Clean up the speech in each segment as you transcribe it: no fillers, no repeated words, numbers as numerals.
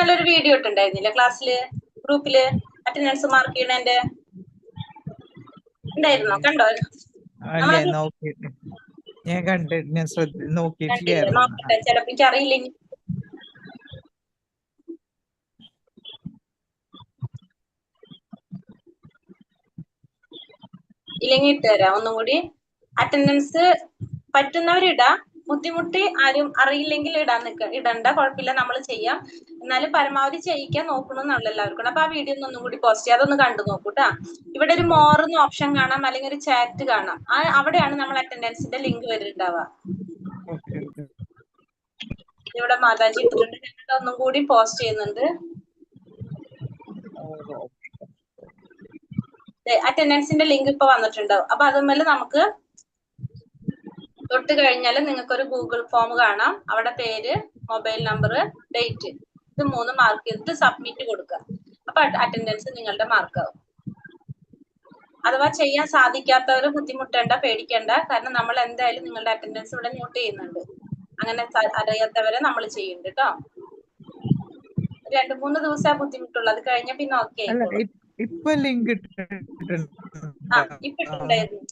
ഇന്നലെ ഒരു വീഡിയോ ഇട്ടുണ്ടായിരുന്നില്ല ക്ലാസ്സില്, ഗ്രൂപ്പില് അറ്റൻഡൻസ് മാർക്ക് ചെയ്യണേന്റെ? ഉണ്ടായിരുന്നോ? കണ്ടോ? ഞാൻ കണ്ടിട്ട് ഞാൻ നോക്കിയിട്ടില്ല. നോക്കട്ടെ, ചിലപ്പോ എനിക്ക് അറിയില്ലെങ്കിൽ. ഇല്ലെങ്കിൽ ഇട്ടുതരാം ഒന്നും കൂടി. അറ്റൻഡൻസ് പറ്റുന്നവരിടാ, ബുദ്ധിമുട്ടി ആരും അറിയില്ലെങ്കിൽ ഇടണ്ട, കുഴപ്പമില്ല, നമ്മൾ ചെയ്യാം. എന്നാലും പരമാവധി ചെയ്യിക്കാൻ നോക്കണമെന്നുള്ള എല്ലാവർക്കും. അപ്പൊ ആ വീഡിയോ ഒന്നും കൂടി പോസ്റ്റ് ചെയ്യാം, അതൊന്ന് കണ്ടു നോക്കൂട്ടാ. ഇവിടെ ഒരു മോർന്ന് ഓപ്ഷൻ കാണാം, അല്ലെങ്കിൽ ഒരു ചാറ്റ് കാണാം. അവിടെയാണ് നമ്മൾ അറ്റൻഡൻസിന്റെ ലിങ്ക് വരുന്നുണ്ടാവുക. ഇവിടെ മാതാജി ഇട്ടിട്ടുണ്ട്, ഞങ്ങളുടെ ഒന്നും കൂടി പോസ്റ്റ് ചെയ്യുന്നുണ്ട്. അറ്റൻഡൻസിന്റെ ലിങ്ക് ഇപ്പൊ വന്നിട്ടുണ്ടാവും. അപ്പൊ അതുമല്ല നമുക്ക് തൊട്ട് കഴിഞ്ഞാൽ നിങ്ങൾക്ക് ഒരു ഗൂഗിൾ ഫോം കാണാം. അവിടെ പേര്, മൊബൈൽ നമ്പർ, ഡേറ്റ്, ഇത് 3 മാർക്ക് ചെയ്തിട്ട് സബ്മിറ്റ് കൊടുക്കുക. അപ്പൊ അറ്റൻഡൻസ് നിങ്ങളുടെ മാർക്കാവും. അഥവാ ചെയ്യാൻ സാധിക്കാത്തവർ ബുദ്ധിമുട്ടേണ്ട, പേടിക്കേണ്ട. കാരണം നമ്മൾ എന്തായാലും നിങ്ങളുടെ അറ്റൻഡൻസ് ഇവിടെ നോട്ട് ചെയ്യുന്നുണ്ട്. അങ്ങനെ അറിയാത്തവരെ നമ്മൾ ചെയ്യുന്നുണ്ട് കേട്ടോ. 2-3 ദിവസം ബുദ്ധിമുട്ടുള്ളൂ, അത് കഴിഞ്ഞ പിന്നെ ഓക്കെ ആയിക്കോളും. ഇപ്പൊ ലിങ്ക് ഇട്ടിട്ടുണ്ടായിരുന്നു.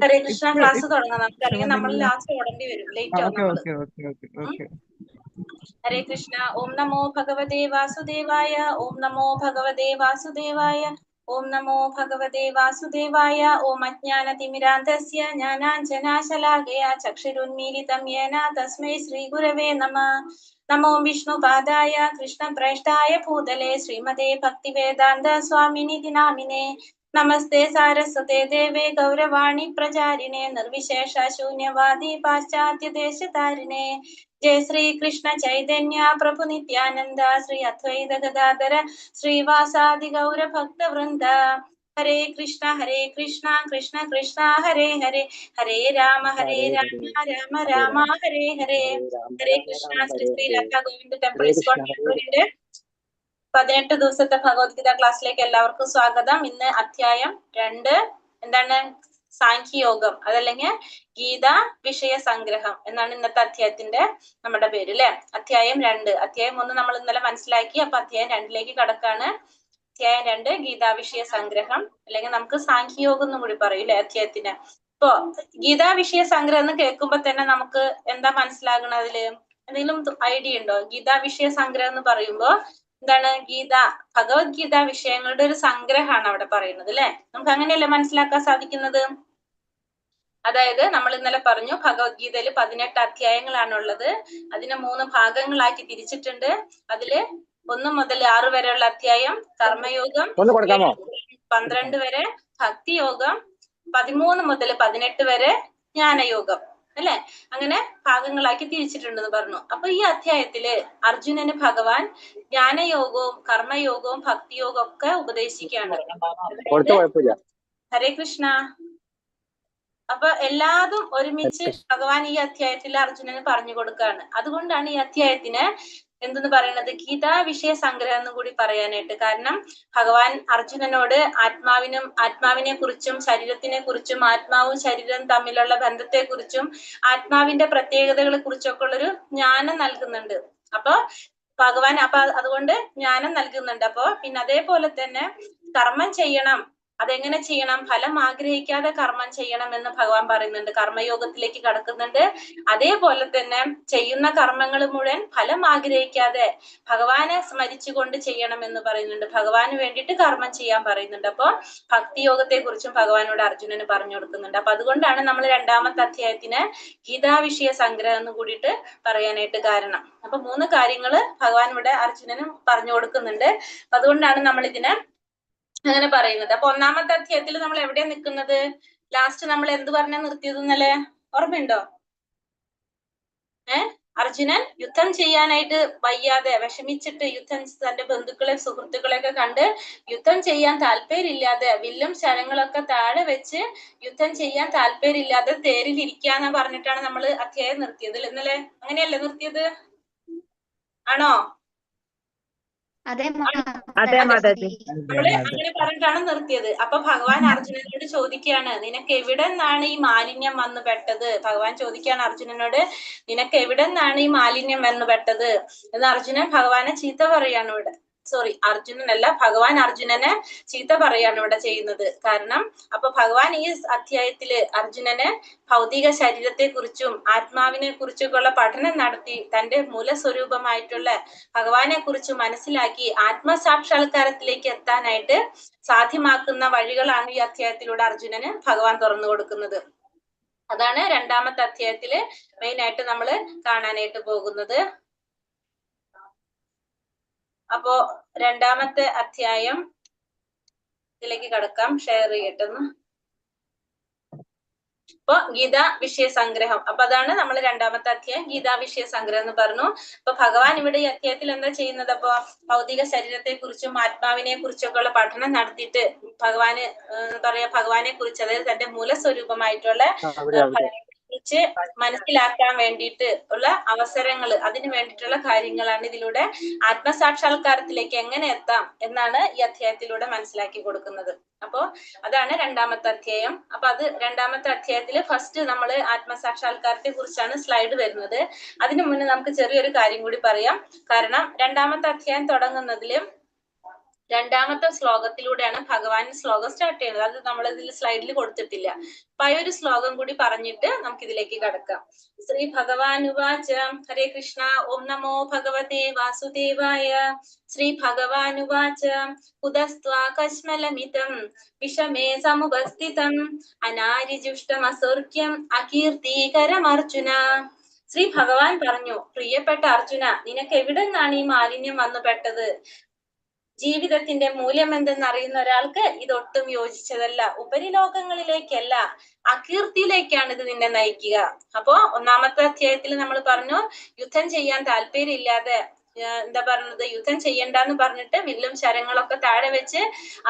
ഹരേ കൃഷ്ണ ക്ലാസ് തുടങ്ങാം നമുക്ക്, അല്ലെങ്കിൽ നമ്മൾ ലാസ്റ്റ് ഓടേണ്ടി വരും, ലേറ്റ് ആവും നമ്മള്. ഹരേ കൃഷ്ണ. ഓം നമോ ഭഗവതേ വാസുദേവായ. ഓം നമോ ഭഗവതേ വാസുദേവായ. ഓം നമോ ഭഗവതേ വാസുദേവായ. ഓം അജ്ഞാനതിമിരാന്ധസ്യ ജ്ഞാനാഞ്ജനാശലാകയാ ചക്ഷുരുന്മീലിതം യേന തസ്മൈ ശ്രീ ഗുരവേ നമഃ. നമോ വിഷ്ണുപാദായ കൃഷ്ണപ്രേഷ്ഠായ ഭൂതലേ ശ്രീമതേ ഭക്തിവേദാന്ത സ്വാമിനിധി നാമിനേ. നമസ്തേ സാരസ്വതേ ദേവേ ഗൗരവാണി പ്രചാരിണേ നിർവിശേഷ ശൂന്യവാദി പാശ്ചാത്യ ദേശതാരിണേ. ജയ ശ്രീ കൃഷ്ണ ചൈതന്യ പ്രഭു നിത്യാനന്ദ ശ്രീ അദ്വൈത ഗദാധര ശ്രീവാസാദി ഗൗര ഭക്ത വൃന്ദ. ഹരേ കൃഷ്ണ കൃഷ്ണ കൃഷ്ണ ഹരേ ഹരേ, ഹരേ രാമ രാമ രാമ ഹരേ ഹരേ. ഹരേ കൃഷ്ണ. ശ്രീ ശ്രീ ലതാ ഗോവിന്ദ് ടെമ്പിൾ ഇസ്കോൺ ബാംഗ്ലൂരിന്റെ 18 ദിവസത്തെ ഭഗവത്ഗീത ക്ലാസ്സിലേക്ക് എല്ലാവർക്കും സ്വാഗതം. ഇന്ന് അധ്യായം 2 എന്താണ്? സാഖ്യയോഗം, അതല്ലെങ്കിൽ ഗീത വിഷയ സംഗ്രഹം എന്നാണ് ഇന്നത്തെ അധ്യായത്തിന്റെ നമ്മുടെ പേര് അല്ലെ. അധ്യായം 2. അധ്യായം 1 നമ്മൾ ഇന്നലെ മനസ്സിലാക്കി. അപ്പൊ അധ്യായം 2ലേക്ക് കടക്കാണ്. അധ്യായം 2 ഗീതാ വിഷയ സംഗ്രഹം, അല്ലെങ്കിൽ നമുക്ക് സാഖ്യയോഗം എന്നും കൂടി പറയും അല്ലെ അധ്യായത്തിന്. ഇപ്പൊ ഗീതാ വിഷയ സംഗ്രഹം എന്ന് കേൾക്കുമ്പോ തന്നെ നമുക്ക് എന്താ മനസ്സിലാകണം? അതില് എന്തെങ്കിലും ഐഡിയ ഉണ്ടോ? ഗീതാ വിഷയ സംഗ്രഹം എന്ന് പറയുമ്പോ എന്താണ്? ഗീത, ഭഗവത്ഗീത വിഷയങ്ങളുടെ ഒരു സംഗ്രഹമാണ് അവിടെ പറയുന്നത് അല്ലെ. നമുക്ക് അങ്ങനെയല്ലേ മനസ്സിലാക്കാൻ സാധിക്കുന്നത്? അതായത് നമ്മൾ ഇന്നലെ പറഞ്ഞു ഭഗവത്ഗീതയിൽ 18 അധ്യായങ്ങളാണുള്ളത്. അതിനെ 3 ഭാഗങ്ങളാക്കി തിരിച്ചിട്ടുണ്ട്. അതില് 1 മുതൽ 6 വരെയുള്ള അധ്യായം കർമ്മയോഗം, 12 വരെ ഭക്തിയോഗം, 13 മുതൽ 18 വരെ ജ്ഞാനയോഗം അല്ലെ. അങ്ങനെ ഭാഗങ്ങളാക്കി തിരിച്ചിട്ടുണ്ടെന്ന് പറഞ്ഞു. അപ്പൊ ഈ അധ്യായത്തില് അർജുനന് ഭഗവാൻ ജ്ഞാനയോഗവും കർമ്മയോഗവും ഭക്തിയോഗവും ഒക്കെ ഉപദേശിക്കുകയാണ്. ഹരേ കൃഷ്ണ. അപ്പൊ എല്ലാതും ഒരുമിച്ച് ഭഗവാൻ ഈ അധ്യായത്തിൽ അർജുനന് പറഞ്ഞു കൊടുക്കുകയാണ്. അതുകൊണ്ടാണ് ഈ അധ്യായത്തിന് എന്തെന്ന് പറയുന്നത്? ഗീതാ വിഷയ സംഗ്രഹം എന്നും കൂടി പറയാനായിട്ട്. കാരണം ഭഗവാൻ അർജുനനോട് ആത്മാവിനെ കുറിച്ചും ശരീരത്തിനെ കുറിച്ചും ആത്മാവും ശരീരവും തമ്മിലുള്ള ബന്ധത്തെ കുറിച്ചും ആത്മാവിന്റെ പ്രത്യേകതകളെ കുറിച്ചൊക്കെ ഉള്ളൊരു ജ്ഞാനം നൽകുന്നുണ്ട്. അപ്പൊ ഭഗവാൻ അതുകൊണ്ട് ജ്ഞാനം നൽകുന്നുണ്ട്. അപ്പൊ പിന്നെ അതേപോലെ തന്നെ കർമ്മം ചെയ്യണം. അതെങ്ങനെ ചെയ്യണം? ഫലം ആഗ്രഹിക്കാതെ കർമ്മം ചെയ്യണം എന്ന് ഭഗവാൻ പറയുന്നുണ്ട്. കർമ്മയോഗത്തിലേക്ക് കടക്കുന്നുണ്ട്. അതേപോലെ തന്നെ ചെയ്യുന്ന കർമ്മങ്ങൾ മുഴുവൻ ഫലം ആഗ്രഹിക്കാതെ ഭഗവാനെ സ്മരിച്ചുകൊണ്ട് ചെയ്യണം എന്ന് പറയുന്നുണ്ട്. ഭഗവാന് വേണ്ടിയിട്ട് കർമ്മം ചെയ്യാൻ പറയുന്നുണ്ട്. അപ്പൊ ഭക്തിയോഗത്തെ കുറിച്ചും ഭഗവാനോട് അർജുനന് പറഞ്ഞു കൊടുക്കുന്നുണ്ട്. അപ്പൊ അതുകൊണ്ടാണ് നമ്മൾ 2ാമത്തെ അധ്യായത്തിന് ഗീതാ വിഷയ സംഗ്രഹം എന്ന് കൂടിയിട്ട് പറയാനായിട്ട് കാരണം. അപ്പൊ 3 കാര്യങ്ങള് ഭഗവാൻ ഇവിടെ അർജുനനും പറഞ്ഞു കൊടുക്കുന്നുണ്ട്. അപ്പൊ അതുകൊണ്ടാണ് നമ്മൾ ഇതിനെ അങ്ങനെ പറയുന്നത്. അപ്പൊ 1ാമത്തെ അധ്യായത്തിൽ നമ്മൾ എവിടെയാ നിൽക്കുന്നത്? ലാസ്റ്റ് നമ്മൾ എന്ത് പറഞ്ഞാ നിർത്തിയത് ഇന്നലെ? ഓർമ്മയുണ്ടോ? അർജുനൻ യുദ്ധം ചെയ്യാനായിട്ട് വയ്യാതെ വിഷമിച്ചിട്ട് തന്റെ ബന്ധുക്കളെ സുഹൃത്തുക്കളെയൊക്കെ കണ്ട് യുദ്ധം ചെയ്യാൻ താല്പര്യമില്ലാതെ വില്ലും ശരങ്ങളൊക്കെ താഴെ വെച്ച് യുദ്ധം ചെയ്യാൻ താല്പര്യമില്ലാതെ തേരിലിരിക്കാന്ന് പറഞ്ഞിട്ടാണ് നമ്മൾ അധ്യായം നിർത്തിയത് ഇന്നലെ. അങ്ങനെയല്ലേ നിർത്തിയത്? ആണോ? അതെ അതെ മാതാജി. നമ്മള് അങ്ങനെ പറഞ്ഞിട്ടാണ് നിർത്തിയത്. അപ്പൊ ഭഗവാൻ അർജുനനോട് ചോദിക്കുകയാണ്, നിനക്ക് എവിടെ നിന്നാണ് ഈ മാലിന്യം വന്നു പെട്ടത്? ഭഗവാൻ ചോദിക്കുകയാണ് അർജുനനോട്, നിനക്ക് എവിടെ നിന്നാണ് ഈ മാലിന്യം വന്നു പെട്ടത് എന്ന്. അർജുനൻ ഭഗവാനെ ചീത്ത പറയാണ് ഇവിടെ. സോറി, അർജുനനല്ല, ഭഗവാൻ അർജുനനെ ചീത്ത പറയാണ് ഇവിടെ ചെയ്യുന്നത്. കാരണം അപ്പൊ ഭഗവാൻ ഈ അധ്യായത്തില് അർജുനന് ഭൗതിക ശരീരത്തെ കുറിച്ചും ആത്മാവിനെ കുറിച്ചൊക്കെയുള്ള പഠനം നടത്തി തന്റെ മൂലസ്വരൂപമായിട്ടുള്ള ഭഗവാനെ കുറിച്ച് മനസ്സിലാക്കി ആത്മസാക്ഷാത്കാരത്തിലേക്ക് എത്താനായിട്ട് സാധ്യമാക്കുന്ന വഴികളാണ് ഈ അധ്യായത്തിലൂടെ അർജുനന് ഭഗവാൻ തുറന്നു കൊടുക്കുന്നത്. അതാണ് രണ്ടാമത്തെ അധ്യായത്തില് മെയിൻ ആയിട്ട് നമ്മൾ കാണാനായിട്ട് പോകുന്നത്. അപ്പോ രണ്ടാമത്തെ അധ്യായം ഇതിലേക്ക് കടക്കാം. ഷെയർ ചെയ്യട്ടെന്ന്. അപ്പൊ ഗീതാ വിഷയ സംഗ്രഹം. അപ്പൊ അതാണ് നമ്മൾ രണ്ടാമത്തെ അധ്യായം ഗീതാ വിഷയ സംഗ്രഹം എന്ന് പറഞ്ഞു. അപ്പൊ ഭഗവാൻ ഇവിടെ ഈ അധ്യായത്തിൽ എന്താ ചെയ്യുന്നത്? അപ്പൊ ഭൗതിക ശരീരത്തെ കുറിച്ചും ആത്മാവിനെ കുറിച്ചൊക്കെ ഉള്ള പഠനം നടത്തിയിട്ട് ഭഗവാന് പറയാ ഭഗവാനെ കുറിച്ച്, അതായത് തന്റെ മൂലസ്വരൂപമായിട്ടുള്ള കുറിച്ച് മനസ്സിലാക്കാൻ വേണ്ടിയിട്ട് ഉള്ള അവസരങ്ങൾ, അതിനു വേണ്ടിയിട്ടുള്ള കാര്യങ്ങളാണ് ഇതിലൂടെ ആത്മസാക്ഷാത്കാരത്തിലേക്ക് എങ്ങനെ എത്താം എന്നാണ് ഈ അധ്യായത്തിലൂടെ മനസ്സിലാക്കി കൊടുക്കുന്നത്. അപ്പോ അതാണ് രണ്ടാമത്തെ അധ്യായം. അപ്പൊ അത് രണ്ടാമത്തെ അധ്യായത്തില് ഫസ്റ്റ് നമ്മൾ ആത്മസാക്ഷാത്കാരത്തെ കുറിച്ചാണ് സ്ലൈഡ് വരുന്നത്. അതിനു മുന്നേ നമുക്ക് ചെറിയൊരു കാര്യം കൂടി പറയാം. കാരണം രണ്ടാമത്തെ അധ്യായം തുടങ്ങുന്നതില് രണ്ടാമത്തെ ശ്ലോകത്തിലൂടെയാണ് ഭഗവാൻ ശ്ലോകം സ്റ്റാർട്ട് ചെയ്യുന്നത്. അത് നമ്മൾ ഇതിൽ സ്ലൈഡിൽ കൊടുത്തിട്ടില്ല. അപ്പൊ ആ ഒരു ശ്ലോകം കൂടി പറഞ്ഞിട്ട് നമുക്ക് ഇതിലേക്ക് കടക്കാം. ശ്രീ ഭഗവാനുവാച. ഹരേ കൃഷ്ണ. ഓം നമോ ഭഗവതേ വാസുദേവായ. ശ്രീ ഭഗവാനുവാച. കുതസ്ത്വാ കശ്മലമിതം വിഷമേ സമുപസ്ഥിതം അനാരിജുഷ്ടമസുർഗ്യം അകീർത്തികരമർജുന. ശ്രീ ഭഗവാൻ പറഞ്ഞു, പ്രിയപ്പെട്ട അർജുന, നിനക്ക് എവിടെ നിന്നാണ് ഈ മാലിന്യം വന്നു പെട്ടത്? ജീവിതത്തിന്റെ മൂല്യം എന്തെന്ന് അറിയുന്ന ഒരാൾക്ക് ഇതൊട്ടും യോജിച്ചതല്ല. ഉപരിലോകങ്ങളിലേക്കല്ല, അകീർത്തിയിലേക്കാണ് ഇത് നിന്നെ നയിക്കുക. അപ്പോ ഒന്നാമത്തെ അധ്യായത്തിൽ നമ്മൾ പറഞ്ഞു, യുദ്ധം ചെയ്യാൻ താല്പര്യമില്ലാതെ എന്താ പറഞ്ഞത്, യുദ്ധം ചെയ്യണ്ടെന്ന് പറഞ്ഞിട്ട് വില്ലും ശരങ്ങളൊക്കെ താഴെ വെച്ച്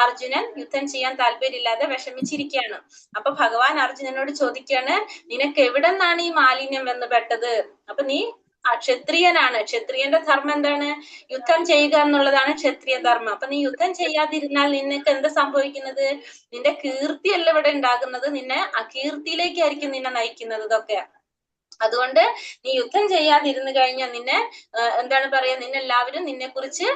അർജുനൻ യുദ്ധം ചെയ്യാൻ താല്പര്യമില്ലാതെ വിഷമിച്ചിരിക്കുകയാണ്. അപ്പൊ ഭഗവാൻ അർജുനനോട് ചോദിക്കാണ്, നിനക്ക് എവിടെ നിന്നാണ് ഈ മാലിന്യം വന്നു പെട്ടത്? അപ്പൊ നീ ക്ഷത്രിയനാണ്. ക്ഷത്രിയന്റെ ധർമ്മം എന്താണ്? യുദ്ധം ചെയ്യുക എന്നുള്ളതാണ് ക്ഷത്രിയ ധർമ്മം. അപ്പൊ നീ യുദ്ധം ചെയ്യാതിരുന്നാൽ നിനക്ക് എന്താ സംഭവിക്കുന്നത്? നിന്റെ കീർത്തിയല്ല ഇവിടെ ഉണ്ടാകുന്നത്, നിന്നെ അകീർത്തിയിലേക്കായിരിക്കും നിന്നെ നയിക്കുന്നത് ഇതൊക്കെ. അതുകൊണ്ട് നീ യുദ്ധം ചെയ്യാതിരുന്നു കഴിഞ്ഞാൽ നിന്നെ എന്താണ് പറയാ, നിന്നെല്ലാവരും നിന്നെ കുറിച്ച്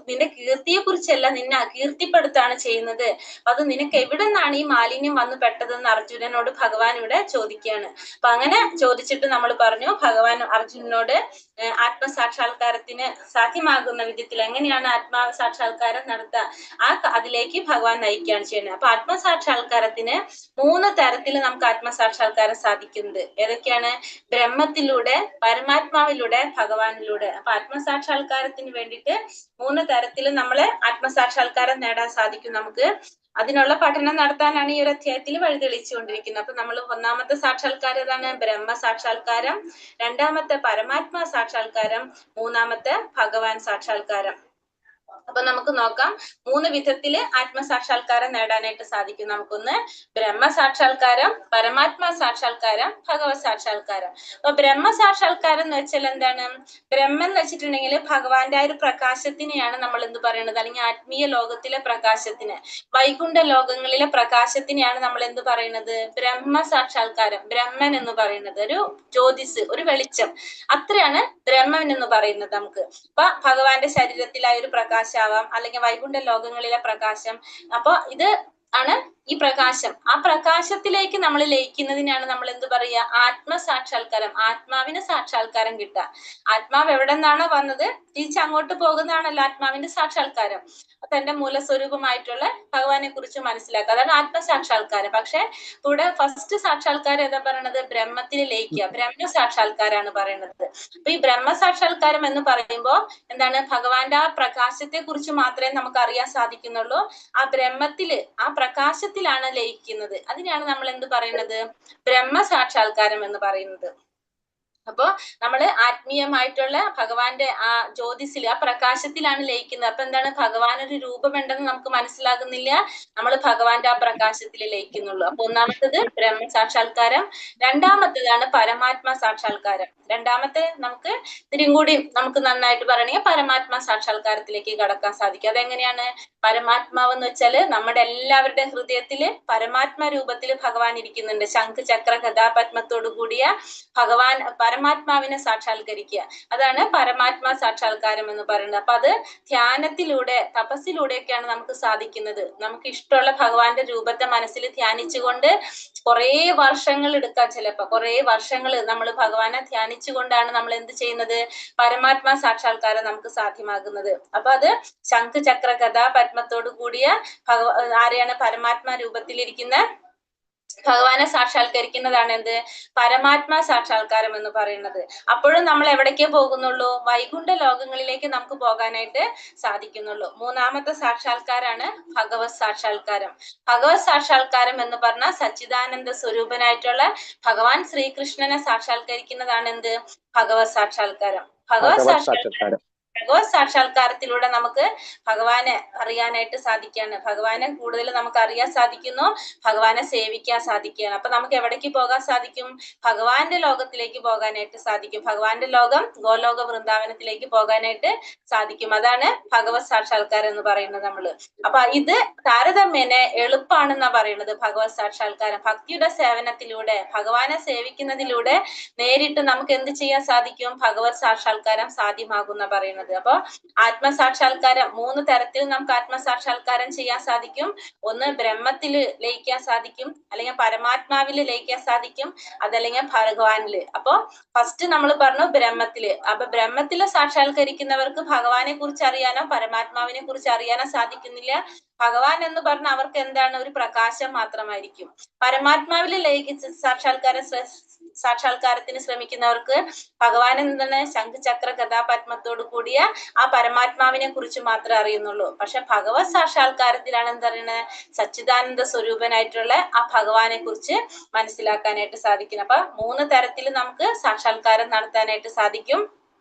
നിന്റെ കീർത്തിയെ കുറിച്ചല്ല, നിന്നെ അകീർത്തിപ്പെടുത്താണ് ചെയ്യുന്നത്. അത് നിനക്ക് എവിടെ നിന്നാണ് ഈ മാലിന്യം വന്നു പെട്ടതെന്ന് അർജുനനോട് ഭഗവാൻ ഇവിടെ ചോദിക്കുകയാണ്. അപ്പൊ അങ്ങനെ ചോദിച്ചിട്ട് നമ്മൾ പറഞ്ഞു, ഭഗവാൻ അർജുനനോട് ആത്മസാക്ഷാത്കാരത്തിന് സാധ്യമാകുന്ന വിധത്തിൽ എങ്ങനെയാണ് ആത്മസാക്ഷാത്കാരം നടത്തുക, അതിലേക്ക് ഭഗവാൻ നയിക്കുകയാണ് ചെയ്യുന്നത്. അപ്പൊ ആത്മസാക്ഷാത്കാരത്തിന് 3 തരത്തിൽ നമുക്ക് ആത്മസാക്ഷാത്കാരം സാധിക്കുന്നുണ്ട്. ഏതൊക്കെയാണ്? ബ്രഹ്മത്തിലൂടെ, പരമാത്മാവിലൂടെ, ഭഗവാനിലൂടെ. അപ്പൊ ആത്മസാക്ഷാത്കാരത്തിന് വേണ്ടിയിട്ട് 3 തരത്തിൽ നമ്മള് ആത്മസാക്ഷാത്കാരം നേടാൻ സാധിക്കും നമുക്ക്. അതിനുള്ള പഠനം നടത്താനാണ് ഈ ഒരു അധ്യായത്തിൽ വഴിതെളിച്ചുകൊണ്ടിരിക്കുന്നത്. അപ്പൊ നമ്മൾ ഒന്നാമത്തെ സാക്ഷാത്കാരം ഏതാണ്? ബ്രഹ്മ സാക്ഷാത്കാരം. രണ്ടാമത്തെ പരമാത്മാ സാക്ഷാത്കാരം. മൂന്നാമത്തെ ഭഗവാൻ സാക്ഷാത്കാരം. അപ്പൊ നമുക്ക് നോക്കാം 3 വിധത്തില് ആത്മസാക്ഷാത്കാരം നേടാനായിട്ട് സാധിക്കും. നമുക്കൊന്ന് ബ്രഹ്മ സാക്ഷാത്കാരം, പരമാത്മാ സാക്ഷാത്കാരം, ഭഗവത് സാക്ഷാത്കാരം. അപ്പൊ ബ്രഹ്മ സാക്ഷാത്കാരം എന്ന് വെച്ചാൽ എന്താണ്? ബ്രഹ്മം എന്ന് വെച്ചിട്ടുണ്ടെങ്കിൽ ഭഗവാന്റെ ആ ഒരു പ്രകാശത്തിനെയാണ് നമ്മൾ എന്ത് പറയുന്നത്, അല്ലെങ്കിൽ ആത്മീയ ലോകത്തിലെ പ്രകാശത്തിന്, വൈകുണ്ഠ ലോകങ്ങളിലെ പ്രകാശത്തിനെയാണ് നമ്മൾ എന്ത് പറയുന്നത്? ബ്രഹ്മ സാക്ഷാത്കാരം. ബ്രഹ്മൻ എന്ന് പറയുന്നത് ഒരു ജ്യോതിസ്, ഒരു വെളിച്ചം, അത്രയാണ് ബ്രഹ്മൻ എന്ന് പറയുന്നത് നമുക്ക്. അപ്പൊ ഭഗവാന്റെ ശരീരത്തിലായ ഒരു പ്രകാശാവാം, അല്ലെങ്കിൽ വൈകുണ്ഠ ലോകങ്ങളിലെ പ്രകാശം. അപ്പൊ ഇത് ആണ് ഈ പ്രകാശം. ആ പ്രകാശത്തിലേക്ക് നമ്മൾ ലയിക്കുന്നതിനാണ് നമ്മൾ എന്ത് പറയുക? ആത്മസാക്ഷാത്കാരം. ആത്മാവിന് സാക്ഷാത്കാരം കിട്ടുക. ആത്മാവ് എവിടെ നിന്നാണോ വന്നത് തിരിച്ച് അങ്ങോട്ട് പോകുന്നതാണല്ലോ ആത്മാവിന്റെ സാക്ഷാത്കാരം. തന്റെ മൂലസ്വരൂപമായിട്ടുള്ള ഭഗവാനെ കുറിച്ച് മനസ്സിലാക്കുക, അതാണ് ആത്മസാക്ഷാത്കാരം. പക്ഷെ ഇവിടെ ഫസ്റ്റ് സാക്ഷാത്കാരം ഏതാ പറയണത്? ബ്രഹ്മത്തിൽ ലയിക്കുക, ബ്രഹ്മ സാക്ഷാത്കാരാണ് പറയുന്നത്. അപ്പൊ ഈ ബ്രഹ്മ സാക്ഷാത്കാരം എന്ന് പറയുമ്പോൾ എന്താണ്? ഭഗവാന്റെ ആ പ്രകാശത്തെ കുറിച്ച് മാത്രമേ നമുക്ക് അറിയാൻ സാധിക്കുന്നുള്ളൂ. ആ ബ്രഹ്മത്തില്, ആ പ്രകാശത്തിലാണ് ലയിക്കുന്നത്. അതിനാണ് നമ്മൾ എന്ത് പറയുന്നത്? ബ്രഹ്മ സാക്ഷാത്കാരം എന്ന് പറയുന്നത്. അപ്പൊ നമ്മള് ആത്മീയമായിട്ടുള്ള ഭഗവാന്റെ ആ ജ്യോതിസിൽ, ആ പ്രകാശത്തിലാണ് ലയിക്കുന്നത്. അപ്പൊ എന്താണ്, ഭഗവാൻ ഒരു രൂപമുണ്ടെന്ന് നമുക്ക് മനസ്സിലാകുന്നില്ല, നമ്മൾ ഭഗവാന്റെ ആ പ്രകാശത്തിൽ ലയിക്കുന്നുള്ളൂ. അപ്പൊ ഒന്നാമത്തത് ബ്രഹ്മ സാക്ഷാത്കാരം, രണ്ടാമത്തേതാണ് പരമാത്മ സാക്ഷാത്കാരം. രണ്ടാമത്തെ നമുക്ക് ഇത്തിരിയും കൂടി നമുക്ക് നന്നായിട്ട് പറയണമെങ്കിൽ പരമാത്മ സാക്ഷാത്കാരത്തിലേക്ക് കടക്കാൻ സാധിക്കും. അതെങ്ങനെയാണ്? പരമാത്മാവ് എന്ന് വെച്ചാല് നമ്മുടെ എല്ലാവരുടെ ഹൃദയത്തില് പരമാത്മ രൂപത്തിൽ ഭഗവാൻ ഇരിക്കുന്നുണ്ട്. ശംഖ് ചക്ര ഗദാപത്മത്തോടു കൂടിയ ഭഗവാൻ പരമാത്മാവിനെ സാക്ഷാത്കരിക്കുക, അതാണ് പരമാത്മാ സാക്ഷാത്കാരം എന്ന് പറയുന്നത്. അപ്പൊ അത് ധ്യാനത്തിലൂടെ, തപസ്സിലൂടെയൊക്കെയാണ് നമുക്ക് സാധിക്കുന്നത്. നമുക്ക് ഇഷ്ടമുള്ള ഭഗവാന്റെ രൂപത്തെ മനസ്സിൽ ധ്യാനിച്ചുകൊണ്ട് കുറേ വർഷങ്ങൾ എടുക്കാം, ചിലപ്പോ കുറേ വർഷങ്ങൾ നമ്മൾ ഭഗവാനെ ധ്യാനിച്ചുകൊണ്ടാണ് നമ്മൾ എന്ത് ചെയ്യുന്നത്, പരമാത്മാ സാക്ഷാത്കാരം നമുക്ക് സാധ്യമാകുന്നത്. അപ്പൊ അത് ശംഖ് ചക്ര ഗദാ പത്മത്തോടു കൂടിയ ആരെയാണ്? പരമാത്മാ രൂപത്തിലിരിക്കുന്ന ഭഗവാനെ സാക്ഷാത്കരിക്കുന്നതാണ് എന്ത്? പരമാത്മാ സാക്ഷാത്കാരം എന്ന് പറയുന്നത്. അപ്പോഴും നമ്മൾ എവിടേക്കേ പോകുന്നുള്ളൂ? വൈകുണ്ഠ ലോകങ്ങളിലേക്ക് നമുക്ക് പോകാനായിട്ട് സാധിക്കുന്നുള്ളൂ. മൂന്നാമത്തെ സാക്ഷാത്കാരാണ് ഭഗവത് സാക്ഷാത്കാരം. ഭഗവത് സാക്ഷാത്കാരം എന്ന് പറഞ്ഞാൽ സച്ചിദാനന്ദ സ്വരൂപനായിട്ടുള്ള ഭഗവാൻ ശ്രീകൃഷ്ണനെ സാക്ഷാത്കരിക്കുന്നതാണ് എന്ത്? ഭഗവത് സാക്ഷാത്കാരം. ഭഗവത് സാക്ഷാത്കാരത്തിലൂടെ നമുക്ക് ഭഗവാനെ അറിയാനായിട്ട് സാധിക്കുകയാണ്. ഭഗവാനെ കൂടുതൽ നമുക്ക് അറിയാൻ സാധിക്കുന്നു, ഭഗവാനെ സേവിക്കാൻ സാധിക്കുകയാണ്. അപ്പൊ നമുക്ക് എവിടേക്ക് പോകാൻ സാധിക്കും? ഭഗവാന്റെ ലോകത്തിലേക്ക് പോകാനായിട്ട് സാധിക്കും. ഭഗവാന്റെ ലോകം ഗോലോക വൃന്ദാവനത്തിലേക്ക് പോകാനായിട്ട് സാധിക്കും. അതാണ് ഭഗവത് സാക്ഷാത്കാരം എന്ന് പറയുന്നത് നമ്മള്. അപ്പൊ ഇത് താരതമ്യേന എളുപ്പമാണെന്നാ പറയുന്നത് ഭഗവത് സാക്ഷാത്കാരം. ഭക്തിയുടെ സേവനത്തിലൂടെ, ഭഗവാനെ സേവിക്കുന്നതിലൂടെ നേരിട്ട് നമുക്ക് എന്ത് ചെയ്യാൻ സാധിക്കും? ഭഗവത് സാക്ഷാത്കാരം സാധ്യമാകുന്ന പറയുന്നത്. അപ്പൊ ആത്മസാക്ഷാത്കാരം 3 തരത്തിൽ നമുക്ക് ആത്മസാക്ഷാത്കാരം ചെയ്യാൻ സാധിക്കും. ഒന്ന് ബ്രഹ്മത്തില് ലയിക്കാൻ സാധിക്കും, അല്ലെങ്കിൽ പരമാത്മാവില് ലയിക്കാൻ സാധിക്കും, അതല്ലെങ്കിൽ ഭഗവാനില്. അപ്പൊ ഫസ്റ്റ് നമ്മൾ പറഞ്ഞു ബ്രഹ്മത്തില്. അപ്പൊ ബ്രഹ്മത്തില് സാക്ഷാത്കരിക്കുന്നവർക്ക് ഭഗവാനെ കുറിച്ച് അറിയാനോ പരമാത്മാവിനെ കുറിച്ച് അറിയാനോ സാധിക്കുന്നില്ല. ഭഗവാൻ എന്ന് പറഞ്ഞ അവർക്ക് എന്താണ്? ഒരു പ്രകാശം മാത്രമായിരിക്കും. പരമാത്മാവില് സാക്ഷാത്കാരത്തിന് ശ്രമിക്കുന്നവർക്ക് ഭഗവാൻ എന്താണ്? ശംഖ് ചക്ര ഗദാപത്മത്തോടു കൂടിയ ആ പരമാത്മാവിനെ കുറിച്ച് മാത്രമേ അറിയുന്നുള്ളൂ. പക്ഷെ ഭഗവത് സാക്ഷാത്കാരത്തിലാണ് എന്തറിയണത്? സച്ചിദാനന്ദ സ്വരൂപനായിട്ടുള്ള ആ ഭഗവാനെ കുറിച്ച് മനസ്സിലാക്കാനായിട്ട് സാധിക്കും. അപ്പൊ 3 തരത്തിൽ നമുക്ക് സാക്ഷാത്കാരം നടത്താനായിട്ട് സാധിക്കും.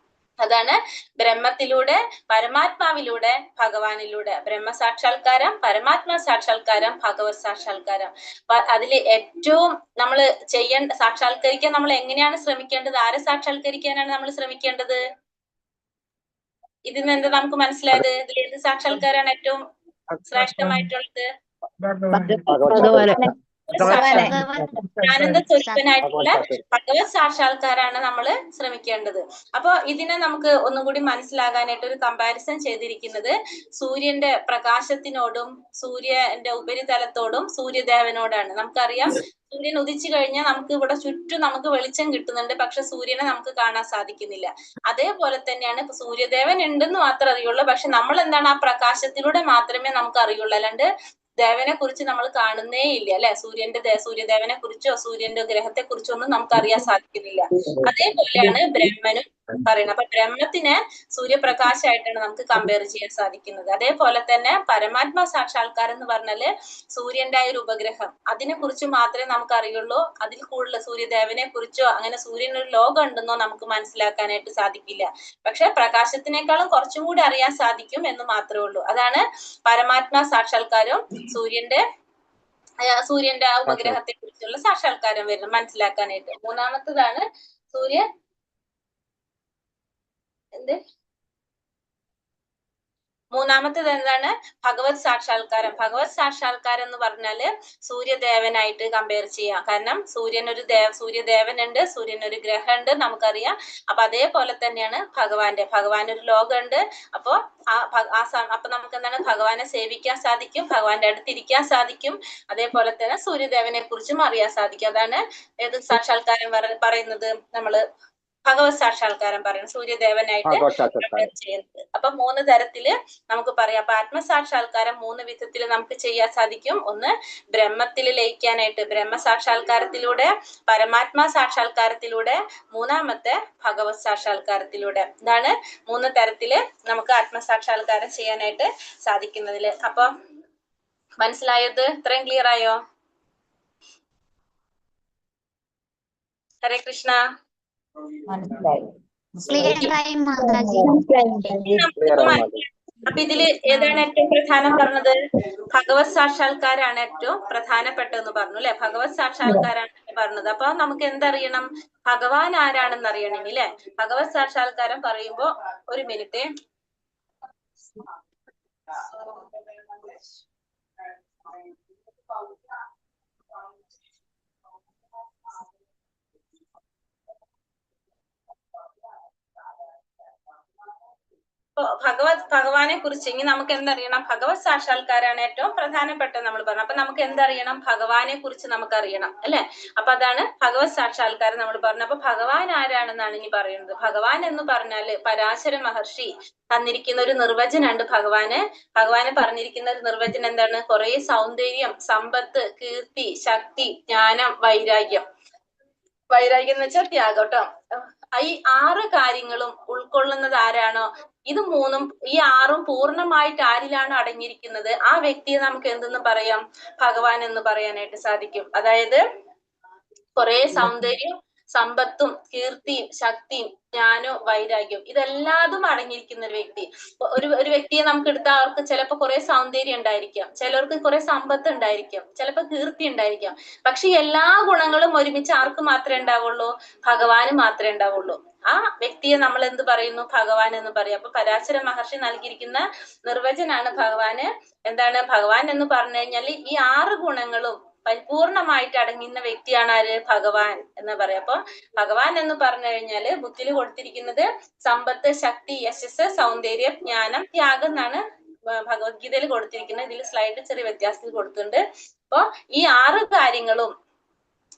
അതാണ് ബ്രഹ്മത്തിലൂടെ, പരമാത്മാവിലൂടെ, ഭഗവാനിലൂടെ. ബ്രഹ്മ സാക്ഷാത്കാരം, പരമാത്മാ സാക്ഷാത്കാരം, ഭഗവത് സാക്ഷാത്കാരം. അതില് ഏറ്റവും നമ്മൾ സാക്ഷാത്കരിക്കാൻ നമ്മൾ എങ്ങനെയാണ് ശ്രമിക്കേണ്ടത്? ആരെ സാക്ഷാത്കരിക്കാനാണ് നമ്മൾ ശ്രമിക്കേണ്ടത്? ഇതിന്ന് എന്താ നമുക്ക് മനസ്സിലായത്? ഇതിൽ ഏത് സാക്ഷാത്കാരാണ് ഏറ്റവും ശ്രേഷ്ഠമായിട്ടുള്ളത്? ആനന്ദ സ്വരൂപനായിട്ടുള്ള ഭഗവത് സാക്ഷാത്കാരാണ് നമ്മൾ ശ്രമിക്കേണ്ടത്. അപ്പൊ ഇതിനെ നമുക്ക് ഒന്നും കൂടി മനസ്സിലാകാനായിട്ട് ഒരു കമ്പാരിസൺ ചെയ്തിരിക്കുന്നത് സൂര്യന്റെ പ്രകാശത്തിനോടും സൂര്യന്റെ ഉപരിതലത്തോടും സൂര്യദേവനോടാണ്. നമുക്കറിയാം, സൂര്യൻ ഉദിച്ചു കഴിഞ്ഞാൽ നമുക്ക് ഇവിടെ ചുറ്റും നമുക്ക് വെളിച്ചം കിട്ടുന്നുണ്ട്, പക്ഷെ സൂര്യനെ നമുക്ക് കാണാൻ സാധിക്കുന്നില്ല. അതേപോലെ തന്നെയാണ് ഇപ്പൊ സൂര്യദേവൻ ഉണ്ടെന്ന് മാത്രമേ അറിയുള്ളൂ, പക്ഷെ നമ്മൾ എന്താണ്? ആ പ്രകാശത്തിലൂടെ മാത്രമേ നമുക്ക് അറിയുള്ളൂ, അല്ലാണ്ട് ദേവനെ കുറിച്ച് നമ്മൾ കാണുന്നേ ഇല്ല, അല്ലെ? സൂര്യദേവനെ കുറിച്ചോ സൂര്യന്റെ ഗ്രഹത്തെ കുറിച്ചോ ഒന്നും നമുക്ക് അറിയാൻ സാധിക്കുന്നില്ല. അതേപോലെയാണ് ബ്രഹ്മനും പറയുന്നത്. അപ്പൊ ബ്രഹ്മത്തിനെ സൂര്യപ്രകാശമായിട്ടാണ് നമുക്ക് കമ്പയർ ചെയ്യാൻ സാധിക്കുന്നത്. അതേപോലെ തന്നെ പരമാത്മാ സാക്ഷാത്കാരം എന്ന് പറഞ്ഞാല് സൂര്യന്റെ ഒരു ഉപഗ്രഹം, അതിനെ കുറിച്ച് മാത്രമേ നമുക്ക് അറിയുള്ളൂ. അതിൽ കൂടുതൽ സൂര്യദേവനെ കുറിച്ചോ അങ്ങനെ സൂര്യനൊരു ലോകം ഉണ്ടെന്നോ നമുക്ക് മനസ്സിലാക്കാനായിട്ട് സാധിക്കില്ല. പക്ഷെ പ്രകാശത്തിനേക്കാളും കുറച്ചും കൂടി അറിയാൻ സാധിക്കും എന്ന് മാത്രമേ ഉള്ളൂ. അതാണ് പരമാത്മാ സാക്ഷാത്കാരവും സൂര്യന്റെ ആ ഉപഗ്രഹത്തെ കുറിച്ചുള്ള സാക്ഷാത്കാരം വരുന്നത് മനസ്സിലാക്കാനായിട്ട്. മൂന്നാമത്തതാണ് മൂന്നാമത്തേത് എന്താണ്? ഭഗവത് സാക്ഷാത്കാരം. ഭഗവത് സാക്ഷാത്കാരം എന്ന് പറഞ്ഞാല് സൂര്യദേവനായിട്ട് കമ്പയർ ചെയ്യാം. കാരണം സൂര്യദേവനുണ്ട്, സൂര്യൻ ഒരു ഗ്രഹമുണ്ട് നമുക്കറിയാം. അപ്പൊ അതേപോലെ തന്നെയാണ് ഭഗവാൻ ഒരു ലോകമുണ്ട്. അപ്പൊ അപ്പൊ നമുക്ക് എന്താണ്? ഭഗവാനെ സേവിക്കാൻ സാധിക്കും, ഭഗവാന്റെ അടുത്തിരിക്കാൻ സാധിക്കും. അതേപോലെ തന്നെ സൂര്യദേവനെ കുറിച്ചും അറിയാൻ സാധിക്കും. അതാണ് ഏത് സാക്ഷാത്കാരം പറയുന്നത്? നമ്മള് ഭഗവത് സാക്ഷാത്കാരം പറയുന്നത് സൂര്യദേവനായിട്ട് ചെയ്യുന്നത്. അപ്പൊ 3 തരത്തില് നമുക്ക് പറയാം. അപ്പൊ ആത്മസാക്ഷാത്കാരം 3 വിധത്തിൽ നമുക്ക് ചെയ്യാൻ സാധിക്കും. ഒന്ന് ബ്രഹ്മത്തിൽ ലയിക്കാനായിട്ട് ബ്രഹ്മസാക്ഷാത്കാരത്തിലൂടെ, പരമാത്മാ സാക്ഷാത്കാരത്തിലൂടെ, മൂന്നാമത്തെ ഭഗവത് സാക്ഷാത്കാരത്തിലൂടെ. ഇതാണ് 3 തരത്തില് നമുക്ക് ആത്മസാക്ഷാത്കാരം ചെയ്യാനായിട്ട് സാധിക്കുന്നതില്. അപ്പൊ മനസ്സിലായത്? ഇത്രയും ക്ലിയർ ആയോ? ഹരേ കൃഷ്ണ. അപ്പൊ ഇതില് ഏതാണ് ഏറ്റവും പ്രധാനം പറഞ്ഞത്? ഭഗവത് സാക്ഷാത്കാരാണ് ഏറ്റവും പ്രധാനപ്പെട്ടതെന്ന് പറഞ്ഞു അല്ലെ? ഭഗവത് സാക്ഷാത്കാരാണ് പറഞ്ഞത്. അപ്പൊ നമുക്ക് എന്തറിയണം? ഭഗവാൻ ആരാണെന്ന് അറിയണം അല്ലെ? ഭഗവത് സാക്ഷാത്കാരം പറയുമ്പോ ഒരു മിനിറ്റ്. ഭഗവാനെ കുറിച്ച് ഇനി നമുക്ക് എന്തറിയണം? ഭഗവത് സാക്ഷാത്കാരാണ് ഏറ്റവും പ്രധാനപ്പെട്ടത് നമ്മൾ പറഞ്ഞു. അപ്പൊ നമുക്ക് എന്തറിയണം? ഭഗവാനെ കുറിച്ച് നമുക്കറിയണം അല്ലെ? അപ്പൊ അതാണ് ഭഗവത് സാക്ഷാത്കാരം നമ്മൾ പറഞ്ഞു. അപ്പൊ ഭഗവാൻ ആരാണെന്നാണ് ഇനി പറയുന്നത്. ഭഗവാൻ എന്ന് പറഞ്ഞാല് പരാശര മഹർഷി തന്നിരിക്കുന്ന ഒരു നിർവചനമുണ്ട് ഭഗവാന്. ഭഗവാന് പറഞ്ഞിരിക്കുന്ന ഒരു നിർവചനം എന്താണ്? കുറെ സൗന്ദര്യം, സമ്പത്ത്, കീർത്തി, ശക്തി, ജ്ഞാനം, വൈരാഗ്യം. വൈരാഗ്യം എന്ന് വെച്ചാൽ ത്യാഗം കേട്ടോ. ഈ 6 കാര്യങ്ങളും ഉൾക്കൊള്ളുന്നത് ആരാണോ, ഇത് മൂന്നും ഈ 6ഉം പൂർണ്ണമായിട്ട് ആരിലാണ് അടങ്ങിയിരിക്കുന്നത്, ആ വ്യക്തിയെ നമുക്ക് എന്തെന്ന് പറയാം? ഭഗവാൻ എന്ന് പറയാനായിട്ട് സാധിക്കും. അതായത് കുറെ സൗന്ദര്യം, സമ്പത്തും, കീർത്തിയും, ശക്തിയും, ജ്ഞാനവും, വൈരാഗ്യവും ഇതെല്ലാതും അടങ്ങിയിരിക്കുന്ന ഒരു വ്യക്തി. ഒരു വ്യക്തിയെ നമുക്ക് എടുത്താൽ അവർക്ക് ചിലപ്പോൾ കുറെ സൗന്ദര്യം ഉണ്ടായിരിക്കാം, ചിലർക്ക് കുറെ സമ്പത്ത് ഉണ്ടായിരിക്കാം, ചിലപ്പോൾ കീർത്തി ഉണ്ടായിരിക്കാം. പക്ഷെ എല്ലാ ഗുണങ്ങളും ഒരുമിച്ച് ആർക്ക് മാത്രമേ ഉണ്ടാവുള്ളൂ? ഭഗവാന് മാത്രമേ ഉണ്ടാവുള്ളൂ. ആ വ്യക്തിയെ നമ്മൾ എന്ത് പറയുന്നു? ഭഗവാൻ എന്ന് പറയും. അപ്പൊ പരാശര മഹർഷി നൽകിയിരിക്കുന്ന നിർവചനാണ് ഭഗവാന്. എന്താണ് ഭഗവാൻ എന്ന് പറഞ്ഞു കഴിഞ്ഞാൽ ഈ 6 ഗുണങ്ങളും പരിപൂർണമായിട്ട് അടങ്ങുന്ന വ്യക്തിയാണ് ആര്? ഭഗവാൻ എന്ന് പറയാം. അപ്പൊ ഭഗവാൻ എന്ന് പറഞ്ഞു കഴിഞ്ഞാല് ബുദ്ധിയിൽ കൊടുത്തിരിക്കുന്നത് സമ്പത്ത്, ശക്തി, യശസ്, സൗന്ദര്യം, ജ്ഞാനം, ത്യാഗം എന്നാണ് ഭഗവത്ഗീതയിൽ കൊടുത്തിരിക്കുന്നത്. ഇതിൽ സ്ലൈഡ് ചെറിയ വ്യത്യാസത്തിൽ കൊടുത്തിട്ടുണ്ട്. അപ്പൊ ഈ 6 കാര്യങ്ങളും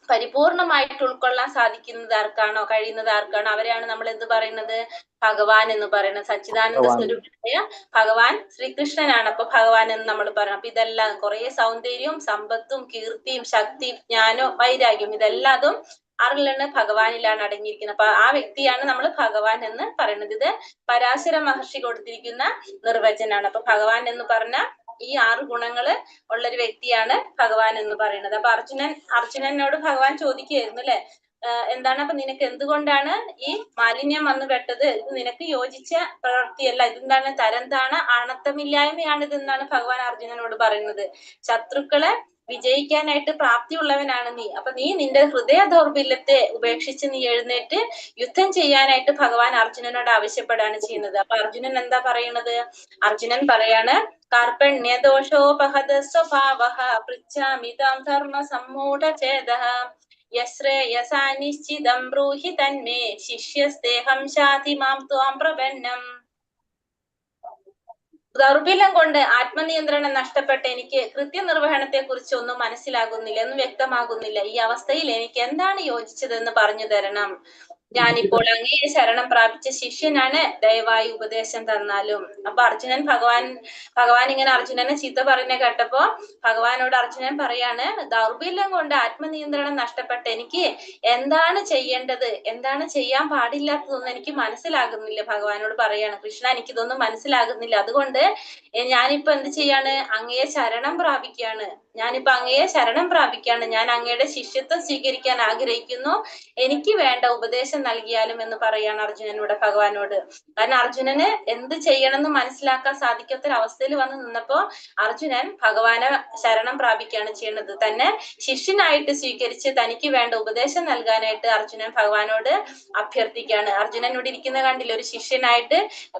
പരിപൂർണമായിട്ട് ഉൾക്കൊള്ളാൻ സാധിക്കുന്നത് ആർക്കാണോ, കഴിയുന്നത് ആർക്കാണോ, അവരെയാണ് നമ്മൾ എന്ത് പറയുന്നത്? ഭഗവാൻ എന്ന് പറയുന്നത്. സച്ചിദാനന്ദ സ്വരൂപനായ ഭഗവാൻ ശ്രീകൃഷ്ണനാണ് അപ്പൊ ഭഗവാൻ എന്ന് നമ്മൾ പറയണം. അപ്പൊ ഇതെല്ലാം കുറെ സൗന്ദര്യവും, സമ്പത്തും, കീർത്തിയും, ശക്തിയും, ജ്ഞാനവും, വൈരാഗ്യവും ഇതെല്ലാതും ആരിലാണ്? ഭഗവാനിലാണ് അടങ്ങിയിരിക്കുന്നത്. അപ്പൊ ആ വ്യക്തിയാണ് നമ്മൾ ഭഗവാൻ എന്ന് പറയുന്നത്. ഇത് പരാശര മഹർഷി കൊടുത്തിരിക്കുന്ന നിർവചനാണ്. അപ്പൊ ഭഗവാൻ എന്ന് പറഞ്ഞ ഈ 6 ഗുണങ്ങള് ഉള്ളൊരു വ്യക്തിയാണ് ഭഗവാൻ എന്ന് പറയുന്നത്. അപ്പൊ അർജുനനോട് ഭഗവാൻ ചോദിക്കുകയായിരുന്നു അല്ലെ, എന്താണ് അപ്പൊ നിനക്ക് എന്തുകൊണ്ടാണ് ഈ മാലിന്യം വന്നു പെട്ടത്? ഇത് നിനക്ക് യോജിച്ച പ്രവൃത്തിയല്ല, ഇതെന്താണ്? തരംതാണ ആണത്തമില്ലായ്മയാണ് ഇതെന്നാണ് ഭഗവാൻ അർജുനനോട് പറയുന്നത്. ശത്രുക്കളെ വിജയിക്കാനായിട്ട് പ്രാപ്തിയുള്ളവനാണ് നീ. അപ്പൊ നീ നിന്റെ ഹൃദയ ദൗർബല്യത്തെ ഉപേക്ഷിച്ച് നീ എഴുന്നേറ്റ് യുദ്ധം ചെയ്യാനായിട്ട് ഭഗവാൻ അർജുനനോട് ആവശ്യപ്പെടുകയാണ് ചെയ്യുന്നത്. അപ്പൊ അർജുനൻ എന്താ പറയുന്നത്? അർജുനൻ പറയാണ്, കാർപ്പണ്യദോഷോപഹത സ്വഭാവഃ പൃച്ഛാമിതാം ധർമ്മ സമ്മൂഢചേദഃ യശ്രേയസാ നിശ്ചിതം ബ്രൂഹി തന്മേ ശിഷ്യസ്തേഹം ശാധി മാം ത്വാം പ്രപന്നം. ദൗർബല്യം കൊണ്ട് ആത്മനിയന്ത്രണം നഷ്ടപ്പെട്ട എനിക്ക് കൃത്യനിർവഹണത്തെ കുറിച്ച് ഒന്നും മനസ്സിലാകുന്നില്ല, ഒന്നും വ്യക്തമാകുന്നില്ല. ഈ അവസ്ഥയിൽ എനിക്ക് എന്താണ് യോജിച്ചതെന്ന് പറഞ്ഞു തരണം. ഞാനിപ്പോൾ അങ്ങയെ ശരണം പ്രാപിച്ച ശിഷ്യനാണ്, ദയവായി ഉപദേശം തന്നാലും. അപ്പൊ ഭഗവാൻ ഇങ്ങനെ അർജുനനെ ചീത്ത പറയുന്ന കേട്ടപ്പോ ഭഗവാനോട് അർജുനൻ പറയാണ്, ദൗർബല്യം കൊണ്ട് ആത്മനിയന്ത്രണം നഷ്ടപ്പെട്ട എനിക്ക് എന്താണ് ചെയ്യേണ്ടത്, എന്താണ് ചെയ്യാൻ പാടില്ലാത്തതൊന്നും എനിക്ക് മനസ്സിലാകുന്നില്ല. ഭഗവാനോട് പറയാണ്, കൃഷ്ണ എനിക്കിതൊന്നും മനസ്സിലാകുന്നില്ല, അതുകൊണ്ട് ഞാനിപ്പോ എന്ത് ചെയ്യാണ്? അങ്ങയെ ശരണം പ്രാപിക്കുകയാണ്. ഞാൻ അങ്ങയുടെ ശിഷ്യത്വം സ്വീകരിക്കാൻ ആഗ്രഹിക്കുന്നു. എനിക്ക് വേണ്ട ഉപദേശം നൽകിയാലും എന്ന് പറയാണ് അർജുനനോട് ഭഗവാനോട്. കാരണം അർജുനന് എന്ത് ചെയ്യണമെന്ന് മനസ്സിലാക്കാൻ സാധിക്കാത്തൊരവസ്ഥയിൽ വന്ന് നിന്നപ്പോ അർജുനൻ ഭഗവാനെ ശരണം പ്രാപിക്കുകയാണ് ചെയ്യുന്നത്. തന്നെ ശിഷ്യനായിട്ട് സ്വീകരിച്ച് തനിക്ക് വേണ്ട ഉപദേശം നൽകാനായിട്ട് അർജുനൻ ഭഗവാനോട് അഭ്യർത്ഥിക്കുകയാണ്. അർജുനനോട് ഇരിക്കുന്ന കണ്ടില്ല, ഒരു ശിഷ്യനായിട്ട്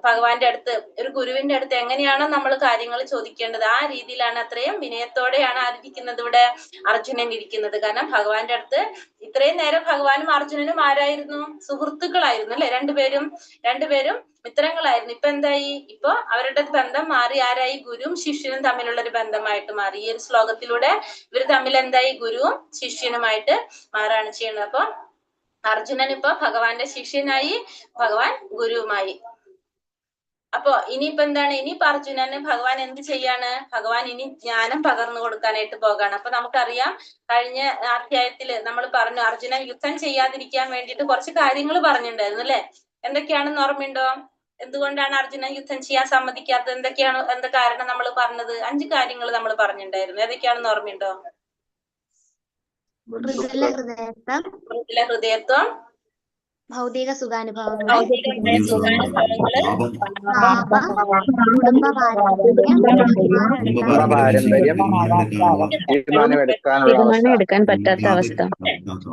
ഭഗവാന്റെ അടുത്ത്, ഒരു ഗുരുവിന്റെ അടുത്ത് എങ്ങനെയാണോ നമ്മൾ കാര്യങ്ങൾ ചോദിക്കേണ്ടത് ആ രീതിയിലാണ്, അത്രയും വിനയത്തോടെയാണ് ആരിക്കുന്നത് ഇവിടെ? അർജുനൻ ഇരിക്കുന്നത്. കാരണം ഭഗവാന്റെ അടുത്ത് ഇത്രയും നേരം ഭഗവാനും അർജുനനും ആരായിരുന്നു? സുഹൃത്തുക്കളായിരുന്നു അല്ലെ? രണ്ടുപേരും മിത്രങ്ങളായിരുന്നു. ഇപ്പൊ എന്തായി? ഇപ്പൊ അവരുടെ ബന്ധം മാറി, ആരായി? ഗുരുവും ശിഷ്യനും തമ്മിലുള്ള ഒരു ബന്ധമായിട്ട് മാറി. ഈ ഒരു ശ്ലോകത്തിലൂടെ ഇവർ തമ്മിൽ എന്തായി? ഗുരുവും ശിഷ്യനുമായിട്ട് മാറാണ് ചെയ്യുന്നത്. അപ്പൊ അർജുനൻ ഇപ്പൊ ഭഗവാന്റെ ശിഷ്യനായി, ഭഗവാൻ ഗുരുവുമായി. അപ്പൊ ഇനിയിപ്പോ എന്താണ്? ഇനിയിപ്പോ അർജുനന് ഭഗവാൻ എന്ത് ചെയ്യാണ്? ഭഗവാൻ ഇനി ജ്ഞാനം പകർന്നു കൊടുക്കാനായിട്ട് പോകാണ്. അപ്പൊ നമുക്കറിയാം, കഴിഞ്ഞ അധ്യായത്തില് നമ്മൾ പറഞ്ഞു അർജുനൻ യുദ്ധം ചെയ്യാതിരിക്കാൻ വേണ്ടിയിട്ട് കുറച്ച് കാര്യങ്ങൾ പറഞ്ഞിട്ടുണ്ടായിരുന്നു അല്ലെ? എന്തൊക്കെയാണെന്ന് ഓർമ്മയുണ്ടോ? എന്തുകൊണ്ടാണ് അർജുനൻ യുദ്ധം ചെയ്യാൻ സമ്മതിക്കാത്തത്? എന്താ കാരണം നമ്മൾ പറഞ്ഞത്? 5 കാര്യങ്ങൾ നമ്മൾ പറഞ്ഞിട്ടുണ്ടായിരുന്നു. ഏതൊക്കെയാണെന്ന് ഓർമ്മയുണ്ടോ? മൃദുല ഹൃദയത്വം, ഭൗതിക സുഖാനുഭവങ്ങൾ, ഭൗതികമായ സുഖാനുഭവങ്ങള്, പാപം, കുടുംബ പാരമ്പര്യം, തീരുമാനം എടുക്കാൻ പറ്റാത്ത അവസ്ഥ.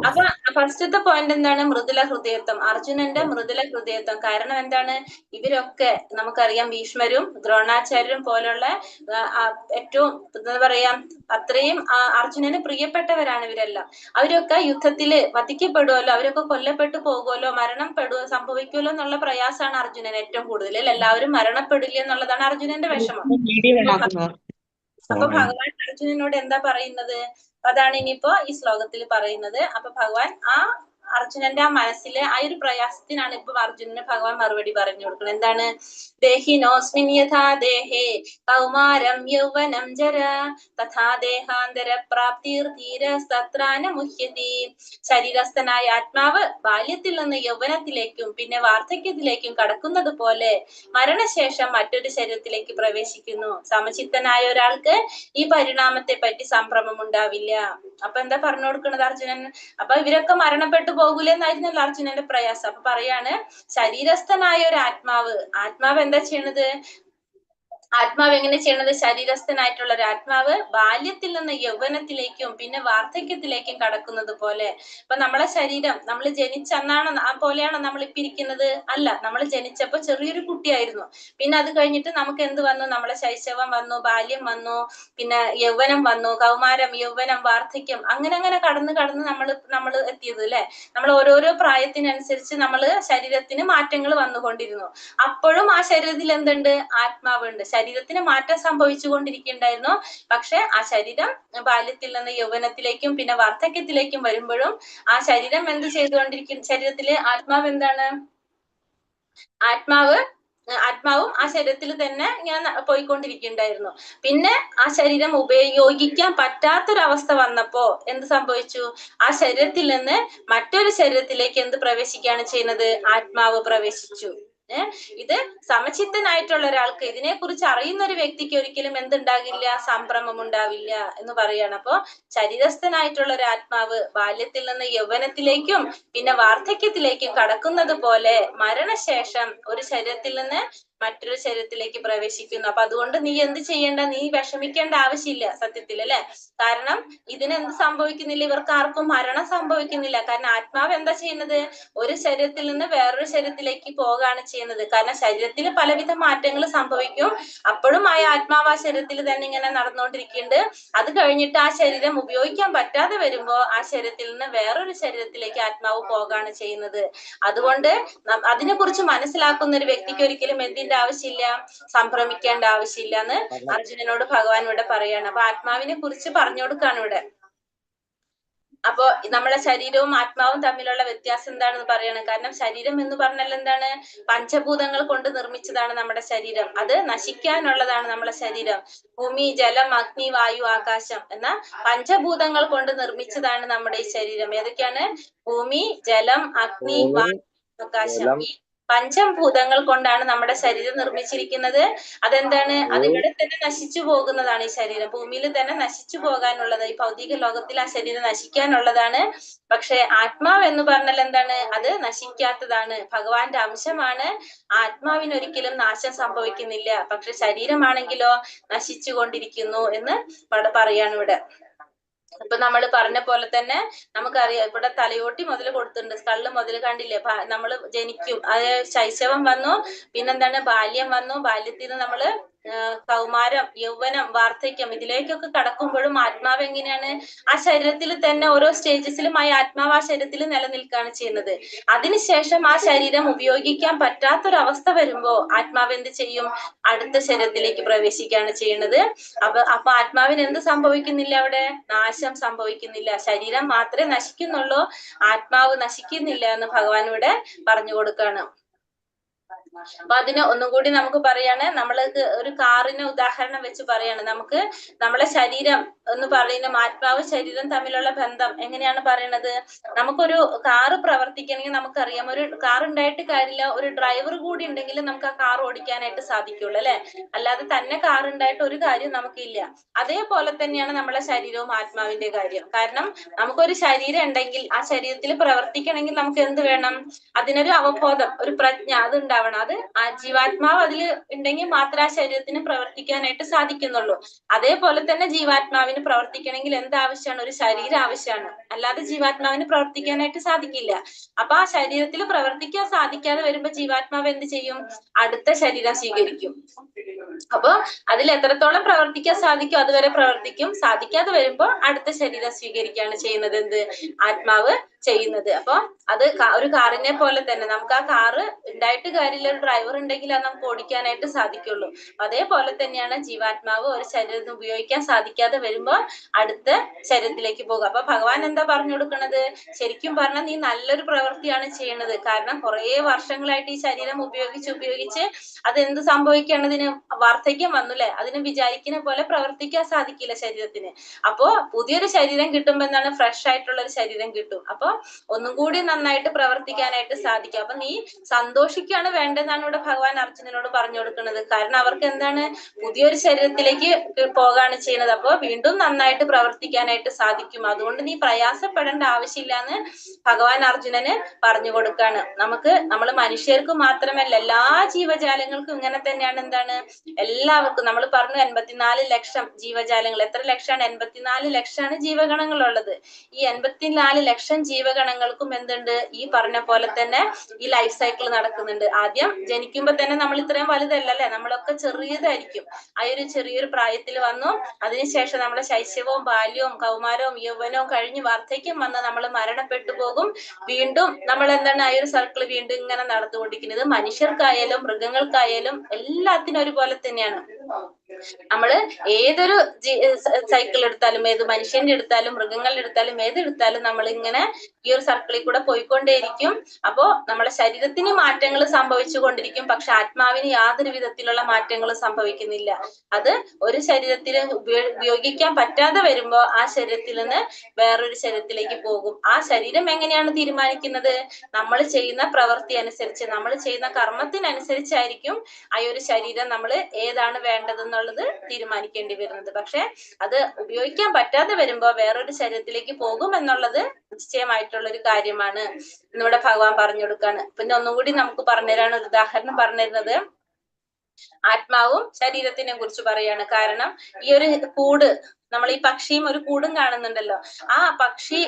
അപ്പൊ ഫസ്റ്റത്തെ പോയിന്റ് എന്താണ്? മൃദുല ഹൃദയത്വം. അർജുനന്റെ മൃദുല ഹൃദയത്വം. കാരണം എന്താണ്? ഇവരൊക്കെ നമുക്കറിയാം, ഭീഷ്മരും ദ്രോണാചാര്യരും പോലുള്ള ഏറ്റവും എന്താ പറയാ, അത്രയും അർജുനന് പ്രിയപ്പെട്ടവരാണ് ഇവരെല്ലാം. അവരൊക്കെ യുദ്ധത്തില് വധിക്കപ്പെടുമല്ലോ, അവരൊക്കെ കൊല്ലപ്പെട്ടു പോകുമല്ലോ, സംഭവിക്കുമല്ലോ എന്നുള്ള പ്രയാസമാണ് അർജുനന് ഏറ്റവും കൂടുതൽ. എല്ലാവരും മരണപ്പെടില്ല എന്നുള്ളതാണ് അർജുനന്റെ വിഷമം. അപ്പൊ ഭഗവാൻ അർജുനനോട് എന്താ പറയുന്നത്? അതാണ് ഇനിയിപ്പോ ഈ ശ്ലോകത്തിൽ പറയുന്നത്. അപ്പൊ ഭഗവാൻ അർജുനന്റെ മനസ്സിലെ ഒരു പ്രയാസത്തിനാണ് ഇപ്പൊ അർജുനന് ഭഗവാൻ മറുപടി പറഞ്ഞു കൊടുക്കുന്നത്. എന്താണ്? ദേഹിനോസ്മിൻ യഥാ ദേഹേ കൗമാരം യൗവനം ജര തഥാ ദേഹാന്തര പ്രാപ്തിർ ധീരസ്തത്രാന മുഹ്യതി. ശരീരസ്ഥനായ ആത്മാവ് ബാല്യത്തിൽ നിന്ന് യൗവനത്തിലേക്കും പിന്നെ വാർദ്ധക്യത്തിലേക്കും കടക്കുന്നത് പോലെ മരണശേഷം മറ്റൊരു ശരീരത്തിലേക്ക് പ്രവേശിക്കുന്നു. സമചിത്തനായ ഒരാൾക്ക് ഈ പരിണാമത്തെ പറ്റി സംഭ്രമം ഉണ്ടാവില്ല. അപ്പൊ എന്താ പറഞ്ഞു കൊടുക്കുന്നത് അർജുനൻ? അപ്പൊ ഇവരൊക്കെ മരണപ്പെട്ടു പോകൂലെന്നായിരുന്നല്ലോ അർജുനന്റെ പ്രയാസം. അപ്പൊ പറയാണ്, ശരീരസ്ഥനായ ഒരു ആത്മാവ് എന്താ ചെയ്യണത്? ആത്മാവ് എങ്ങനെ ചെയ്യണത്? ശരീരസ്ഥനായിട്ടുള്ള ഒരു ആത്മാവ് ബാല്യത്തിൽ നിന്ന് യൗവനത്തിലേക്കും പിന്നെ വാർദ്ധക്യത്തിലേക്കും കടക്കുന്നത് പോലെ. ഇപ്പൊ നമ്മളെ ശരീരം നമ്മൾ ജനിച്ചന്നാണോ പോലെയാണോ നമ്മൾ ഇപ്പൊ ഇരിക്കുന്നത്? അല്ല, നമ്മൾ ജനിച്ചപ്പോ ചെറിയൊരു കുട്ടിയായിരുന്നു. പിന്നെ അത് കഴിഞ്ഞിട്ട് നമുക്ക് എന്ത് വന്നു? നമ്മളെ ശൈശവം വന്നു, ബാല്യം വന്നു, പിന്നെ യൗവനം വന്നു, കൗമാരം, യൗവനം, വാർദ്ധക്യം, അങ്ങനെ കടന്ന് നമ്മൾ എത്തിയത് അല്ലെ. നമ്മൾ ഓരോരോ പ്രായത്തിനനുസരിച്ച് ശരീരത്തിന് മാറ്റങ്ങൾ വന്നുകൊണ്ടിരുന്നു. അപ്പോഴും ആ ശരീരത്തിൽ എന്തുണ്ട്? ആത്മാവുണ്ട്. ശരീരത്തിന് മാറ്റം സംഭവിച്ചുകൊണ്ടിരിക്കുന്നുണ്ടായിരുന്നു. പക്ഷെ ആ ശരീരം ബാല്യത്തിൽ നിന്ന് യൗവനത്തിലേക്കും പിന്നെ വാർദ്ധക്യത്തിലേക്കും വരുമ്പോഴും ആ ശരീരം എന്ത് ചെയ്തുകൊണ്ടിരിക്കും? ശരീരത്തിലെ ആത്മാവ് എന്താണ്? ആത്മാവും ആ ശരീരത്തിൽ തന്നെ ഇങ്ങനെ പോയിക്കൊണ്ടിരിക്കുന്നുണ്ടായിരുന്നു. പിന്നെ ആ ശരീരം ഉപയോഗിക്കാൻ പറ്റാത്തൊരവസ്ഥ വന്നപ്പോ എന്ത് സംഭവിച്ചു? ആ ശരീരത്തിൽ നിന്ന് മറ്റൊരു ശരീരത്തിലേക്ക് എന്ത് പ്രവേശിക്കുകയാണ് ചെയ്യുന്നത്? ആത്മാവ് പ്രവേശിച്ചു. ഇത് സമചിത്തനായിട്ടുള്ള ഒരാൾക്ക്, ഇതിനെ കുറിച്ച് അറിയുന്ന ഒരു വ്യക്തിക്ക് ഒരിക്കലും എന്തുണ്ടാകില്ല? സംഭ്രമം ഉണ്ടാവില്ല എന്ന് പറയാണ്. അപ്പൊ ശരീരസ്ഥനായിട്ടുള്ള ഒരു ആത്മാവ് ബാല്യത്തിൽ നിന്ന് യൗവനത്തിലേക്കും പിന്നെ വാർദ്ധക്യത്തിലേക്കും കടക്കുന്നത് പോലെ മരണശേഷം ഒരു ശരീരത്തിൽ നിന്ന് മറ്റൊരു ശരീരത്തിലേക്ക് പ്രവേശിക്കുന്നു. അപ്പൊ അതുകൊണ്ട് നീ എന്ത് ചെയ്യേണ്ട? നീ വിഷമിക്കേണ്ട ആവശ്യമില്ല സത്യത്തിൽ, അല്ലെ. കാരണം ഇതിനെന്ത് സംഭവിക്കുന്നില്ല? ഇവർക്ക് ആർക്കും മരണം സംഭവിക്കുന്നില്ല. കാരണം ആത്മാവ് എന്താ ചെയ്യുന്നത്? ഒരു ശരീരത്തിൽ നിന്ന് വേറൊരു ശരീരത്തിലേക്ക് പോവുകയാണ് ചെയ്യുന്നത്. കാരണം ശരീരത്തിൽ പലവിധ മാറ്റങ്ങൾ സംഭവിക്കും. അപ്പോഴും ആ ആത്മാവ് ആ ശരീരത്തിൽ തന്നെ ഇങ്ങനെ നടന്നുകൊണ്ടിരിക്കുന്നുണ്ട്. അത് കഴിഞ്ഞിട്ട് ആ ശരീരം ഉപയോഗിക്കാൻ പറ്റാതെ വരുമ്പോ ആ ശരീരത്തിൽ നിന്ന് വേറൊരു ശരീരത്തിലേക്ക് ആത്മാവ് പോവുകയാണ് ചെയ്യുന്നത്. അതുകൊണ്ട് അതിനെ കുറിച്ച് മനസ്സിലാക്കുന്ന ഒരു വ്യക്തിക്ക് ഒരിക്കലും എന്തിന്റെ ആവശ്യമില്ല? സംഭ്രമിക്കേണ്ട ആവശ്യമില്ല എന്ന് അർജുനനോട് ഭഗവാൻ ഇവിടെ പറയാണ്. അപ്പൊ ആത്മാവിനെ കുറിച്ച് പറഞ്ഞു കൊടുക്കാണ് ഇവിടെ. അപ്പൊ നമ്മളെ ശരീരവും ആത്മാവും തമ്മിലുള്ള വ്യത്യാസം എന്താണെന്ന് പറയണം. കാരണം ശരീരം എന്ന് പറഞ്ഞാൽ എന്താണ്? പഞ്ചഭൂതങ്ങൾ കൊണ്ട് നിർമ്മിച്ചതാണ് നമ്മുടെ ശരീരം. അത് നശിക്കാനുള്ളതാണ് നമ്മളെ ശരീരം. ഭൂമി, ജലം, അഗ്നി, വായു, ആകാശം എന്ന പഞ്ചഭൂതങ്ങൾ കൊണ്ട് നിർമ്മിച്ചതാണ് നമ്മുടെ ഈ ശരീരം. ഏതൊക്കെയാണ്? ഭൂമി, ജലം, അഗ്നി, വായു, ആകാശം. ഈ പഞ്ചഭൂതങ്ങൾ കൊണ്ടാണ് നമ്മുടെ ശരീരം നിർമ്മിച്ചിരിക്കുന്നത്. അതെന്താണ്? അതിവിടെ തന്നെ നശിച്ചു പോകുന്നതാണ് ഈ ശരീരം. ഭൂമിയിൽ തന്നെ നശിച്ചു പോകാനുള്ളത്, ഈ ഭൗതിക ലോകത്തിൽ ആ ശരീരം നശിക്കാനുള്ളതാണ്. പക്ഷെ ആത്മാവ് എന്ന് പറഞ്ഞാൽ എന്താണ്? അത് നശിക്കാത്തതാണ്, ഭഗവാന്റെ അംശമാണ്. ആത്മാവിന് ഒരിക്കലും നാശം സംഭവിക്കുന്നില്ല. പക്ഷെ ശരീരമാണെങ്കിലോ നശിച്ചു കൊണ്ടിരിക്കുന്നു എന്ന് പറയാണ് ഇവിടെ. ഇപ്പൊ നമ്മൾ പറഞ്ഞ പോലെ തന്നെ നമുക്കറിയാം, ഇവിടെ തലയോട്ടി മുതൽ കൊടുത്തിട്ടുണ്ട്, സ്കള്ള് മുതൽ കണ്ടില്ലേ? നമ്മൾ ജനിക്കും, അത് ശൈശവം വന്നു, പിന്നെന്താണ്? ബാല്യം വന്നു. ബാല്യത്തിൽ നിന്ന് നമ്മള് കൗമാരം, യൗവനം, വാർദ്ധക്യം ഇതിലേക്കൊക്കെ കടക്കുമ്പോഴും ആത്മാവ് എങ്ങനെയാണ്? ആ ശരീരത്തിൽ തന്നെ ഓരോ സ്റ്റേജസിലുമായി ആത്മാവ് ആ ശരീരത്തിൽ നിലനിൽക്കുകയാണ് ചെയ്യുന്നത്. അതിനുശേഷം ആ ശരീരം ഉപയോഗിക്കാൻ പറ്റാത്തൊരവസ്ഥ വരുമ്പോ ആത്മാവ് എന്ത് ചെയ്യും? അടുത്ത ശരീരത്തിലേക്ക് പ്രവേശിക്കുകയാണ് ചെയ്യുന്നത്. അപ്പൊ ആത്മാവിന് എന്ത് സംഭവിക്കുന്നില്ല? അവിടെ നാശം സംഭവിക്കുന്നില്ല. ശരീരം മാത്രമേ നശിക്കുന്നുള്ളൂ, ആത്മാവ് നശിക്കുന്നില്ല എന്ന് ഭഗവാൻ ഇവിടെ പറഞ്ഞു കൊടുക്കാണ്. അപ്പൊ അതിന് ഒന്നും കൂടി നമുക്ക് പറയാണ്, നമ്മൾക്ക് ഒരു കാറിന് ഉദാഹരണം വെച്ച് പറയാണ്. നമുക്ക് നമ്മളെ ശരീരം എന്ന് പറയുന്ന ആത്മാവ് ശരീരം തമ്മിലുള്ള ബന്ധം എങ്ങനെയാണ് പറയണത്? നമുക്കൊരു കാറ് പ്രവർത്തിക്കണമെങ്കിൽ നമുക്കറിയാം, ഒരു കാർ ഉണ്ടായിട്ട് കാര്യമില്ല, ഒരു ഡ്രൈവർ കൂടി ഉണ്ടെങ്കിൽ നമുക്ക് ആ കാർ ഓടിക്കാനായിട്ട് സാധിക്കുള്ളൂ അല്ലെ. അല്ലാതെ തന്നെ കാർ ഉണ്ടായിട്ട് ഒരു കാര്യം നമുക്കില്ല. അതേപോലെ തന്നെയാണ് നമ്മളെ ശരീരവും ആത്മാവിന്റെ കാര്യം. കാരണം നമുക്കൊരു ശരീരം ഉണ്ടെങ്കിൽ ആ ശരീരത്തിൽ പ്രവർത്തിക്കണമെങ്കിൽ നമുക്ക് എന്ത് വേണം? അതിനൊരു അവബോധം, ഒരു പ്രജ്ഞ അത് ഉണ്ടാവണം. അത് ആ ജീവാത്മാവ് അതിൽ ഉണ്ടെങ്കിൽ മാത്രമേ ആ ശരീരത്തിന് പ്രവർത്തിക്കാനായിട്ട് സാധിക്കുന്നുള്ളൂ. അതേപോലെ തന്നെ ജീവാത്മാവിന് പ്രവർത്തിക്കണമെങ്കിൽ എന്താവശ്യമാണ്? ഒരു ശരീരം ആവശ്യമാണ്. അല്ലാതെ ജീവാത്മാവിന് പ്രവർത്തിക്കാനായിട്ട് സാധിക്കില്ല. അപ്പൊ ആ ശരീരത്തിൽ പ്രവർത്തിക്കാൻ സാധിക്കാതെ വരുമ്പോ ജീവാത്മാവ് എന്ത് ചെയ്യും? അടുത്ത ശരീരം സ്വീകരിക്കും. അപ്പൊ അതിൽ എത്രത്തോളം പ്രവർത്തിക്കാൻ സാധിക്കും അതുവരെ പ്രവർത്തിക്കും. സാധിക്കാതെ വരുമ്പോ അടുത്ത ശരീരം സ്വീകരിക്കുകയാണ് ചെയ്യുന്നത് എന്ത്? ആത്മാവ് ചെയ്യുന്നത്. അപ്പൊ അത് ഒരു കാറിനെ പോലെ തന്നെ നമുക്ക് ആ കാറ് ഉണ്ടായിട്ട് കാര്യമില്ല, ഒരു ഡ്രൈവർ ഉണ്ടെങ്കിൽ അത് നമുക്ക് ഓടിക്കാനായിട്ട് സാധിക്കുള്ളൂ. അതേപോലെ തന്നെയാണ് ജീവാത്മാവ് ഒരു ശരീരത്തിന് ഉപയോഗിക്കാൻ സാധിക്കാതെ വരുമ്പോ അടുത്ത ശരീരത്തിലേക്ക് പോകും. അപ്പൊ ഭഗവാൻ എന്താ പറഞ്ഞു കൊടുക്കുന്നത്? ശരിക്കും പറഞ്ഞാൽ നീ നല്ലൊരു പ്രവൃത്തിയാണ് ചെയ്യണത്. കാരണം കുറെ വർഷങ്ങളായിട്ട് ഈ ശരീരം ഉപയോഗിച്ച് അതെന്ത് സംഭവിക്കണതിന്? വാർദ്ധക്യം വന്നുല്ലേ, അതിന് വിചാരിക്കുന്ന പോലെ പ്രവർത്തിക്കാൻ സാധിക്കില്ല ശരീരത്തിന്. അപ്പോ പുതിയൊരു ശരീരം കിട്ടുമ്പോ എന്താണ്? ഫ്രഷ് ആയിട്ടുള്ള ഒരു ശരീരം കിട്ടും. അപ്പൊ ഒന്നും കൂടി നന്നായിട്ട് പ്രവർത്തിക്കാനായിട്ട് സാധിക്കും. അപ്പൊ നീ സന്തോഷിക്കുകയാണ് വേണ്ടതെന്നാണ് ഇവിടെ ഭഗവാൻ അർജുനനോട് പറഞ്ഞു കൊടുക്കുന്നത്. കാരണം അവർക്ക് എന്താണ്? പുതിയൊരു ശരീരത്തിലേക്ക് പോകാണ് ചെയ്യുന്നത്. അപ്പൊ വീണ്ടും നന്നായിട്ട് പ്രവർത്തിക്കാനായിട്ട് സാധിക്കും. അതുകൊണ്ട് നീ പ്രയാസപ്പെടേണ്ട ആവശ്യമില്ല എന്ന് ഭഗവാൻ അർജുനന് പറഞ്ഞു കൊടുക്കാണ്. നമ്മൾ മനുഷ്യർക്ക് മാത്രമല്ല എല്ലാ ജീവജാലങ്ങൾക്കും ഇങ്ങനെ തന്നെയാണ്. എന്താണ്? എല്ലാവർക്കും നമ്മൾ പറഞ്ഞു 84 ലക്ഷം ജീവജാലങ്ങൾ. എത്ര ലക്ഷമാണ്? 84 ലക്ഷമാണ് ജീവഗണങ്ങൾ ഉള്ളത്. ഈ 84 ലക്ഷം ജീവഗണങ്ങൾക്കും എന്തുണ്ട്? ഈ പറഞ്ഞ പോലെ തന്നെ ഈ ലൈഫ് സൈക്കിൾ നടക്കുന്നുണ്ട്. ആദ്യം ജനിക്കുമ്പോ തന്നെ നമ്മൾ ഇത്രയും വലുതല്ല അല്ലെ, നമ്മളൊക്കെ ചെറിയതായിരിക്കും. ആ ഒരു ചെറിയൊരു പ്രായത്തിൽ വന്നു. അതിനുശേഷം നമ്മളെ ശൈശവവും ബാല്യവും കൗമാരവും യൗവനവും കഴിഞ്ഞ് വാർദ്ധക്യം വന്ന് നമ്മൾ മരണപ്പെട്ടു പോകും. വീണ്ടും നമ്മൾ എന്താണ്? ആ ഒരു സർക്കിൾ വീണ്ടും ഇങ്ങനെ നടന്നുകൊണ്ടിരിക്കുന്നത്. മനുഷ്യർക്കായാലും മൃഗങ്ങൾക്കായാലും എല്ലാത്തിനും ഒരുപോലെ തന്നെയാണ്. നമ്മള് ഏതൊരു സൈക്കിൾ എടുത്താലും, ഏത് മനുഷ്യന്റെ എടുത്താലും മൃഗങ്ങളുടെ എടുത്താലും ഏതെടുത്താലും നമ്മൾ ഇങ്ങനെ ഈ ഒരു സർക്കിളിൽ കൂടെ പോയിക്കൊണ്ടേയിരിക്കും. അപ്പോ നമ്മളെ ശരീരത്തിന് മാറ്റങ്ങൾ സംഭവിച്ചു കൊണ്ടിരിക്കും. പക്ഷെ ആത്മാവിന് യാതൊരു വിധത്തിലുള്ള മാറ്റങ്ങളും സംഭവിക്കുന്നില്ല. അത് ഒരു ശരീരത്തിന് ഉപയോഗിക്കാൻ പറ്റാതെ വരുമ്പോ ആ ശരീരത്തിൽ നിന്ന് വേറൊരു ശരീരത്തിലേക്ക് പോകും. ആ ശരീരം എങ്ങനെയാണ് തീരുമാനിക്കുന്നത്? നമ്മൾ ചെയ്യുന്ന പ്രവൃത്തി അനുസരിച്ച്, നമ്മൾ ചെയ്യുന്ന കർമ്മത്തിനനുസരിച്ചായിരിക്കും ആ ഒരു ശരീരം നമ്മൾ ഏതാണ് വേണ്ടതെന്നുള്ളത് തീരുമാനിക്കേണ്ടി വരുന്നത്. പക്ഷെ അത് ഉപയോഗിക്കാൻ പറ്റാതെ വരുമ്പോ വേറൊരു ശരീരത്തിലേക്ക് പോകും എന്നുള്ളത് നിശ്ചയമായിട്ടുള്ള ഒരു കാര്യമാണ് എന്നിവിടെ ഭഗവാൻ പറഞ്ഞു കൊടുക്കാണ്. പിന്നെ ഒന്നുകൂടി നമുക്ക് പറഞ്ഞുതരാണ്, ഒരു ഉദാഹരണം പറഞ്ഞിരുന്നത് ആത്മാവും ശരീരത്തിനെ കുറിച്ച് പറയാണ്. കാരണം ഈ ഒരു കൂട്, നമ്മൾ ഈ പക്ഷിയും ഒരു കൂടും കാണുന്നുണ്ടല്ലോ. ആ പക്ഷി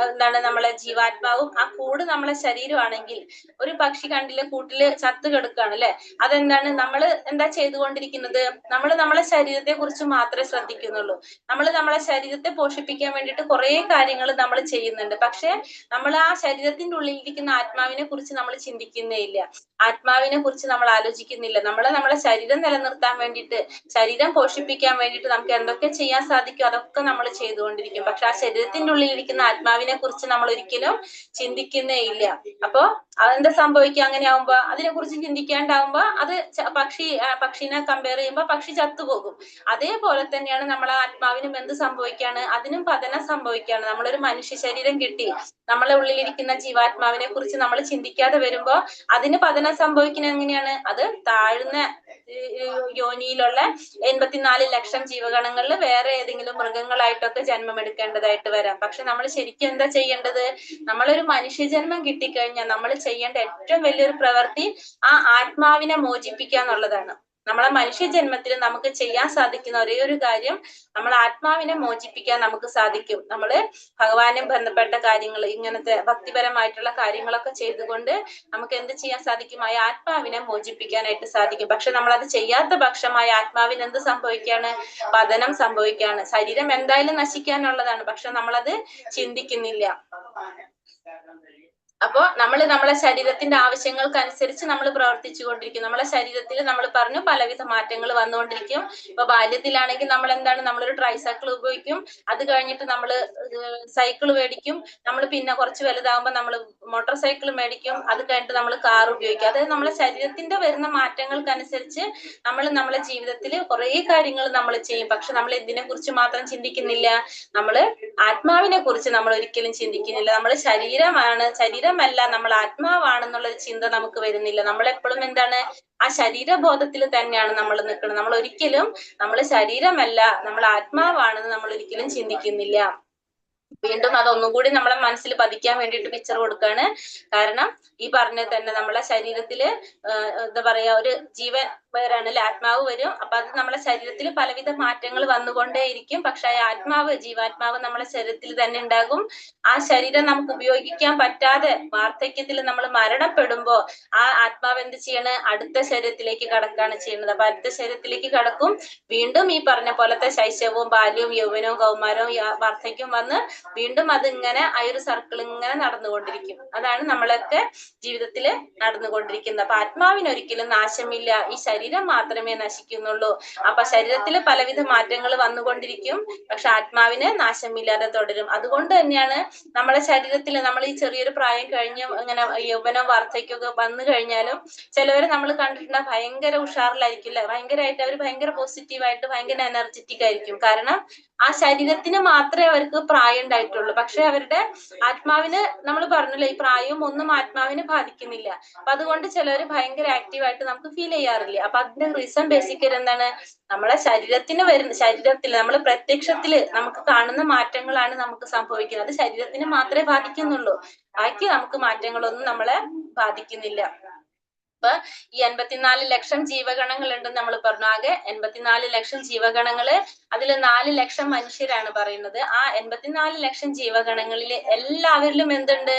എന്താണ്? നമ്മളെ ജീവാത്മാവും ആ കൂട് നമ്മളെ ശരീരമാണെങ്കിൽ, ഒരു പക്ഷി കണ്ടില്ലേ കൂട്ടില് ചത്ത് കിടക്കുകയാണ് അല്ലെ. അതെന്താണ്? നമ്മൾ എന്താ ചെയ്തുകൊണ്ടിരിക്കുന്നത്? നമ്മൾ നമ്മളെ ശരീരത്തെ കുറിച്ച് മാത്രമേ ശ്രദ്ധിക്കുന്നുള്ളൂ. നമ്മൾ നമ്മളെ ശരീരത്തെ പോഷിപ്പിക്കാൻ വേണ്ടിയിട്ട് കുറെ കാര്യങ്ങൾ നമ്മൾ ചെയ്യുന്നുണ്ട്. പക്ഷെ നമ്മൾ ആ ശരീരത്തിന്റെ ഉള്ളിലിരിക്കുന്ന ആത്മാവിനെ കുറിച്ച് നമ്മൾ ചിന്തിക്കുന്നേ ഇല്ല. ആത്മാവിനെ കുറിച്ച് നമ്മൾ ആലോചിക്കുന്നില്ല. നമ്മളെ ശരീരം നിലനിർത്താൻ വേണ്ടിയിട്ട്, ശരീരം പോഷിപ്പിക്കാൻ വേണ്ടിയിട്ട് നമുക്ക് എന്തൊക്കെ ചെയ്യാൻ സാധിക്കും അതൊക്കെ നമ്മൾ ചെയ്തുകൊണ്ടിരിക്കും. പക്ഷെ ആ ശരീരത്തിന്റെ ഉള്ളിലിരിക്കുന്ന ആത്മാവിനെ കുറിച്ച് നമ്മൾ ഒരിക്കലും ചിന്തിക്കുന്നേ ഇല്ല. അപ്പൊ അതെന്താ സംഭവിക്കുക? അങ്ങനെ ആവുമ്പോ, അതിനെ കുറിച്ച് ചിന്തിക്കാണ്ടാവുമ്പോ അത് പക്ഷീനെ കമ്പയർ ചെയ്യുമ്പോ പക്ഷി ചത്തുപോകും. അതേപോലെ തന്നെയാണ് നമ്മളെ ആത്മാവിനും എന്ത് സംഭവിക്കാണ്? അതിനും പതനം സംഭവിക്കാണ്. നമ്മളൊരു മനുഷ്യ ശരീരം കിട്ടി, നമ്മളെ ഉള്ളിലിരിക്കുന്ന ജീവാത്മാവിനെ കുറിച്ച് നമ്മൾ ചിന്തിക്കാതെ വരുമ്പോ അതിന് പതനം സംഭവിക്കുന്നത് എങ്ങനെയാണ്? അത് താഴ്ന്ന യോനിയിലുള്ള 84 ലക്ഷം ജീവഗണങ്ങളിൽ വേറെ ഏതെങ്കിലും മൃഗങ്ങളായിട്ടൊക്കെ ജന്മം എടുക്കേണ്ടതായിട്ട് വരാം. പക്ഷെ നമ്മൾ ശരിക്കും എന്താ ചെയ്യേണ്ടത്? നമ്മളൊരു മനുഷ്യജന്മം കിട്ടിക്കഴിഞ്ഞാൽ നമ്മൾ ചെയ്യേണ്ട ഏറ്റവും വലിയൊരു പ്രവൃത്തി ആ ആത്മാവിനെ മോചിപ്പിക്കുക എന്നുള്ളതാണ്. നമ്മളെ മനുഷ്യജന്മത്തിൽ നമുക്ക് ചെയ്യാൻ സാധിക്കുന്ന ഒരേ ഒരു കാര്യം, നമ്മൾ ആത്മാവിനെ മോചിപ്പിക്കാൻ നമുക്ക് സാധിക്കും. നമ്മള് ഭഗവാനും ബന്ധപ്പെട്ട കാര്യങ്ങൾ, ഇങ്ങനത്തെ ഭക്തിപരമായിട്ടുള്ള കാര്യങ്ങളൊക്കെ ചെയ്തുകൊണ്ട് നമുക്ക് എന്ത് ചെയ്യാൻ സാധിക്കും? ആ ആത്മാവിനെ മോചിപ്പിക്കാനായിട്ട് സാധിക്കും. പക്ഷെ നമ്മൾ അത് ചെയ്യാത്ത പക്ഷമായ ആത്മാവിന് എന്ത് സംഭവിക്കാണ്? പതനം സംഭവിക്കാണ്. ശരീരം എന്തായാലും നശിക്കാനുള്ളതാണ്, പക്ഷെ നമ്മളത് ചിന്തിക്കുന്നില്ല. അപ്പോ നമ്മളെ ശരീരത്തിന്റെ ആവശ്യങ്ങൾക്കനുസരിച്ച് നമ്മൾ പ്രവർത്തിച്ചു കൊണ്ടിരിക്കും. നമ്മളെ ശരീരത്തിൽ നമ്മൾ പറഞ്ഞു പലവിധ മാറ്റങ്ങൾ വന്നുകൊണ്ടിരിക്കും. ഇപ്പൊ ബാല്യത്തിലാണെങ്കിൽ നമ്മൾ എന്താണ്, നമ്മളൊരു ട്രൈസൈക്കിൾ ഉപയോഗിക്കും, അത് കഴിഞ്ഞിട്ട് നമ്മൾ സൈക്കിൾ മേടിക്കും, നമ്മൾ പിന്നെ കുറച്ച് വലുതാകുമ്പോൾ നമ്മൾ മോട്ടോർ സൈക്കിൾ മേടിക്കും, അത് കഴിഞ്ഞിട്ട് നമ്മൾ കാർ ഉപയോഗിക്കും. അതായത് നമ്മളെ ശരീരത്തിന്റെ വരുന്ന മാറ്റങ്ങൾക്കനുസരിച്ച് നമ്മളെ ജീവിതത്തിൽ കുറെ കാര്യങ്ങൾ നമ്മൾ ചെയ്യും. പക്ഷെ നമ്മൾ എന്തിനെ കുറിച്ച് മാത്രം ചിന്തിക്കുന്നില്ല, നമ്മള് ആത്മാവിനെ കുറിച്ച് നമ്മൾ ഒരിക്കലും ചിന്തിക്കുന്നില്ല. നമ്മൾ ശരീരമല്ല, നമ്മൾ ആത്മാവാണെന്നുള്ളൊരു ചിന്ത നമുക്ക് വരുന്നില്ല. നമ്മളെപ്പോഴും എന്താണ്, ആ ശരീരബോധത്തിൽ തന്നെയാണ് നമ്മൾ നിൽക്കുന്നത്. നമ്മൾ ഒരിക്കലും നമ്മൾ ശരീരമല്ല, നമ്മൾ ആത്മാവാണെന്ന് നമ്മൾ ഒരിക്കലും ചിന്തിക്കുന്നില്ല. വീണ്ടും അതൊന്നും കൂടി നമ്മളെ മനസ്സിൽ പതിക്കാൻ വേണ്ടിയിട്ട് പിക്ചർ കൊടുക്കുകയാണ്. കാരണം ഈ പറഞ്ഞ തന്നെ നമ്മളെ ശരീരത്തില് എന്താ പറയാ, ഒരു ജീവൻ വരാണ് അല്ലെ, ആത്മാവ് വരും. അപ്പൊ അത് നമ്മളെ ശരീരത്തിൽ പലവിധ മാറ്റങ്ങൾ വന്നുകൊണ്ടേയിരിക്കും. പക്ഷെ ആ ജീവാത്മാവ് നമ്മളെ ശരീരത്തിൽ തന്നെ ഉണ്ടാകും. ആ ശരീരം നമുക്ക് ഉപയോഗിക്കാൻ പറ്റാതെ വാർദ്ധക്യത്തിൽ നമ്മൾ മരണപ്പെടുമ്പോ ആ ആത്മാവ് എന്ത് ചെയ്യണ്, അടുത്ത ശരീരത്തിലേക്ക് കടക്കുകയാണ് ചെയ്യുന്നത്. അപ്പൊ അടുത്ത ശരീരത്തിലേക്ക് കടക്കും. വീണ്ടും ഈ പറഞ്ഞ പോലത്തെ ശൈശവവും ബാല്യവും യൗവനവും കൗമാരവും വാർദ്ധക്യവും വന്ന് വീണ്ടും അതിങ്ങനെ ആ ഒരു സർക്കിൾ ഇങ്ങനെ നടന്നുകൊണ്ടിരിക്കും. അതാണ് നമ്മളൊക്കെ ജീവിതത്തിൽ നടന്നുകൊണ്ടിരിക്കുന്നത്. അപ്പൊ ആത്മാവിന് ഒരിക്കലും നാശമില്ല, ഈ ശരീരം മാത്രമേ നശിക്കുന്നുള്ളൂ. അപ്പൊ ശരീരത്തിൽ പലവിധ മാറ്റങ്ങൾ വന്നുകൊണ്ടിരിക്കും, പക്ഷെ ആത്മാവിന് നാശമില്ലാതെ തുടരും. അതുകൊണ്ട് തന്നെയാണ് നമ്മളെ ശരീരത്തിൽ നമ്മൾ ഈ ചെറിയൊരു പ്രായം കഴിഞ്ഞ് ഇങ്ങനെ യൗവനം വാർദ്ധക്യമൊക്കെ വന്നു കഴിഞ്ഞാലും ചിലവരെ നമ്മൾ കണ്ടിട്ടുണ്ട് ഭയങ്കര ഉഷാറിലായിരിക്കില്ല, ഭയങ്കരമായിട്ട് അവർ ഭയങ്കര പോസിറ്റീവായിട്ട് ഭയങ്കര എനർജറ്റിക് ആയിരിക്കും. കാരണം ആ ശരീരത്തിന് മാത്രമേ അവർക്ക് പ്രായം ഉണ്ടായിട്ടുള്ളൂ. പക്ഷെ അവരുടെ ആത്മാവിന്, നമ്മൾ പറഞ്ഞല്ലോ ഈ പ്രായവും ഒന്നും ആത്മാവിന് ബാധിക്കുന്നില്ല. അപ്പൊ അതുകൊണ്ട് ചിലവർ ഭയങ്കര ആക്റ്റീവായിട്ട് നമുക്ക് ഫീൽ ചെയ്യാറില്ല. അപ്പൊ അതിന്റെ റീസൺ ബേസിക്കലി എന്താണ്, നമ്മളെ ശരീരത്തിൽ നമ്മൾ പ്രത്യക്ഷത്തില് നമുക്ക് കാണുന്ന മാറ്റങ്ങളാണ് നമുക്ക് സംഭവിക്കുന്നത്. അത് ശരീരത്തിന് മാത്രമേ ബാധിക്കുന്നുള്ളൂ, ബാക്കി നമുക്ക് മാറ്റങ്ങളൊന്നും നമ്മളെ ബാധിക്കുന്നില്ല. അപ്പൊ ഈ 84 ലക്ഷം ജീവഗണങ്ങൾ ഉണ്ടെന്ന് നമ്മൾ പറഞ്ഞു. ആകെ 84 ലക്ഷം ജീവഗണങ്ങള്, അതിൽ 4 ലക്ഷം മനുഷ്യരാണ് പറയുന്നത്. ആ 84 ലക്ഷം ജീവഗണങ്ങളിൽ എല്ലാവരിലും എന്തുണ്ട്,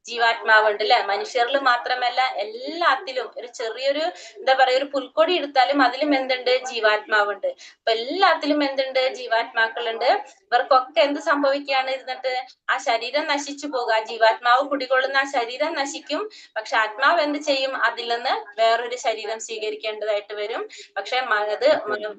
ജീവാത്മാവുണ്ട് അല്ലെ. മനുഷ്യരിൽ മാത്രമല്ല, എല്ലാത്തിലും ഒരു ചെറിയൊരു എന്താ പറയാ, ഒരു പുൽക്കൊടി എടുത്താലും അതിലും എന്തുണ്ട്, ജീവാത്മാവുണ്ട്. അപ്പൊ എല്ലാത്തിലും എന്തുണ്ട്, ജീവാത്മാക്കളുണ്ട്. ഇവർക്കൊക്കെ എന്ത് സംഭവിക്കുകയാണ്, ഇരുന്നിട്ട് ആ ശരീരം നശിച്ചു പോകുക, ജീവാത്മാവ് കുടികൊള്ളുന്ന ആ ശരീരം നശിക്കും. പക്ഷെ ആത്മാവ് എന്ത് ചെയ്യും, അതിൽ നിന്ന് വേറൊരു ശരീരം സ്വീകരിക്കേണ്ടതായിട്ട് വരും. പക്ഷെ അത്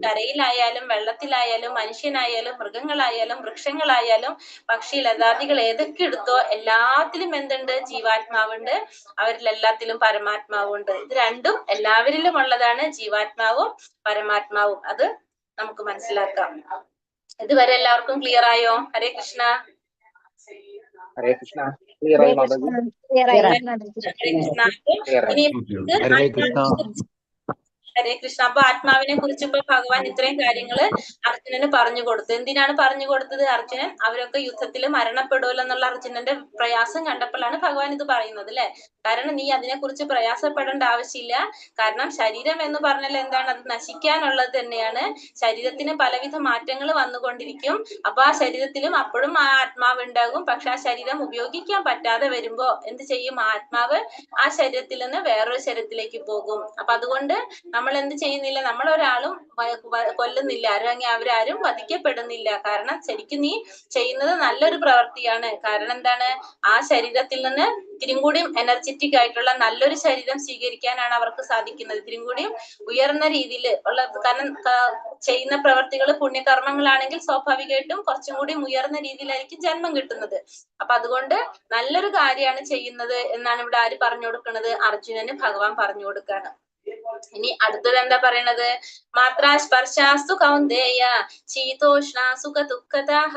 കരയിലായാലും വെള്ളത്തിലായാലും മനുഷ്യനായാലും മൃഗങ്ങളായാലും വൃക്ഷങ്ങളായാലും പക്ഷി ലതാദികൾ ഏതൊക്കെ എടുത്തോ എല്ലാത്തിലും എന്തുണ്ട്, ജീവാത്മാവുണ്ട്. അവരിൽ എല്ലാത്തിലും പരമാത്മാവുണ്ട്. ഇത് രണ്ടും എല്ലാവരിലും ഉള്ളതാണ്, ജീവാത്മാവും പരമാത്മാവും. അത് നമുക്ക് മനസ്സിലാക്കാം. ഇതുവരെ എല്ലാവർക്കും ക്ലിയർ ആയോ? ഹരേ കൃഷ്ണ. ഹരേ കൃഷ്ണ. ക്ലിയർ ആയി മാതാജി? ഹരേ കൃഷ്ണ. ഇനി ഹരേ കൃഷ്ണ. അപ്പൊ ആത്മാവിനെ കുറിച്ച് ഇപ്പൊ ഭഗവാൻ ഇത്രയും കാര്യങ്ങള് അർജുനന് പറഞ്ഞു കൊടുത്തു. എന്തിനാണ് പറഞ്ഞു കൊടുത്തത്? അർജുനൻ അവരൊക്കെ യുദ്ധത്തിൽ മരണപ്പെടുമല്ലോ എന്നുള്ള അർജുനന്റെ പ്രയാസം കണ്ടപ്പോഴാണ് ഭഗവാൻ ഇത് പറയുന്നത് അല്ലെ. കാരണം നീ അതിനെ കുറിച്ച് പ്രയാസപ്പെടേണ്ട ആവശ്യമില്ല. കാരണം ശരീരം എന്ന് പറഞ്ഞാൽ എന്താണ്, അത് നശിക്കാനുള്ളത് തന്നെയാണ്. ശരീരത്തിന് പലവിധ മാറ്റങ്ങൾ വന്നുകൊണ്ടിരിക്കും. അപ്പൊ ആ ശരീരത്തിലും അപ്പോഴും ആ ആത്മാവ് ഉണ്ടാകും. പക്ഷെ ആ ശരീരം ഉപയോഗിക്കാൻ പറ്റാതെ വരുമ്പോ എന്ത് ചെയ്യും, ആത്മാവ് ആ ശരീരത്തിൽ നിന്ന് വേറൊരു ശരീരത്തിലേക്ക് പോകും. അപ്പൊ അതുകൊണ്ട് നമ്മൾ എന്ത് ചെയ്യുന്നില്ല, നമ്മളൊരാളും കൊല്ലുന്നില്ല, അല്ലെങ്കിൽ അവരാരും വധിക്കപ്പെടുന്നില്ല. കാരണം ശരിക്കും നീ ചെയ്യുന്നത് നല്ലൊരു പ്രവൃത്തിയാണ്. കാരണം എന്താണ്, ആ ശരീരത്തിൽ നിന്ന് ഇത്തിരിയും കൂടി എനർജറ്റിക് ആയിട്ടുള്ള നല്ലൊരു ശരീരം സ്വീകരിക്കാനാണ് അവർക്ക് സാധിക്കുന്നത്. ഇത്തിരിയും കൂടി ഉയർന്ന രീതിയിൽ ഉള്ള, കാരണം ചെയ്യുന്ന പ്രവർത്തികൾ പുണ്യകർമ്മങ്ങളാണെങ്കിൽ സ്വാഭാവികമായിട്ടും കുറച്ചും കൂടി ഉയർന്ന രീതിയിലായിരിക്കും ജന്മം കിട്ടുന്നത്. അപ്പൊ അതുകൊണ്ട് നല്ലൊരു കാര്യമാണ് ചെയ്യുന്നത് എന്നാണ് ഇവിടെ ആര് പറഞ്ഞു കൊടുക്കുന്നത്, അർജുനന് ഭഗവാൻ പറഞ്ഞു കൊടുക്കാണ്. ഇനി അടുത്തത് എന്താ പറയണത്, മാത്രാ സ്പർശാസ്തു കൗന്ദേയ ശീതോഷ്ണ സുഖ ദുഃഖദാഹ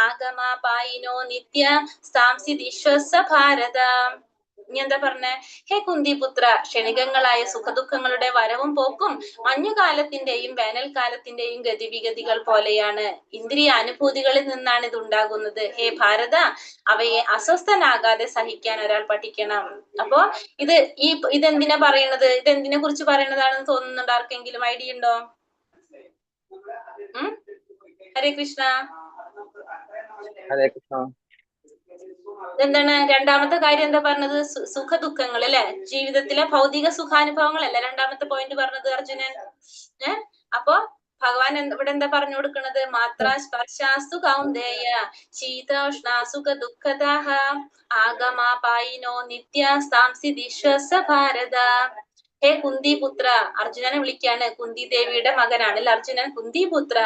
ആഗമാപായിനോ നിത്യ സാംസിദിശ്വസ ഭാരത. ഇനി എന്താ പറഞ്ഞേ, ഹേ കുന്തിപുത്ര, ക്ഷണികങ്ങളായ സുഖദുഃഖങ്ങളുടെ വരവും പോക്കും മഞ്ഞുകാലത്തിന്റെയും വേനൽക്കാലത്തിന്റെയും ഗതിവിഗതികൾ പോലെയാണ്. ഇന്ദ്രിയ അനുഭൂതികളിൽ നിന്നാണ് ഇത് ഉണ്ടാകുന്നത്. ഹേ ഭാരത, അവയെ അസ്വസ്ഥനാകാതെ സഹിക്കാൻ ഒരാൾ പഠിക്കണം. അപ്പോ ഇതെന്തിനാ പറയുന്നത്, ഇതെന്തിനെ കുറിച്ച് പറയുന്നതാണെന്ന് തോന്നുന്നുണ്ട്? ആർക്കെങ്കിലും ഐഡിയ ഉണ്ടോ? ഹരേ കൃഷ്ണ. ഹരേ കൃഷ്ണ. എന്താണ് രണ്ടാമത്തെ കാര്യം എന്താ പറഞ്ഞത്, സുഖ ദുഃഖങ്ങൾ അല്ലെ, ജീവിതത്തിലെ ഭൗതിക സുഖാനുഭവങ്ങളല്ലേ രണ്ടാമത്തെ പോയിന്റ് പറഞ്ഞത് അർജുനൻ. അപ്പോ ഭഗവാൻ ഇവിടെ എന്താ പറഞ്ഞു കൊടുക്കുന്നത്? മാത്ര സ്പർശാസ്തു കൗന്ദേയ ശീതോഷ്ണാസുഖ ദുഃഖദാഹ ആഗമാപായിനോ നിത്യാസ്താംസി ദിശ്വസ ഭാരത. ഹേ കുന്തിപുത്ര, അർജുനനെ വിളിക്കാണ്. കുന്തി ദേവിയുടെ മകനാണ് അർജുനൻ. കുന്തിപുത്ര,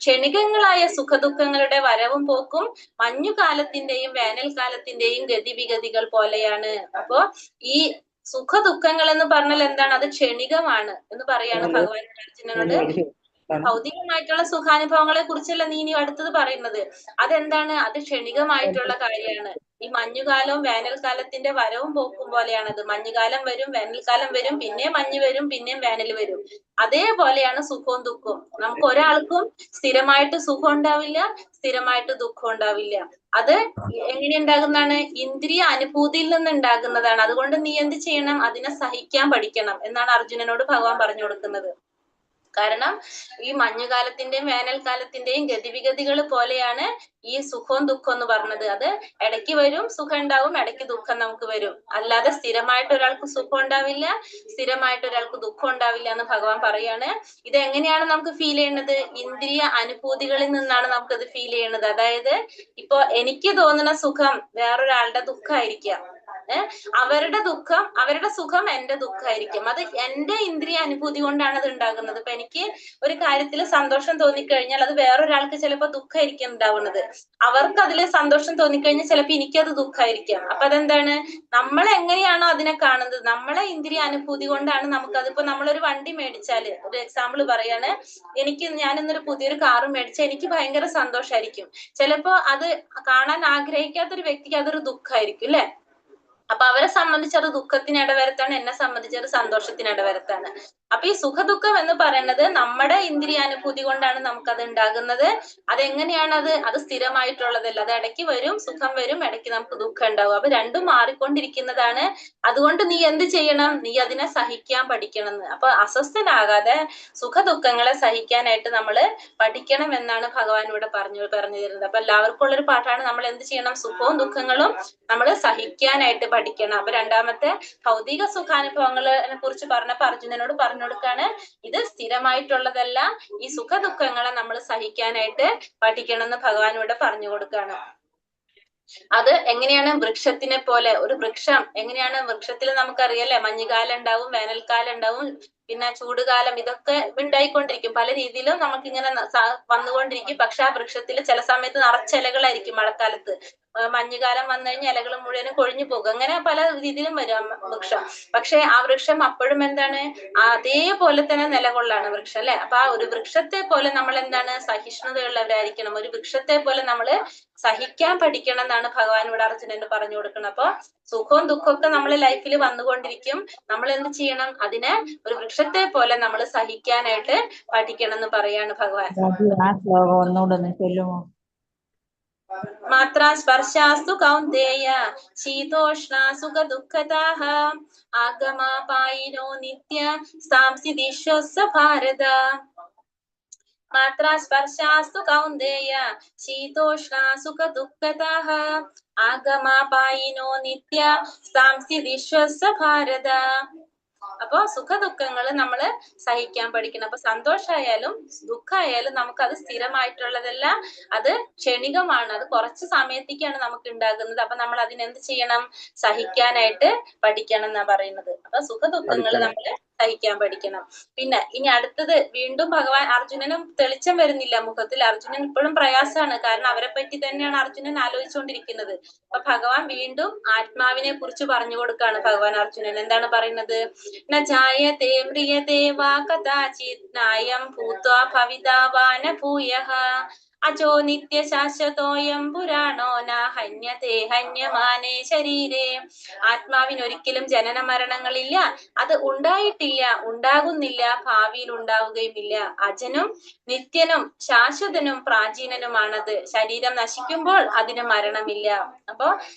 ക്ഷണികങ്ങളായ സുഖദുഃഖങ്ങളുടെ വരവും പോക്കും മഞ്ഞുകാലത്തിന്റെയും വേനൽക്കാലത്തിന്റെയും ഗതിവിഗതികൾ പോലെയാണ്. അപ്പോ ഈ സുഖ ദുഃഖങ്ങൾ എന്ന് പറഞ്ഞാൽ എന്താണ്? അത് ക്ഷണികമാണ് എന്ന് പറയാണ് ഭഗവാൻ അർജുനനോട്. ഭൗതികമായിട്ടുള്ള സുഖാനുഭവങ്ങളെ കുറിച്ചല്ല നീ ഇനി അടുത്തത് പറയുന്നത്. അതെന്താണ്? അത് ക്ഷണികമായിട്ടുള്ള കാര്യമാണ്. ഈ മഞ്ഞുകാലവും വേനൽക്കാലത്തിന്റെ വരവും പോക്കും പോലെയാണത്. മഞ്ഞുകാലം വരും, വേനൽക്കാലം വരും, പിന്നെ മഞ്ഞ് വരും, പിന്നെയും വേനൽ വരും. അതേപോലെയാണ് സുഖവും ദുഃഖവും. നമുക്ക് ഒരാൾക്കും സ്ഥിരമായിട്ട് സുഖം ഉണ്ടാവില്ല, സ്ഥിരമായിട്ട് ദുഃഖം ഉണ്ടാവില്ല. അത് എങ്ങനെ ഉണ്ടാകുന്നതാണ്? ഇന്ദ്രിയ അനുഭൂതിയിൽ നിന്ന് ഉണ്ടാകുന്നതാണ്. അതുകൊണ്ട് നീ എന്ത് ചെയ്യണം? അതിനെ സഹിക്കാൻ പഠിക്കണം എന്നാണ് അർജുനനോട് ഭഗവാൻ പറഞ്ഞു കൊടുക്കുന്നത്. കാരണം ഈ മഞ്ഞുകാലത്തിന്റെയും വേനൽക്കാലത്തിന്റെയും ഗതിവിഗതികൾ പോലെയാണ് ഈ സുഖവും ദുഃഖവും എന്ന് പറഞ്ഞത്. അത് ഇടയ്ക്ക് വരും, സുഖം ഉണ്ടാവും, ഇടയ്ക്ക് ദുഃഖം നമുക്ക് വരും. അല്ലാതെ സ്ഥിരമായിട്ട് ഒരാൾക്ക് സുഖം ഉണ്ടാവില്ല, സ്ഥിരമായിട്ട് ഒരാൾക്ക് ദുഃഖം ഉണ്ടാവില്ല എന്ന് ഭഗവാൻ പറയാണ്. ഇത് എങ്ങനെയാണ് നമുക്ക് ഫീൽ ചെയ്യുന്നത്? ഇന്ദ്രിയ അനുഭൂതികളിൽ നിന്നാണ് നമുക്കത് ഫീൽ ചെയ്യുന്നത്. അതായത് ഇപ്പൊ എനിക്ക് തോന്നുന്ന സുഖം വേറൊരാളുടെ ദുഃഖമായിരിക്കാം. അവരുടെ ദുഃഖം, അവരുടെ സുഖം എന്റെ ദുഃഖമായിരിക്കും. അത് എന്റെ ഇന്ദ്രിയ അനുഭൂതി കൊണ്ടാണ് അത് ഉണ്ടാകുന്നത്. ഇപ്പൊ എനിക്ക് ഒരു കാര്യത്തിൽ സന്തോഷം തോന്നിക്കഴിഞ്ഞാൽ അത് വേറൊരാൾക്ക് ചിലപ്പോൾ ദുഃഖമായിരിക്കും ഉണ്ടാവുന്നത്. അവർക്ക് അതിൽ സന്തോഷം തോന്നിക്കഴിഞ്ഞാൽ ചിലപ്പോൾ എനിക്കത് ദുഃഖമായിരിക്കാം. അപ്പൊ അതെന്താണ്? നമ്മൾ എങ്ങനെയാണോ അതിനെ കാണുന്നത്, നമ്മളെ ഇന്ദ്രിയ അനുഭൂതി കൊണ്ടാണ് നമുക്കത്. ഇപ്പൊ നമ്മളൊരു വണ്ടി മേടിച്ചാല്, ഒരു എക്സാമ്പിൾ പറയാണ്, ഞാൻ ഇന്നൊരു പുതിയൊരു കാറ് മേടിച്ചാൽ എനിക്ക് ഭയങ്കര സന്തോഷമായിരിക്കും. ചിലപ്പോ അത് കാണാൻ ആഗ്രഹിക്കാത്തൊരു വ്യക്തിക്ക് അതൊരു ദുഃഖമായിരിക്കും അല്ലെ? അപ്പൊ അവരെ സംബന്ധിച്ച് അത് ദുഃഖത്തിന് ഇടവരുത്താണ്, എന്നെ സംബന്ധിച്ച് അത് സന്തോഷത്തിന് ഇടവരുത്താണ്. അപ്പൊ ഈ സുഖദുഃഖം എന്ന് പറയുന്നത് നമ്മുടെ ഇന്ദ്രിയാനുഭൂതി കൊണ്ടാണ് നമുക്കത് ഉണ്ടാകുന്നത്. അതെങ്ങനെയാണ്? അത് സ്ഥിരമായിട്ടുള്ളതല്ല. അത് ഇടയ്ക്ക് വരും, സുഖം വരും, ഇടയ്ക്ക് നമുക്ക് ദുഃഖം ഉണ്ടാവും. അപ്പൊ രണ്ടും മാറിക്കൊണ്ടിരിക്കുന്നതാണ്. അതുകൊണ്ട് നീ എന്ത് ചെയ്യണം? നീ അതിനെ സഹിക്കാൻ പഠിക്കണം എന്ന്. അപ്പൊ അസ്വസ്ഥനാകാതെ സുഖദുഃഖങ്ങളെ സഹിക്കാനായിട്ട് നമ്മൾ പഠിക്കണം എന്നാണ് ഭഗവാൻ ഇവിടെ പറഞ്ഞു തരുന്നത്. അപ്പൊ എല്ലാവർക്കും ഉള്ളൊരു പാഠാണ്. നമ്മൾ എന്ത് ചെയ്യണം? സുഖവും ദുഃഖങ്ങളും നമ്മൾ സഹിക്കാനായിട്ട് പഠിക്കണം. അപ്പൊ രണ്ടാമത്തെ ഭൗതിക സുഖാനുഭവങ്ങളെ കുറിച്ച് പറഞ്ഞപ്പോ അർജുനനോട് പറഞ്ഞു കൊടുക്കാണ്, ഇത് സ്ഥിരമായിട്ടുള്ളതല്ല, ഈ സുഖ ദുഃഖങ്ങളെ നമ്മൾ സഹിക്കാനായിട്ട് പഠിക്കണം എന്ന് ഭഗവാൻ ഇവിടെ പറഞ്ഞു കൊടുക്കാണ്. അത് എങ്ങനെയാണ്? വൃക്ഷത്തിനെ പോലെ. ഒരു വൃക്ഷം എങ്ങനെയാണ്? വൃക്ഷത്തിൽ നമുക്കറിയാലേ, മഞ്ഞുകാലം ഉണ്ടാവും, വേനൽക്കാലം ഉണ്ടാവും, പിന്നെ ചൂടുകാലം, ഇതൊക്കെ ഉണ്ടായിക്കൊണ്ടിരിക്കും. പല രീതിയിലും നമുക്കിങ്ങനെ വന്നുകൊണ്ടിരിക്കും. പക്ഷെ ആ വൃക്ഷത്തിൽ ചില സമയത്ത് നിറച്ചിലകളായിരിക്കും. മഴക്കാലത്ത് മഞ്ഞുകാലം വന്നു കഴിഞ്ഞാൽ ഇലകൾ മുഴുവനും കൊഴിഞ്ഞു പോകും. അങ്ങനെ പല രീതിയിലും വരും വൃക്ഷം. പക്ഷെ ആ വൃക്ഷം അപ്പോഴും എന്താണ്? അതേപോലെ തന്നെ നിലകൊള്ളാണ് വൃക്ഷം അല്ലെ? അപ്പൊ ആ ഒരു വൃക്ഷത്തെ പോലെ നമ്മൾ എന്താണ്? സഹിഷ്ണുതയുള്ളവരായിരിക്കണം. ഒരു വൃക്ഷത്തെ പോലെ നമ്മൾ സഹിക്കാൻ പഠിക്കണം എന്നാണ് ഭഗവാൻ ഇവിടെ അർജുനന് പറഞ്ഞു കൊടുക്കുന്നത്. അപ്പൊ സുഖവും ദുഃഖവും ഒക്കെ നമ്മളെ ലൈഫിൽ വന്നുകൊണ്ടിരിക്കും. നമ്മൾ എന്ത് ചെയ്യണം? അതിനെ ഒരു വൃക്ഷത്തെ പോലെ നമ്മൾ സഹിക്കാനായിട്ട് പഠിക്കണം എന്ന് പറയാണ് ഭഗവാൻ. ഒന്നുകൂടെ ചൊല്ലുമോ? മാത്ര സ്പർശാസ്തു കൗന്ദേയ ശീതോഷ്ണ സുഖ ദുഃഖദാഹ ആഗമാപായിനോ നിത്യ സാംസി ദിശ്വസ ഭാരത. മാത്ര സ്പർശാസ്തു കൗന്ദേയ ശീതോഷ്ണ സുഖ ദുഃഖദാഹ ആഗമാപായിനോ നിത്യ സാംസി ദിശ്വസ ഭാരത. അപ്പൊ സുഖ ദുഃഖങ്ങൾ നമ്മൾ സഹിക്കാൻ പഠിക്കണം. അപ്പൊ സന്തോഷമായാലും ദുഃഖമായാലും നമുക്ക് അത് സ്ഥിരമായിട്ടുള്ളതല്ല, അത് ക്ഷണികമാണ്. അത് കുറച്ച് സമയത്തേക്കാണ് നമുക്ക് ഉണ്ടാകുന്നത്. അപ്പൊ നമ്മൾ അതിനെന്ത് ചെയ്യണം? സഹിക്കാനായിട്ട് പഠിക്കണം എന്നാ പറയുന്നത്. അപ്പൊ സുഖ ദുഃഖങ്ങൾ നമ്മൾ സഹിക്കാൻ പഠിക്കണം. പിന്നെ ഇനി അടുത്തത് വീണ്ടും ഭഗവാൻ, അർജുനനും തെളിച്ചം വരുന്നില്ല മുഖത്തിൽ. അർജുനൻ ഇപ്പോഴും പ്രയാസമാണ്. കാരണം അവരെ പറ്റി തന്നെയാണ് അർജുനൻ ആലോചിച്ചുകൊണ്ടിരിക്കുന്നത്. അപ്പൊ ഭഗവാൻ വീണ്ടും ആത്മാവിനെ കുറിച്ച് പറഞ്ഞു കൊടുക്കാണ് ഭഗവാൻ അർജുനൻ. എന്താണ് പറയുന്നത്? ന ജായതേ മ്രിയതേ വാ കദാചിത് നായം ഭൂത്വാ ഭവിതാ വാ ന ഭൂയഃ അജോ നിത്യ ശാശ്വതോയം പുരാണോ ന ഹന്യതേ ഹന്യമാനേ ശരീരേ. ആത്മാവിനൊരിക്കലും ജനന മരണങ്ങളില്ല, അത് ഉണ്ടായിട്ടില്ല, ഉണ്ടാകുന്നില്ല, ഭാവിയിൽ ഉണ്ടാവുകയുമില്ല. അജനും നിത്യനും ശാശ്വതനും പ്രാചീനനുമാണത്. ശരീരം നശിക്കുമ്പോൾ അതിന് മരണമില്ല. അപ്പൊ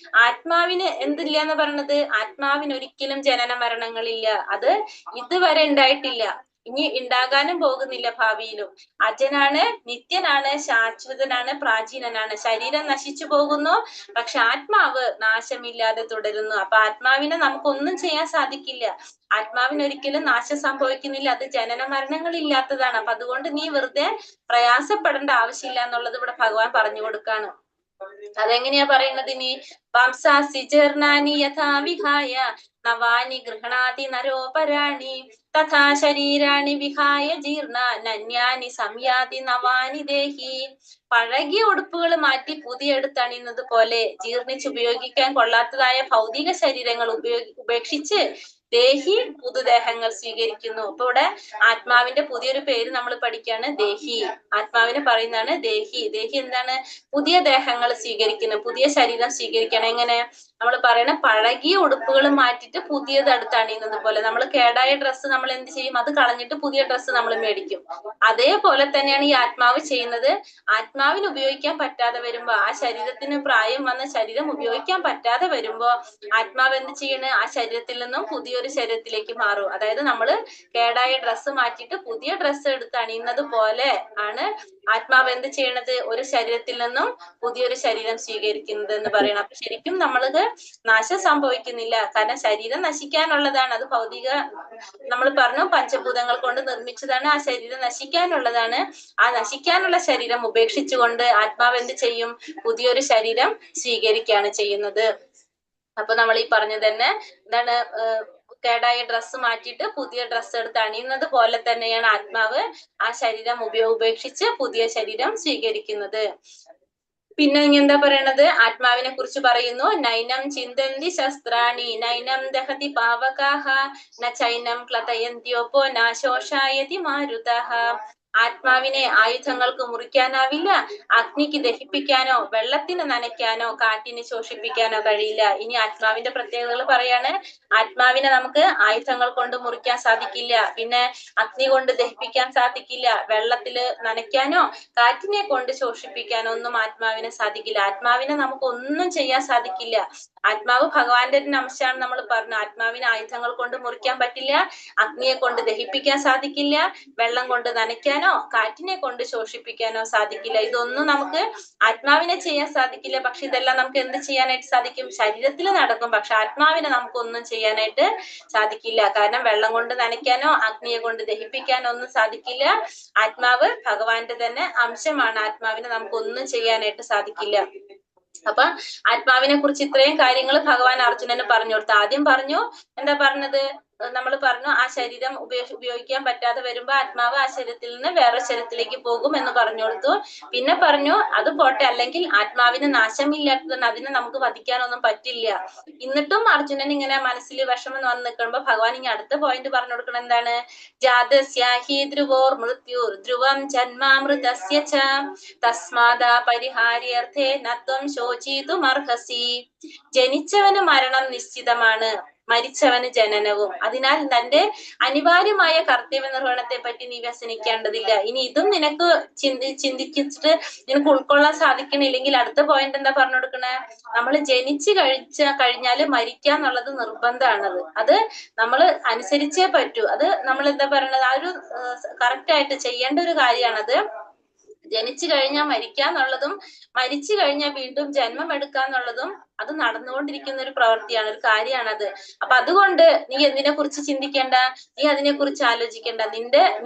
ആത്മാവിന് എന്തില്ല എന്ന് പറഞ്ഞത്? ആത്മാവിനൊരിക്കലും ജനന മരണങ്ങളില്ല, അത് ഇതുവരെ ഉണ്ടായിട്ടില്ല. ഇനി ഉണ്ടാകാനും പോകുന്നില്ല ഭാവിയിലും. അജനാണ്, നിത്യനാണ്, ശാശ്വതനാണ്, പ്രാചീനനാണ്. ശരീരം നശിച്ചു പോകുന്നു, പക്ഷെ ആത്മാവ് നാശമില്ലാതെ തുടരുന്നു. അപ്പൊ ആത്മാവിനെ നമുക്കൊന്നും ചെയ്യാൻ സാധിക്കില്ല. ആത്മാവിന് ഒരിക്കലും നാശം സംഭവിക്കുന്നില്ല. അത് ജനന മരണങ്ങൾ ഇല്ലാത്തതാണ്. അപ്പൊ അതുകൊണ്ട് നീ വെറുതെ പ്രയാസപ്പെടേണ്ട ആവശ്യമില്ല എന്നുള്ളത് ഇവിടെ ഭഗവാൻ പറഞ്ഞു കൊടുക്കാണ്. അതെങ്ങനെയാ പറയുന്നത്? ഇനി വംസാസി ജീർണാനി യഥാ വിഹായ നവാനി ഗൃഹണാതി നരോപരാണി തഥാ ശരീരാണി വിഹായ ജീർണ നന്യാനി സംയാതി നവാനി ദേഹി. പഴകിയ ഉടുപ്പുകൾ മാറ്റി പുതിയ എടുത്തണിയുന്നത് പോലെ ജീർണിച്ച് ഉപയോഗിക്കാൻ കൊള്ളാത്തതായ ഭൗതിക ശരീരങ്ങൾ ഉപേക്ഷിച്ച് ദേഹി പുതുദേഹങ്ങൾ സ്വീകരിക്കുന്നു. അപ്പൊ ഇവിടെ ആത്മാവിന്റെ പുതിയൊരു പേര് നമ്മൾ പഠിക്കാണ് ദേഹി. ആത്മാവിനെ പറയുന്നതാണ് ദേഹി. ദേഹി എന്താണ്? പുതിയ ദേഹങ്ങൾ സ്വീകരിക്കുന്നു, പുതിയ ശരീരം സ്വീകരിക്കണം. എങ്ങനെ? നമ്മൾ പറയണ പഴകിയ ഉടുപ്പുകൾ മാറ്റിയിട്ട് പുതിയത് അടുത്ത് അണിയുന്നത് പോലെ. നമ്മൾ കേടായ ഡ്രസ്സ് നമ്മൾ എന്ത് ചെയ്യും? അത് കളഞ്ഞിട്ട് പുതിയ ഡ്രസ്സ് നമ്മൾ മേടിക്കും. അതേപോലെ തന്നെയാണ് ഈ ആത്മാവ് ചെയ്യുന്നത്. ആത്മാവിന് ഉപയോഗിക്കാൻ പറ്റാതെ വരുമ്പോ, ആ ശരീരത്തിന് പ്രായം വന്ന ശരീരം ഉപയോഗിക്കാൻ പറ്റാതെ വരുമ്പോ ആത്മാവ് എന്ത് ചെയ്യണ്? ആ ശരീരത്തിൽ നിന്നും പുതിയൊരു ശരീരത്തിലേക്ക് മാറും. അതായത് നമ്മള് കേടായ ഡ്രസ്സ് മാറ്റിയിട്ട് പുതിയ ഡ്രസ്സ് എടുത്ത് അണിയുന്നത് പോലെ ആണ് ആത്മാവ് എന്ത് ചെയ്യണത്? ഒരു ശരീരത്തിൽ നിന്നും പുതിയൊരു ശരീരം സ്വീകരിക്കുന്നത് എന്ന് പറയണം. അപ്പൊ ശരിക്കും നമ്മൾക്ക് നാശം സംഭവിക്കുന്നില്ല. കാരണം ശരീരം നശിക്കാനുള്ളതാണ്. അത് ഭൗതിക, നമ്മൾ പറഞ്ഞു പഞ്ചഭൂതങ്ങൾ കൊണ്ട് നിർമ്മിച്ചതാണ്. ആ ശരീരം നശിക്കാനുള്ളതാണ്. ആ നശിക്കാനുള്ള ശരീരം ഉപേക്ഷിച്ചുകൊണ്ട് ആത്മാവ് എന്ത് ചെയ്യും? പുതിയൊരു ശരീരം സ്വീകരിക്കുകയാണ് ചെയ്യുന്നത്. അപ്പൊ നമ്മൾ ഈ പറഞ്ഞത് തന്നെ എന്താണ്? കേടായ ഡ്രസ്സ് മാറ്റിയിട്ട് പുതിയ ഡ്രസ്സ് എടുത്ത് അണിയുന്നത് പോലെ തന്നെയാണ് ആത്മാവ് ആ ശരീരം ഉപേക്ഷിച്ച് പുതിയ ശരീരം സ്വീകരിക്കുന്നത്. പിന്നെ ഇനി എന്താ പറയണത്? ആത്മാവിനെ കുറിച്ച് പറയുന്നു. നൈനം ചിന്തന്തി ശസ്ത്രാണി നൈനം ദഹതി പാവകാഹ ന ചൈനം ക്ലതയന്ത്യോപോ നാശോഷായതി മാരുതഃ. ആത്മാവിനെ ആയുധങ്ങൾക്ക് മുറിക്കാനാവില്ല, അഗ്നിക്ക് ദഹിപ്പിക്കാനോ വെള്ളത്തിന് നനയ്ക്കാനോ കാറ്റിന് ശോഷിപ്പിക്കാനോ കഴിയില്ല. ഇനി ആത്മാവിന്റെ പ്രത്യേകതകൾ പറയാണ്. ആത്മാവിനെ നമുക്ക് ആയുധങ്ങൾ കൊണ്ട് മുറിക്കാൻ സാധിക്കില്ല, പിന്നെ അഗ്നി കൊണ്ട് ദഹിപ്പിക്കാൻ സാധിക്കില്ല, വെള്ളത്തില് നനയ്ക്കാനോ കാറ്റിനെ കൊണ്ട് ശോഷിപ്പിക്കാനോ ഒന്നും ആത്മാവിനെ സാധിക്കില്ല. ആത്മാവിനെ നമുക്ക് ഒന്നും ചെയ്യാൻ സാധിക്കില്ല. ആത്മാവ് ഭഗവാന്റെ ഒരു അംശമാണ് നമ്മൾ പറഞ്ഞു. ആത്മാവിനെ ആയുധങ്ങൾ കൊണ്ട് മുറിക്കാൻ പറ്റില്ല, അഗ്നിയെ കൊണ്ട് ദഹിപ്പിക്കാൻ സാധിക്കില്ല, വെള്ളം കൊണ്ട് നനയ്ക്കാനോ കാറ്റിനെ കൊണ്ട് ശോഷിപ്പിക്കാനോ സാധിക്കില്ല. ഇതൊന്നും നമുക്ക് ആത്മാവിനെ ചെയ്യാൻ സാധിക്കില്ല. പക്ഷെ ഇതെല്ലാം നമുക്ക് എന്ത് ചെയ്യാനായിട്ട് സാധിക്കും? ശരീരത്തിൽ നടക്കും. പക്ഷെ ആത്മാവിനെ നമുക്കൊന്നും ചെയ്യാനായിട്ട് സാധിക്കില്ല. കാരണം വെള്ളം കൊണ്ട് നനയ്ക്കാനോ അഗ്നിയെ കൊണ്ട് ദഹിപ്പിക്കാനോ ഒന്നും സാധിക്കില്ല. ആത്മാവ് ഭഗവാന്റെ തന്നെ അംശമാണ്. ആത്മാവിനെ നമുക്കൊന്നും ചെയ്യാനായിട്ട് സാധിക്കില്ല. അപ്പൊ ആത്മാവിനെ കുറിച്ച് ഇത്രയും കാര്യങ്ങൾ ഭഗവാൻ അർജുനന് പറഞ്ഞു കൊടുത്തു. ആദ്യം പറഞ്ഞു, എന്താ പറഞ്ഞത്? നമ്മൾ പറഞ്ഞു ആ ശരീരം ഉപയോഗിക്കാൻ പറ്റാതെ വരുമ്പോ ആത്മാവ് ആ ശരീരത്തിൽ നിന്ന് വേറെ ശരീരത്തിലേക്ക് പോകും എന്ന് പറഞ്ഞു കൊടുത്തു. പിന്നെ പറഞ്ഞു അത് പോട്ടെ, അല്ലെങ്കിൽ ആത്മാവിന് നാശമില്ലാത്തതുകൊണ്ട് അതിനെ നമുക്ക് വധിക്കാനൊന്നും പറ്റില്ല. എന്നിട്ടും അർജുനൻ ഇങ്ങനെ മനസ്സിൽ വിഷമം വന്ന് നിൽക്കുമ്പോ ഭഗവാൻ ഇനി അടുത്ത പോയിന്റ് പറഞ്ഞു കൊടുക്കണം. എന്താണ്? ജാതസ്യാഹി ധ്രുവോർ മൃത്യുർ ധ്രുവം ജന്മാമൃതസ്യ ച തസ്മാദാ പരിഹാര്യർത്ഥേ നത്വം ശോചിതുമർഹസി. ജനിച്ചവന് മരണം നിശ്ചിതമാണ്, മരിച്ചവന് ജനനവും. അതിനാൽ തന്റെ അനിവാര്യമായ കർത്തവ്യ നിർവഹണത്തെ പറ്റി നീ വ്യസനിക്കേണ്ടതില്ല. ഇനി ഇതും നിനക്ക് ചിന്തിച്ചിട്ട് നിനക്ക് ഉൾക്കൊള്ളാൻ സാധിക്കണില്ലെങ്കിൽ അടുത്ത പോയിന്റ് എന്താ പറഞ്ഞു കൊടുക്കണേ? നമ്മൾ ജനിച്ചു കഴിഞ്ഞാല് മരിക്കുക എന്നുള്ളത് നിർബന്ധമാണത്. അത് നമ്മൾ അനുസരിച്ചേ പറ്റൂ. അത് നമ്മൾ എന്താ പറയണത്? ആ ഒരു കറക്റ്റ് ആയിട്ട് ചെയ്യേണ്ട ഒരു കാര്യമാണത്. ജനിച്ചു കഴിഞ്ഞാൽ മരിക്കുക എന്നുള്ളതും മരിച്ചു കഴിഞ്ഞാൽ വീണ്ടും ജന്മം എടുക്കുക എന്നുള്ളതും അത് നടന്നുകൊണ്ടിരിക്കുന്ന ഒരു പ്രവൃത്തിയാണ്, ഒരു കാര്യമാണത്. അപ്പൊ അതുകൊണ്ട് നീ എന്തിനെ കുറിച്ച് ചിന്തിക്കേണ്ട? നീ അതിനെ കുറിച്ച് ആലോചിക്കേണ്ട.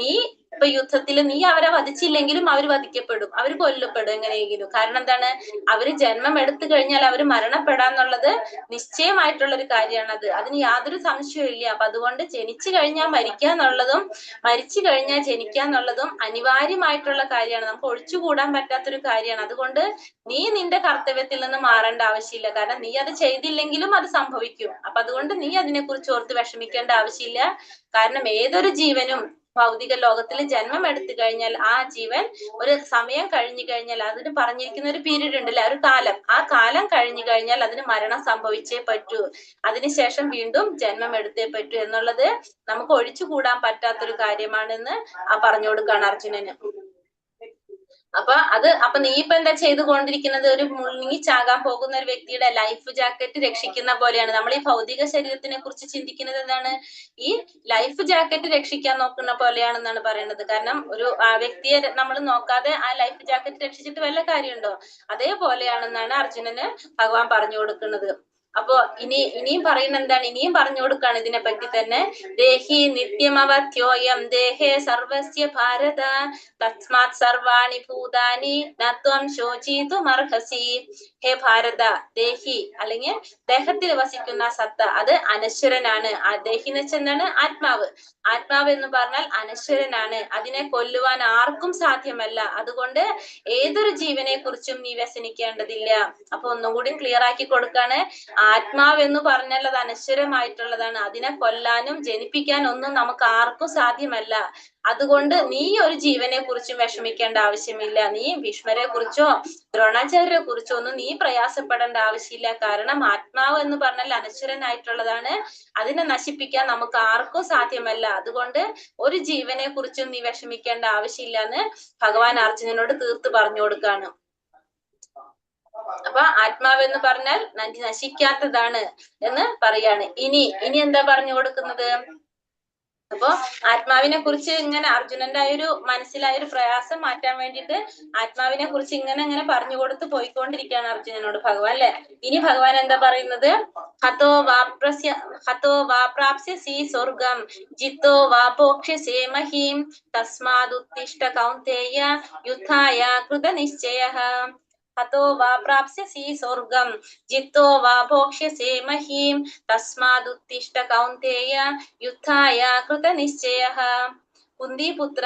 നീ ഇപ്പൊ യുദ്ധത്തിൽ നീ അവരെ വധിച്ചില്ലെങ്കിലും അവർ വധിക്കപ്പെടും, അവർ കൊല്ലപ്പെടും എങ്ങനെയെങ്കിലും. കാരണം എന്താണ്? അവര് ജന്മം എടുത്തു കഴിഞ്ഞാൽ അവർ മരണപ്പെടാന്നുള്ളത് നിശ്ചയമായിട്ടുള്ള ഒരു കാര്യമാണത്. അതിന് യാതൊരു സംശയവും ഇല്ല. അപ്പൊ അതുകൊണ്ട് ജനിച്ചു കഴിഞ്ഞാൽ മരിക്കുക എന്നുള്ളതും മരിച്ചു കഴിഞ്ഞാൽ ജനിക്കുക എന്നുള്ളതും അനിവാര്യമായിട്ടുള്ള കാര്യമാണ്. നമുക്ക് ഒഴിച്ചുകൂടാൻ പറ്റാത്തൊരു കാര്യമാണ്. അതുകൊണ്ട് നീ നിന്റെ കർത്തവ്യത്തിൽ നിന്ന് മാറേണ്ട ആവശ്യമില്ല. കാരണം നീ അത് ചെയ്തില്ലെങ്കിലും അത് സംഭവിക്കും. അപ്പൊ അതുകൊണ്ട് നീ അതിനെ കുറിച്ച് ഓർത്ത് വിഷമിക്കേണ്ട ആവശ്യമില്ല. കാരണം ഏതൊരു ജീവനും ഭൗതിക ലോകത്തിൽ ജന്മം എടുത്തു കഴിഞ്ഞാൽ ആ ജീവൻ ഒരു സമയം കഴിഞ്ഞു കഴിഞ്ഞാൽ, അതിന് പറഞ്ഞിരിക്കുന്ന ഒരു പീരീഡ് ഉണ്ടല്ലേ, ഒരു കാലം, ആ കാലം കഴിഞ്ഞു കഴിഞ്ഞാൽ അതിന് മരണം സംഭവിച്ചേ പറ്റൂ. അതിനുശേഷം വീണ്ടും ജന്മം എടുത്തേ പറ്റൂ എന്നുള്ളത് നമുക്ക് ഒഴിച്ചുകൂടാൻ പറ്റാത്തൊരു കാര്യമാണെന്ന് പറഞ്ഞു കൊടുക്കുകയാണ് അർജുനന്. അപ്പൊ നീ ഇപ്പൊ എന്താ ചെയ്തുകൊണ്ടിരിക്കുന്നത്? ഒരു മുങ്ങി ചാകാൻ പോകുന്ന ഒരു വ്യക്തിയുടെ ലൈഫ് ജാക്കറ്റ് രക്ഷിക്കുന്ന പോലെയാണ്. നമ്മൾ ഈ ഭൗതിക ശരീരത്തിനെ കുറിച്ച് ചിന്തിക്കുന്നത് എന്താണ്? ഈ ലൈഫ് ജാക്കറ്റ് രക്ഷിക്കാൻ നോക്കുന്ന പോലെയാണെന്നാണ് പറയുന്നത്. കാരണം ഒരു ആ വ്യക്തിയെ നമ്മൾ നോക്കാതെ ആ ലൈഫ് ജാക്കറ്റ് രക്ഷിച്ചിട്ട് വല്ല കാര്യമുണ്ടോ? അതേപോലെയാണെന്നാണ് അർജുനന് ഭഗവാൻ പറഞ്ഞു കൊടുക്കുന്നത്. അപ്പോ ഇനിയും പറയുന്ന എന്താണ്? ഇനിയും പറഞ്ഞു കൊടുക്കാണ് ഇതിനെ പറ്റി തന്നെ. ദേഹി നിത്യമവത്യോയം ദേഹേ സർവസ്യ ഭാരത തസ്മാത് സർവാണി ഭൂതാനി നത്വം ശോചിതുമർഹസി. ഹേ ഭാരത, ദേഹി അല്ലെങ്കിൽ ദേഹത്തിൽ വസിക്കുന്ന സത്ത അത് അനശ്വരനാണ്. ആ ദേഹി എന്ന് വെച്ചാൽ എന്താണ്? ആത്മാവ്. ആത്മാവ് എന്ന് പറഞ്ഞാൽ അനശ്വരനാണ്. അതിനെ കൊല്ലുവാൻ ആർക്കും സാധ്യമല്ല. അതുകൊണ്ട് ഏതൊരു ജീവനെ കുറിച്ചും നീ വ്യസനിക്കേണ്ടതില്ല. അപ്പൊ ഒന്നും കൂടി ക്ലിയർ ആക്കി കൊടുക്കാണ്. ആത്മാവ് എന്ന് പറഞ്ഞാൽ അത് അനശ്വരമായിട്ടുള്ളതാണ്. അതിനെ കൊല്ലാനും ജനിപ്പിക്കാനും ഒന്നും നമുക്ക് ആർക്കും സാധ്യമല്ല. അതുകൊണ്ട് നീ ഒരു ജീവനെ കുറിച്ചും വിഷമിക്കേണ്ട ആവശ്യമില്ല. നീ ഭീഷ്മരെ കുറിച്ചോ ദ്രോണാചാര്യരെ കുറിച്ചോ ഒന്നും നീ പ്രയാസപ്പെടേണ്ട ആവശ്യമില്ല. കാരണം ആത്മാവ് എന്ന് പറഞ്ഞാൽ അനശ്വരനായിട്ടുള്ളതാണ്. അതിനെ നശിപ്പിക്കാൻ നമുക്ക് ആർക്കും സാധ്യമല്ല. അതുകൊണ്ട് ഒരു ജീവനെ കുറിച്ചും നീ വിഷമിക്കേണ്ട ആവശ്യമില്ല എന്ന് ഭഗവാൻ അർജുനനോട് തീർത്ത് പറഞ്ഞു കൊടുക്കാണ്. അപ്പൊ ആത്മാവ് എന്ന് പറഞ്ഞാൽ നശിക്കാത്തതാണ് എന്ന് പറയാണ്. ഇനി എന്താ പറഞ്ഞു കൊടുക്കുന്നത്? അപ്പൊ ആത്മാവിനെ കുറിച്ച് ഇങ്ങനെ അർജുനന്റെ ആ ഒരു മനസ്സിലായ ഒരു പ്രയാസം മാറ്റാൻ വേണ്ടിയിട്ട് ആത്മാവിനെ കുറിച്ച് ഇങ്ങനെ പറഞ്ഞു കൊടുത്ത് പോയിക്കൊണ്ടിരിക്കുകയാണ് അർജുനനോട് ഭഗവാൻ, അല്ലെ? ഇനി ഭഗവാൻ എന്താ പറയുന്നത്? ഹതോ വാ പ്രാപ്സ്യസി സ്വർഗം ജിത്തോ വാ ഭോക്ഷ്യസേ മഹീം തസ്മാദുത്തിഷ്ഠ കൗന്തേയ യുദ്ധായ കൃതനിശ്ചയഃ. ഹതോ വാ പ്രാപ്സ്യസി സ്വർഗം ജിത്തോ വാ ഭോക്ഷ്യസേ മഹീം തസ്മാദുത്തിഷ്ഠ കൗന്തേയ യുദ്ധായ കൃതനിശ്ചയഃ. കുന്തിപുത്ര,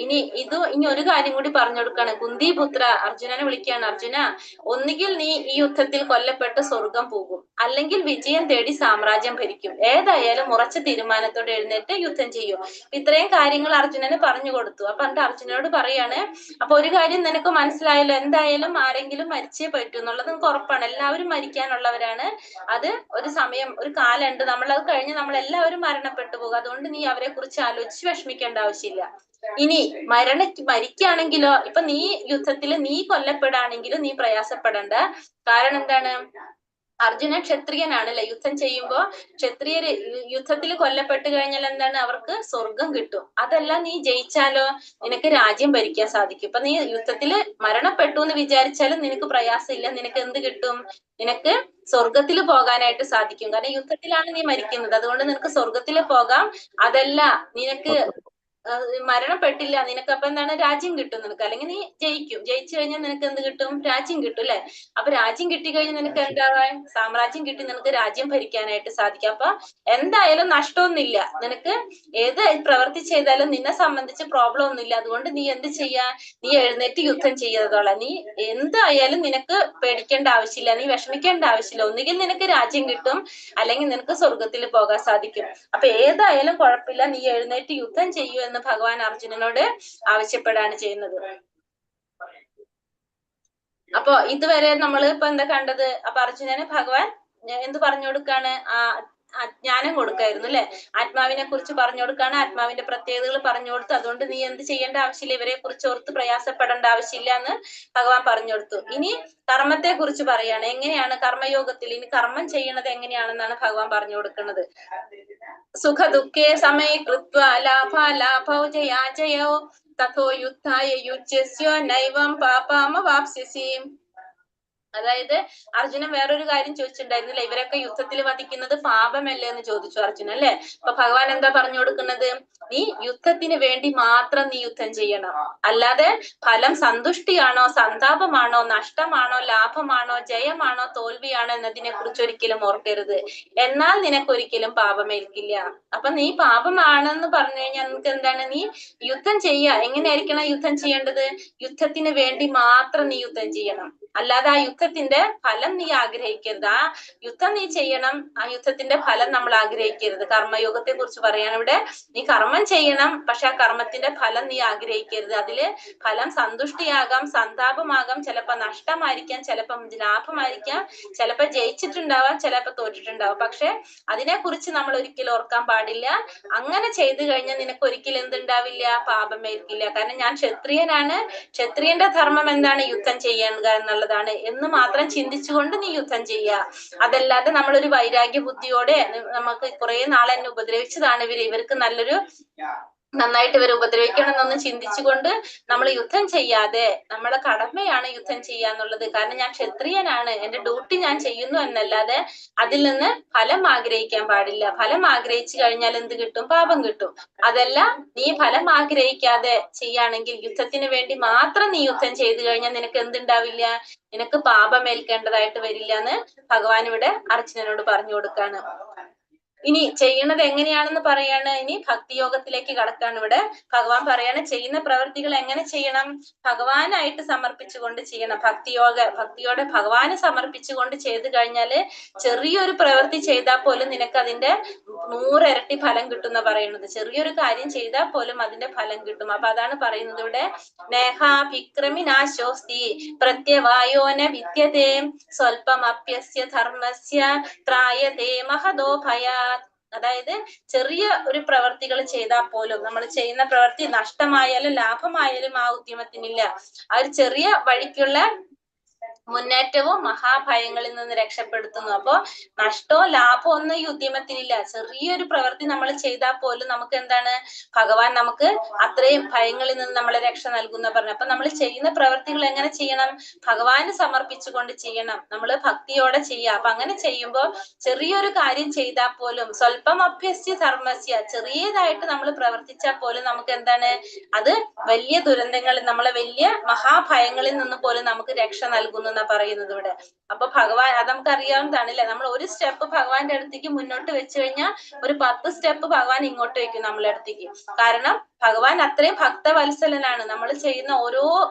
ഇനി ഒരു കാര്യം കൂടി പറഞ്ഞു കൊടുക്കാണ്. കുന്തിപുത്ര, അർജുനനെ വിളിക്കുകയാണ്. അർജുന, ഒന്നുകിൽ നീ ഈ യുദ്ധത്തിൽ കൊല്ലപ്പെട്ട് സ്വർഗം പോകും, അല്ലെങ്കിൽ വിജയം തേടി സാമ്രാജ്യം ഭരിക്കും. ഏതായാലും ഉറച്ച തീരുമാനത്തോടെ എഴുന്നേറ്റ് യുദ്ധം ചെയ്യും. ഇത്രയും കാര്യങ്ങൾ അർജുനന് പറഞ്ഞു കൊടുത്തു. അപ്പൊ എന്നിട്ട് അർജുനനോട് പറയാണ്, അപ്പൊ ഒരു കാര്യം നിനക്ക് മനസ്സിലായല്ലോ, എന്തായാലും ആരെങ്കിലും മരിച്ചേ പറ്റൂ എന്നുള്ളത് നിനക്ക് ഉറപ്പാണ്. എല്ലാവരും മരിക്കാനുള്ളവരാണ്. അത് ഒരു സമയം, ഒരു കാലുണ്ട്, നമ്മളത് കഴിഞ്ഞ് നമ്മൾ എല്ലാവരും മരണപ്പെട്ടു പോകും. അതുകൊണ്ട് നീ അവരെ കുറിച്ച് ആലോചിച്ച് വിഷമിക്കേണ്ട ആവശ്യമില്ല. ഇനി മരിക്കുകയാണെങ്കിലോ, ഇപ്പൊ നീ യുദ്ധത്തിൽ നീ കൊല്ലപ്പെടാണെങ്കിലും നീ പ്രയാസപ്പെടണ്ട. കാരണം എന്താണ്? അർജുനൻ ക്ഷത്രിയനാണ്, അല്ലെ? യുദ്ധം ചെയ്യുമ്പോ ക്ഷത്രിയര് യുദ്ധത്തിൽ കൊല്ലപ്പെട്ട് കഴിഞ്ഞാൽ എന്താണ്? അവർക്ക് സ്വർഗം കിട്ടും. അതല്ല, നീ ജയിച്ചാലോ നിനക്ക് രാജ്യം ഭരിക്കാൻ സാധിക്കും. ഇപ്പൊ നീ യുദ്ധത്തിൽ മരണപ്പെട്ടു എന്ന് വിചാരിച്ചാലും നിനക്ക് പ്രയാസമില്ല. നിനക്ക് എന്ത് കിട്ടും? നിനക്ക് സ്വർഗത്തിൽ പോകാനായിട്ട് സാധിക്കും. കാരണം യുദ്ധത്തിലാണ് നീ മരിക്കുന്നത്. അതുകൊണ്ട് നിനക്ക് സ്വർഗത്തിൽ പോകാം. അതല്ല, നിനക്ക് മരണപ്പെട്ടില്ല, നിനക്ക് അപ്പൊ എന്താണ്? രാജ്യം കിട്ടും നിനക്ക്. അല്ലെങ്കിൽ നീ ജയിച്ചു കഴിഞ്ഞാൽ നിനക്ക് എന്ത് കിട്ടും? രാജ്യം കിട്ടും, അല്ലെ? അപ്പൊ രാജ്യം കിട്ടിക്കഴിഞ്ഞാൽ നിനക്ക് എന്താവാൻ? സാമ്രാജ്യം കിട്ടി നിനക്ക് രാജ്യം ഭരിക്കാനായിട്ട് സാധിക്കും. അപ്പൊ എന്തായാലും നഷ്ടമൊന്നുമില്ല നിനക്ക്. ഏത് പ്രവൃത്തി ചെയ്താലും നിന്നെ സംബന്ധിച്ച് പ്രോബ്ലം ഒന്നുമില്ല. അതുകൊണ്ട് നീ എന്ത് ചെയ്യാ? നീ എഴുന്നേറ്റ് യുദ്ധം ചെയ്തതോളാം. നീ എന്തായാലും നിനക്ക് പേടിക്കേണ്ട ആവശ്യമില്ല, നീ വിഷമിക്കേണ്ട ആവശ്യമില്ല. ഒന്നുകിൽ നിനക്ക് രാജ്യം കിട്ടും, അല്ലെങ്കിൽ നിനക്ക് സ്വർഗത്തിൽ പോകാൻ സാധിക്കും. അപ്പൊ ഏതായാലും കുഴപ്പമില്ല, നീ എഴുന്നേറ്റ് യുദ്ധം ചെയ്യൂ എന്ന് ഭഗവാൻ അർജുനനോട് ആവശ്യപ്പെടാണ് ചെയ്യുന്നത്. അപ്പൊ ഇതുവരെ നമ്മൾ ഇപ്പൊ എന്താ കണ്ടത്? അപ്പൊ അർജുനന് ഭഗവാൻ എന്ത് പറഞ്ഞു കൊടുക്കാണ്? ജ്ഞാനം കൊടുക്കായിരുന്നു, അല്ലെ? ആത്മാവിനെ കുറിച്ച് പറഞ്ഞു കൊടുക്കാണ്. ആത്മാവിന്റെ പ്രത്യേകതകൾ പറഞ്ഞു കൊടുത്തു. അതുകൊണ്ട് നീ എന്ത് ചെയ്യേണ്ട ആവശ്യമില്ല, ഇവരെ കുറിച്ച് ഓർത്ത് പ്രയാസപ്പെടേണ്ട ആവശ്യമില്ല എന്ന് ഭഗവാൻ പറഞ്ഞു കൊടുത്തു. ഇനി കർമ്മത്തെ കുറിച്ച് പറയാണ്. എങ്ങനെയാണ് കർമ്മയോഗത്തിൽ ഇനി കർമ്മം ചെയ്യണത് എങ്ങനെയാണെന്നാണ് ഭഗവാൻ പറഞ്ഞു കൊടുക്കുന്നത്. സുഖ ദുഃഖേ സമയ കൃത്വ ലാഭോ ജയാജയോ തഥോ യുദ്ധായ യുജ്യസ്യോ നൈവം പാപാമവാപ്സ്യസി. അതായത് അർജുനൻ വേറൊരു കാര്യം ചോദിച്ചിട്ടുണ്ടായിരുന്നില്ല, ഇവരൊക്കെ യുദ്ധത്തിൽ വധിക്കുന്നത് പാപമല്ലേ എന്ന് ചോദിച്ചു അർജുനൻ, അല്ലെ? അപ്പൊ ഭഗവാൻ എന്താ പറഞ്ഞു കൊടുക്കുന്നത്? നീ യുദ്ധത്തിന് വേണ്ടി മാത്രം നീ യുദ്ധം ചെയ്യണം. അല്ലാതെ ഫലം സന്തുഷ്ടിയാണോ, സന്താപമാണോ, നഷ്ടമാണോ, ലാഭമാണോ, ജയമാണോ, തോൽവിയാണോ എന്നതിനെ കുറിച്ച് ഒരിക്കലും ഓർക്കരുത്. എന്നാൽ നിനക്കൊരിക്കലും പാപമേൽക്കില്ല. അപ്പൊ നീ പാപമാണെന്ന് പറഞ്ഞു കഴിഞ്ഞാൽ നിനക്ക് എന്താണ്? നീ യുദ്ധം ചെയ്യുക. എങ്ങനെയായിരിക്കണം യുദ്ധം ചെയ്യേണ്ടത്? യുദ്ധത്തിന് വേണ്ടി മാത്രം നീ യുദ്ധം ചെയ്യണം. അല്ലാതെ ആ യുദ്ധത്തിന്റെ ഫലം നീ ആഗ്രഹിക്കരുത്. ആ യുദ്ധം നീ ചെയ്യണം, ആ യുദ്ധത്തിന്റെ ഫലം നമ്മൾ ആഗ്രഹിക്കരുത്. കർമ്മയോഗത്തെ കുറിച്ച് പറയാണ് ഇവിടെ. നീ കർമ്മം ചെയ്യണം, പക്ഷെ ആ കർമ്മത്തിന്റെ ഫലം നീ ആഗ്രഹിക്കരുത്. അതില് ഫലം സന്തുഷ്ടിയാകാം, സന്താപമാകാം, ചിലപ്പോ നഷ്ടമായിരിക്കാം, ചിലപ്പം ലാഭമായിരിക്കാം, ചിലപ്പോ ജയിച്ചിട്ടുണ്ടാവാം, ചിലപ്പോ തോറ്റിട്ടുണ്ടാവാം. പക്ഷെ അതിനെ കുറിച്ച് നമ്മൾ ഒരിക്കലും ഓർക്കാൻ പാടില്ല. അങ്ങനെ ചെയ്തു കഴിഞ്ഞാൽ നിനക്ക് ഒരിക്കലും എന്തുണ്ടാവില്ല, പാപമേൽക്കില്ല. കാരണം ഞാൻ ക്ഷത്രിയനാണ്, ക്ഷത്രിയന്റെ ധർമ്മം എന്താണ്, യുദ്ധം ചെയ്യുക എന്നുള്ളതാണ് എന്ന് മാത്രം ചിന്തിച്ചുകൊണ്ട് നീ യുദ്ധം ചെയ്യുക. അതല്ലാതെ നമ്മളൊരു വൈരാഗ്യ ബുദ്ധിയോടെ നമുക്ക് കുറെ നാളെ എന്നെ ഉപദ്രവിച്ചതാണ് ഇവർക്ക് നന്നായിട്ട് ഇവരെ ഉപദ്രവിക്കണം എന്നൊന്നും ചിന്തിച്ചുകൊണ്ട് നമ്മൾ യുദ്ധം ചെയ്യാതെ, നമ്മളെ കടമയാണ് യുദ്ധം ചെയ്യാന്നുള്ളത്. കാരണം ഞാൻ ക്ഷത്രിയനാണ്, എന്റെ ഡ്യൂട്ടി ഞാൻ ചെയ്യുന്നു എന്നല്ലാതെ അതിൽ നിന്ന് ഫലം ആഗ്രഹിക്കാൻ പാടില്ല. ഫലം ആഗ്രഹിച്ചു കഴിഞ്ഞാൽ എന്ത് കിട്ടും, പാപം കിട്ടും. അതല്ല, നീ ഫലം ആഗ്രഹിക്കാതെ ചെയ്യുകയാണെങ്കിൽ, യുദ്ധത്തിന് വേണ്ടി മാത്രം നീ യുദ്ധം ചെയ്തു കഴിഞ്ഞാൽ നിനക്ക് എന്തുണ്ടാവില്ല, നിനക്ക് പാപമേൽക്കേണ്ടതായിട്ട് വരില്ല എന്ന് ഭഗവാൻ ഇവിടെ അർജുനനോട് പറഞ്ഞു കൊടുക്കാണ്. ഇനി ചെയ്യണത് എങ്ങനെയാണെന്ന് പറയാണ്. ഇനി ഭക്തിയോഗത്തിലേക്ക് കടക്കാണ്. ഇവിടെ ഭഗവാൻ ചെയ്യുന്ന പ്രവൃത്തികൾ എങ്ങനെ ചെയ്യണം, ഭഗവാനായിട്ട് സമർപ്പിച്ചുകൊണ്ട് ചെയ്യണം. ഭക്തിയോടെ ഭഗവാന് സമർപ്പിച്ചുകൊണ്ട് ചെയ്തു കഴിഞ്ഞാല് ചെറിയൊരു പ്രവൃത്തി ചെയ്താൽ പോലും നിനക്ക് അതിന്റെ 100 ഇരട്ടി ഫലം കിട്ടുന്ന പറയുന്നത്. ചെറിയൊരു കാര്യം ചെയ്താൽ പോലും അതിന്റെ ഫലം കിട്ടും. അപ്പൊ അതാണ് പറയുന്നത് ഇവിടെ, നേഹാഭിക്രമിനാശോസ്തി പ്രത്യവായോന വിദ്യതേ സ്വൽപമപ്യസ്യ ധർമ്മസ്യ ത്രായതേ മഹദോ ഭയാത്. അതായത് ചെറിയ ഒരു പ്രവർത്തികൾ ചെയ്താൽ പോലും, നമ്മൾ ചെയ്യുന്ന പ്രവൃത്തി നഷ്ടമായാലും ലാഭമായാലും ആ ഉദ്യമത്തിനില്ല. ആ ഒരു ചെറിയ വഴിക്കുള്ള മുന്നേറ്റവും മഹാഭയങ്ങളിൽ നിന്ന് രക്ഷപ്പെടുത്തുന്നു. അപ്പോ നഷ്ടവും ലാഭവും ഒന്നും ഈ ഉദ്യമത്തിനില്ല. ചെറിയൊരു പ്രവൃത്തി നമ്മൾ ചെയ്താൽ പോലും നമുക്ക് എന്താണ്, ഭഗവാൻ നമുക്ക് അത്രയും ഭയങ്ങളിൽ നിന്ന് നമ്മളെ രക്ഷ നൽകുന്ന പറഞ്ഞു. അപ്പൊ നമ്മൾ ചെയ്യുന്ന പ്രവൃത്തികൾ എങ്ങനെ ചെയ്യണം, ഭഗവാന് സമർപ്പിച്ചുകൊണ്ട് ചെയ്യണം, നമ്മൾ ഭക്തിയോടെ ചെയ്യുക. അപ്പൊ അങ്ങനെ ചെയ്യുമ്പോൾ ചെറിയൊരു കാര്യം ചെയ്താൽ പോലും, സ്വല്പം അഭ്യസ്യ ധർമ്മസ്യ, ചെറിയതായിട്ട് നമ്മൾ പ്രവർത്തിച്ചാൽ പോലും നമുക്ക് എന്താണ്, അത് വലിയ ദുരന്തങ്ങളിൽ, നമ്മളെ വലിയ മഹാഭയങ്ങളിൽ നിന്ന് പോലും നമുക്ക് രക്ഷ നൽകുന്നു പറയുന്നത് ഇവിടെ. അപ്പൊ ഭഗവാൻ, അത് നമുക്ക് അറിയാവുന്നതാണ് അല്ലെ, നമ്മൾ ഒരു സ്റ്റെപ്പ് ഭഗവാന്റെ അടുത്തേക്ക് മുന്നോട്ട് വെച്ച് കഴിഞ്ഞാൽ ഒരു 10 സ്റ്റെപ്പ് ഭഗവാൻ ഇങ്ങോട്ട് വെക്കും നമ്മളെ അടുത്തേക്ക്. കാരണം ഭഗവാൻ അത്രയും ഭക്തവത്സലനാണ്. നമ്മൾ ചെയ്യുന്ന ഓരോ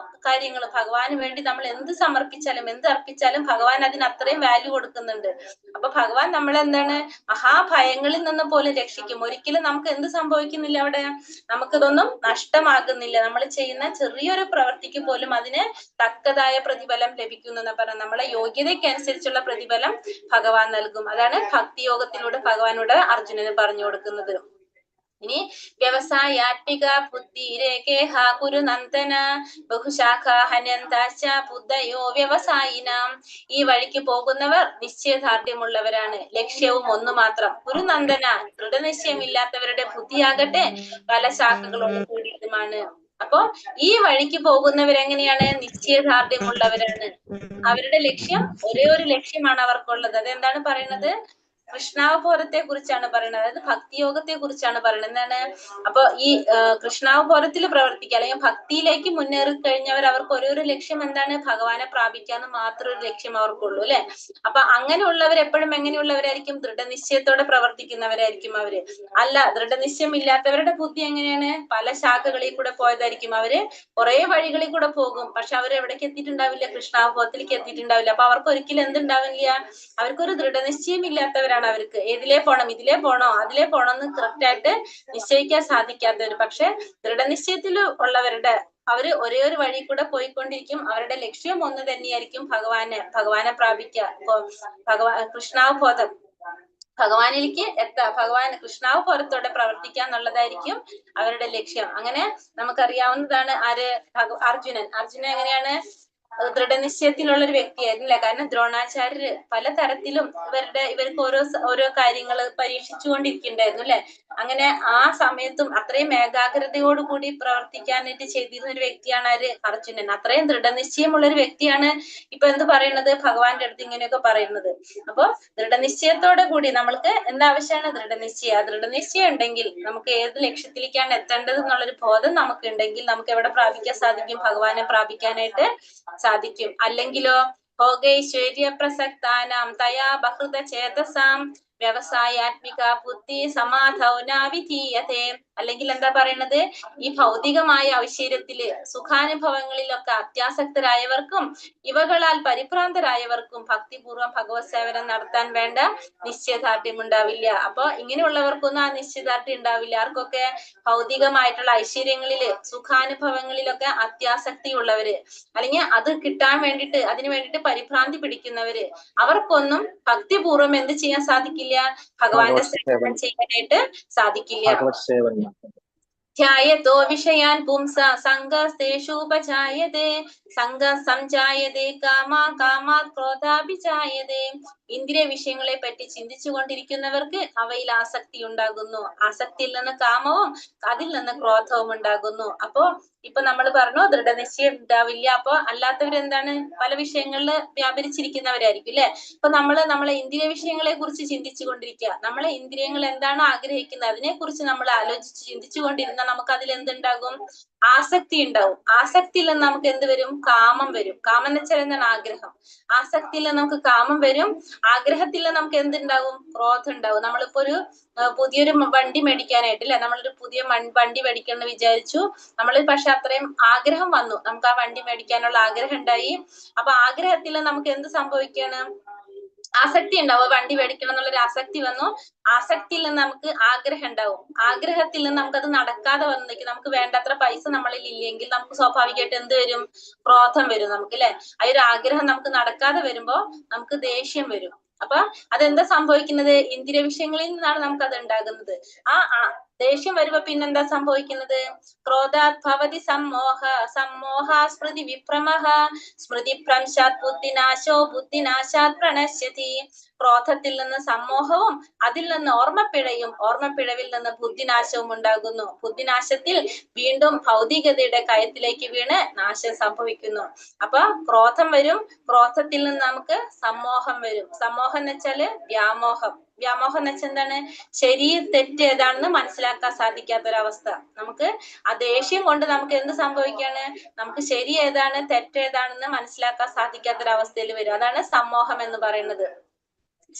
കാര്യങ്ങളും ഭഗവാന് വേണ്ടി നമ്മൾ എന്ത് സമർപ്പിച്ചാലും എന്ത് അർപ്പിച്ചാലും ഭഗവാൻ അതിന് അത്രയും വാല്യൂ കൊടുക്കുന്നുണ്ട്. അപ്പൊ ഭഗവാൻ നമ്മളെന്താണ്, മഹാഭയങ്ങളിൽ നിന്ന് പോലും രക്ഷിക്കും. ഒരിക്കലും നമുക്ക് എന്ത് സംഭവിക്കുന്നില്ല അവിടെ, നമുക്കിതൊന്നും നഷ്ടമാകുന്നില്ല. നമ്മൾ ചെയ്യുന്ന ചെറിയൊരു പ്രവൃത്തിക്ക് പോലും അതിന് തക്കതായ പ്രതിഫലം ലഭിക്കുന്നു എന്ന് പറഞ്ഞാൽ, നമ്മളെ യോഗ്യതയ്ക്ക് അനുസരിച്ചുള്ള പ്രതിഫലം ഭഗവാൻ നൽകും. അതാണ് ഭക്തിയോഗത്തിലൂടെ ഭഗവാനോട് അർജുനന് പറഞ്ഞു കൊടുക്കുന്നത്. ഇനി വ്യവസായാത്മിക ബുദ്ധിരേഖേഹ കുരു നന്ദന ബഹുശാഖ ഹനന്താശ ബുദ്ധയോ വ്യവസായിനാം. ഈ വഴിക്ക് പോകുന്നവർ നിശ്ചയദാർഢ്യമുള്ളവരാണ്, ലക്ഷ്യവും ഒന്നു മാത്രം. കുരുനന്ദന, ദൃഢനിശ്ചയമില്ലാത്തവരുടെ ബുദ്ധിയാകട്ടെ പല ശാഖകളോട് കൂടിയതുമാണ്. അപ്പോ ഈ വഴിക്ക് പോകുന്നവരെങ്ങനെയാണ്, നിശ്ചയദാർഢ്യമുള്ളവരാണ്. അവരുടെ ലക്ഷ്യം, ഒരേ ഒരു ലക്ഷ്യമാണ് അവർക്കുള്ളത്. അതെന്താണ് പറയുന്നത്, കൃഷ്ണാവബോധത്തെ കുറിച്ചാണ് പറയുന്നത്. അതായത് ഭക്തിയോഗത്തെ കുറിച്ചാണ് പറയുന്നത്. എന്താണ്, അപ്പൊ ഈ കൃഷ്ണാവബോധത്തിൽ പ്രവർത്തിക്കുക, അല്ലെങ്കിൽ ഭക്തിയിലേക്ക് മുന്നേറി കഴിഞ്ഞവർ, അവർക്ക് ഒരു ലക്ഷ്യം എന്താണ്, ഭഗവാനെ പ്രാപിക്കാന്ന് മാത്രം ഒരു ലക്ഷ്യം അവർക്കുള്ളൂ അല്ലെ. അപ്പൊ അങ്ങനെയുള്ളവർ എപ്പോഴും എങ്ങനെയുള്ളവരായിരിക്കും, ദൃഢനിശ്ചയത്തോടെ പ്രവർത്തിക്കുന്നവരായിരിക്കും അവര്. അല്ല, ദൃഢനിശ്ചയം ഇല്ലാത്തവരുടെ ബുദ്ധി എങ്ങനെയാണ്, പല ശാഖകളിൽ കൂടെ പോയതായിരിക്കും. അവര് കുറെ വഴികളിൽ കൂടെ പോകും, പക്ഷെ അവർ എവിടേക്ക് എത്തിയിട്ടുണ്ടാവില്ല, കൃഷ്ണാവബോധത്തിലേക്ക് എത്തിയിട്ടുണ്ടാവില്ല. അപ്പൊ അവർക്ക് ഒരിക്കലും എന്തുണ്ടാവില്ല, അവർക്കൊരു ദൃഢനിശ്ചയം ഇല്ലാത്തവരാണ്. അവർക്ക് ഏതിലേ പോണം, ഇതിലേ പോണോ അതിലേ പോണോ എന്ന് കറക്റ്റ് ആയിട്ട് നിശ്ചയിക്കാൻ സാധിക്കാത്തവര്. പക്ഷെ ദൃഢനിശ്ചയത്തിൽ ഉള്ളവരുടെ, അവര് ഒരേ ഒരു വഴി കൂടെ പോയിക്കൊണ്ടിരിക്കും. അവരുടെ ലക്ഷ്യം ഒന്ന് തന്നെയായിരിക്കും, ഭഗവാനെ പ്രാപിക്കുക, കൃഷ്ണാവബോധം, ഭഗവാനിലേക്ക് കൃഷ്ണാവബോധത്തോടെ പ്രവർത്തിക്കുക എന്നുള്ളതായിരിക്കും അവരുടെ ലക്ഷ്യം. അങ്ങനെ നമുക്കറിയാവുന്നതാണ് അർജുനൻ എങ്ങനെയാണ്, ദൃഢനിശ്ചയത്തിലുള്ള ഒരു വ്യക്തിയായിരുന്നില്ല. കാരണം ദ്രോണാചാര്യര് പലതരത്തിലും ഇവർക്ക് ഓരോ കാര്യങ്ങൾ പരീക്ഷിച്ചുകൊണ്ടിരിക്കുന്നുണ്ടായിരുന്നു അല്ലെ. അങ്ങനെ ആ സമയത്തും അത്രയും ഏകാഗ്രതയോടുകൂടി പ്രവർത്തിക്കാനായിട്ട് ചെയ്തിരുന്ന ഒരു വ്യക്തിയാണ് അർജുനൻ. അത്രയും ദൃഢനിശ്ചയമുള്ള ഒരു വ്യക്തിയാണ് ഇപ്പൊ എന്ത് പറയുന്നത്, ഭഗവാന്റെ അടുത്ത് ഇങ്ങനെയൊക്കെ പറയുന്നത്. അപ്പൊ ദൃഢനിശ്ചയത്തോടെ കൂടി നമ്മൾക്ക് എന്താവശ്യമാണ്, ദൃഢനിശ്ചയം ഉണ്ടെങ്കിൽ, നമുക്ക് ഏത് ലക്ഷ്യത്തിലേക്കാണ് എത്തേണ്ടത് എന്നുള്ളൊരു ബോധം നമുക്ക് ഉണ്ടെങ്കിൽ നമുക്ക് എവിടെ പ്രാപിക്കാൻ സാധിക്കും, ഭഗവാനെ പ്രാപിക്കാനായിട്ട് സാധിക്കും. അല്ലെങ്കിലോ ഭോഗൈശ്വര്യ പ്രസക്താനാം തയാ ബഹൃത ചേതസാം വ്യവസായാത്മിക ബുദ്ധി സമാധൗന വിധീയത്തെ. അല്ലെങ്കിൽ എന്താ പറയണത്, ഈ ഭൗതികമായ ഐശ്വര്യത്തില് സുഖാനുഭവങ്ങളിലൊക്കെ അത്യാസക്തരായവർക്കും ഇവകളാൽ പരിഭ്രാന്തരായവർക്കും ഭക്തിപൂർവ്വം ഭഗവത് സേവനം നടത്താൻ വേണ്ട നിശ്ചയദാർഢ്യം ഉണ്ടാവില്ല. അപ്പൊ ഇങ്ങനെയുള്ളവർക്കൊന്നും ആ നിശ്ചയദാർഢ്യം ഉണ്ടാവില്ല. ആർക്കൊക്കെ? ഭൗതികമായിട്ടുള്ള ഐശ്വര്യങ്ങളില് സുഖാനുഭവങ്ങളിലൊക്കെ അത്യാസക്തി ഉള്ളവര്, അല്ലെങ്കിൽ അത് കിട്ടാൻ വേണ്ടിയിട്ട് അതിനു വേണ്ടിയിട്ട് പരിഭ്രാന്തി പിടിക്കുന്നവര്, അവർക്കൊന്നും ഭക്തിപൂർവ്വം എന്ത് ചെയ്യാൻ സാധിക്കില്ല? ഭഗവാന്റെ സേവനം ചെയ്യാനായിട്ട് സാധിക്കില്ല. ധ്യായതോ വിഷയാൻ പുംസ സംഘസ്തേഷുപജായതേ സംഘ സംജായതേ കാമാ കാമാത് ക്രോധാഭിജായതേ. ഇന്ദ്രിയ വിഷയങ്ങളെ പറ്റി ചിന്തിച്ചു കൊണ്ടിരിക്കുന്നവർക്ക് അവയിൽ ആസക്തി ഉണ്ടാകുന്നു. ആസക്തിയിൽ നിന്ന് കാമവും അതിൽ നിന്ന് ക്രോധവും ഉണ്ടാകുന്നു. അപ്പോ ഇപ്പൊ നമ്മൾ പറഞ്ഞു ദൃഢനിശ്ചയം ഉണ്ടാവില്ല. അപ്പൊ അല്ലാത്തവരെന്താണ്? പല വിഷയങ്ങളിൽ വ്യാപരിച്ചിരിക്കുന്നവരായിരിക്കും അല്ലെ. ഇപ്പൊ നമ്മളെ ഇന്ദ്രിയ വിഷയങ്ങളെ കുറിച്ച് ചിന്തിച്ചു കൊണ്ടിരിക്കുക. നമ്മളെ ഇന്ദ്രിയങ്ങൾ എന്താണ് ആഗ്രഹിക്കുന്നത് അതിനെ കുറിച്ച് നമ്മൾ ആലോചിച്ച് ചിന്തിച്ചു കൊണ്ടിരുന്ന നമുക്ക് അതിൽ എന്തുണ്ടാകും? ആസക്തി ഉണ്ടാവും. ആസക്തിയിൽ നിന്ന് നമുക്ക് എന്ത് വരും? കാമം വരും. കാമം എന്ന് വെച്ചാൽ എന്താണ്? ആഗ്രഹം. ആസക്തിയിൽ നിന്ന് നമുക്ക് കാമം വരും. ആഗ്രഹത്തിൽ നിന്ന് നമുക്ക് എന്തുണ്ടാവും? ക്രോധം ഉണ്ടാവും. നമ്മളിപ്പോ ഒരു പുതിയൊരു വണ്ടി മേടിക്കാനായിട്ട് അല്ലെ, നമ്മളൊരു പുതിയ വണ്ടി മേടിക്കണം എന്ന് വിചാരിച്ചു. നമ്മൾ പക്ഷെ അത്രയും ആഗ്രഹം വന്നു, നമുക്ക് ആ വണ്ടി മേടിക്കാനുള്ള ആഗ്രഹം ഉണ്ടായി. അപ്പൊ ആഗ്രഹത്തിൽ നമുക്ക് എന്ത് സംഭവിക്കാണ്? ആസക്തി ഉണ്ടാവും. വണ്ടി മേടിക്കണം എന്നുള്ളൊരു ആസക്തി വന്നു. ആസക്തിയിൽ നിന്ന് നമുക്ക് ആഗ്രഹം ഉണ്ടാവും. ആഗ്രഹത്തിൽ നിന്ന് നമുക്കത് നടക്കാതെ വന്നേക്കും. നമുക്ക് വേണ്ടത്ര പൈസ നമ്മളിൽ ഇല്ലെങ്കിൽ നമുക്ക് സ്വാഭാവികമായിട്ട് എന്ത് വരും? ക്രോധം വരും നമുക്ക് അല്ലെ. ആ ഒരു ആഗ്രഹം നമുക്ക് നടക്കാതെ വരുമ്പോ നമുക്ക് ദേഷ്യം വരും. അപ്പൊ അതെന്താ സംഭവിക്കുന്നത്? ഇന്ദ്രിയ വിഷയങ്ങളിൽ നിന്നാണ് നമുക്ക് അത് ഉണ്ടാകുന്നത്. ആ ദേഷ്യം വരുമ്പോ പിന്നെന്താ സംഭവിക്കുന്നത്? ക്രോധാത് ഭവതി സമ്മോഹ സ്മൃതി വിഭ്രമഃ സ്മൃതി ഭ്രംശാത് ബുദ്ധിനാശോ ബുദ്ധിനാശാത് പ്രണശ്യതി. ക്രോധത്തിൽ നിന്ന് സമ്മോഹവും അതിൽ നിന്ന് ഓർമ്മപ്പിഴയും ഓർമ്മപ്പിഴവിൽ നിന്ന് ബുദ്ധിനാശവും ഉണ്ടാകുന്നു. ബുദ്ധിനാശത്തിൽ വീണ്ടും ഭൗതികതയുടെ കയത്തിലേക്ക് വീണ് നാശം സംഭവിക്കുന്നു. അപ്പൊ ക്രോധം വരും. ക്രോധത്തിൽ നിന്ന് നമുക്ക് സമ്മോഹം വരും. സമ്മോഹം എന്ന് വെച്ചാല് വ്യാമോഹം. വ്യാമോഹം എന്ന് വെച്ചാൽ എന്താണ്? ശരി തെറ്റ് ഏതാണെന്ന് മനസ്സിലാക്കാൻ സാധിക്കാത്തൊരവസ്ഥ. നമുക്ക് ആ ദേഷ്യം കൊണ്ട് നമുക്ക് എന്ത് സംഭവിക്കാണ്? നമുക്ക് ശരി ഏതാണ് തെറ്റ് ഏതാണെന്ന് മനസ്സിലാക്കാൻ സാധിക്കാത്തൊരവസ്ഥയിൽ വരും. അതാണ് സമ്മോഹം എന്ന് പറയുന്നത്.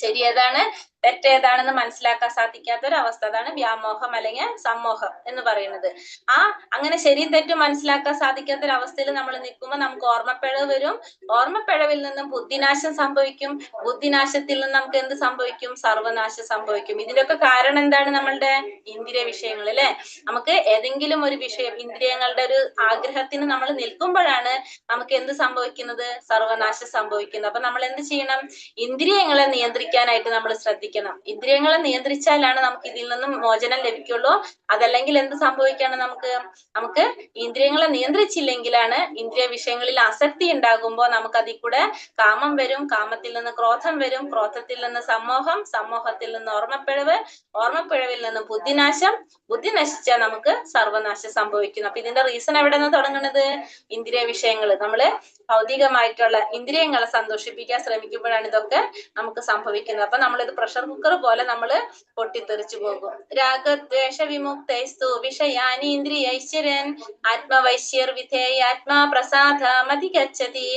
ശരി ഏതാണ് തെറ്റേതാണെന്ന് മനസ്സിലാക്കാൻ സാധിക്കാത്തൊരവസ്ഥ, അതാണ് വ്യാമോഹം അല്ലെങ്കിൽ സമ്മോഹം എന്ന് പറയുന്നത്. അങ്ങനെ ശരി തെറ്റ് മനസ്സിലാക്കാൻ സാധിക്കാത്തൊരവസ്ഥയിൽ നമ്മൾ നിൽക്കുമ്പോൾ നമുക്ക് ഓർമ്മപ്പിഴവ് വരും. ഓർമ്മപ്പിഴവിൽ നിന്നും ബുദ്ധിനാശം സംഭവിക്കും. ബുദ്ധിനാശത്തിൽ നിന്ന് നമുക്ക് എന്ത് സംഭവിക്കും? സർവനാശം സംഭവിക്കും. ഇതിന്റെയൊക്കെ കാരണം എന്താണ്? നമ്മളുടെ ഇന്ദ്രിയ വിഷയങ്ങൾ അല്ലെ. നമുക്ക് ഏതെങ്കിലും ഒരു വിഷയം ഇന്ദ്രിയങ്ങളുടെ ഒരു ആഗ്രഹത്തിന് നമ്മൾ നിൽക്കുമ്പോഴാണ് നമുക്ക് എന്ത് സംഭവിക്കുന്നത്? സർവനാശം സംഭവിക്കുന്നത്. അപ്പൊ നമ്മൾ എന്ത് ചെയ്യണം? ഇന്ദ്രിയങ്ങളെ നിയന്ത്രിക്കാനായിട്ട് നമ്മൾ ശ്രദ്ധിക്കണം. ഇന്ദ്രിയങ്ങളെ നിയന്ത്രിച്ചാലാണ് നമുക്ക് ഇതിൽ നിന്നും മോചനം ലഭിക്കുള്ളൂ. അതല്ലെങ്കിൽ എന്ത് സംഭവിക്കാണ്? നമുക്ക് ഇന്ദ്രിയങ്ങളെ നിയന്ത്രിച്ചില്ലെങ്കിലാണ് ഇന്ദ്രിയ വിഷയങ്ങളിൽ ആസക്തി ഉണ്ടാകുമ്പോൾ നമുക്ക് അതിൽ കൂടെ കാമം വരും. കാമത്തിൽ നിന്ന് ക്രോധം വരും. ക്രോധത്തിൽ നിന്ന് സമ്മോഹം. സമ്മോഹത്തിൽ നിന്ന് ഓർമ്മപ്പിഴവ്. ഓർമ്മപ്പിഴവിൽ നിന്ന് ബുദ്ധിനാശം. ബുദ്ധി നശിച്ചാൽ നമുക്ക് സർവനാശം സംഭവിക്കുന്നു. അപ്പൊ ഇതിന്റെ റീസൺ എവിടെ നിന്ന് തുടങ്ങുന്നത്? ഇന്ദ്രിയ വിഷയങ്ങൾ. നമ്മള് ഭൗതികമായിട്ടുള്ള ഇന്ദ്രിയങ്ങളെ സന്തോഷിപ്പിക്കാൻ ശ്രമിക്കുമ്പോഴാണ് ഇതൊക്കെ നമുക്ക് സംഭവിക്കുന്നത്. അപ്പൊ നമ്മളിത് പ്രഷർ കുക്കർ പോലെ നമ്മള് പൊട്ടിത്തെറിച്ചു പോകും. രാഗദ്വേഷ വിമുക്തൈസ്തു വിഷയാനി ഇന്ദ്രിയൈശ്വര്യൻ ആത്മവൈശ്യർ വിധേയാത്മാ പ്രസാദമധിഗച്ഛതി.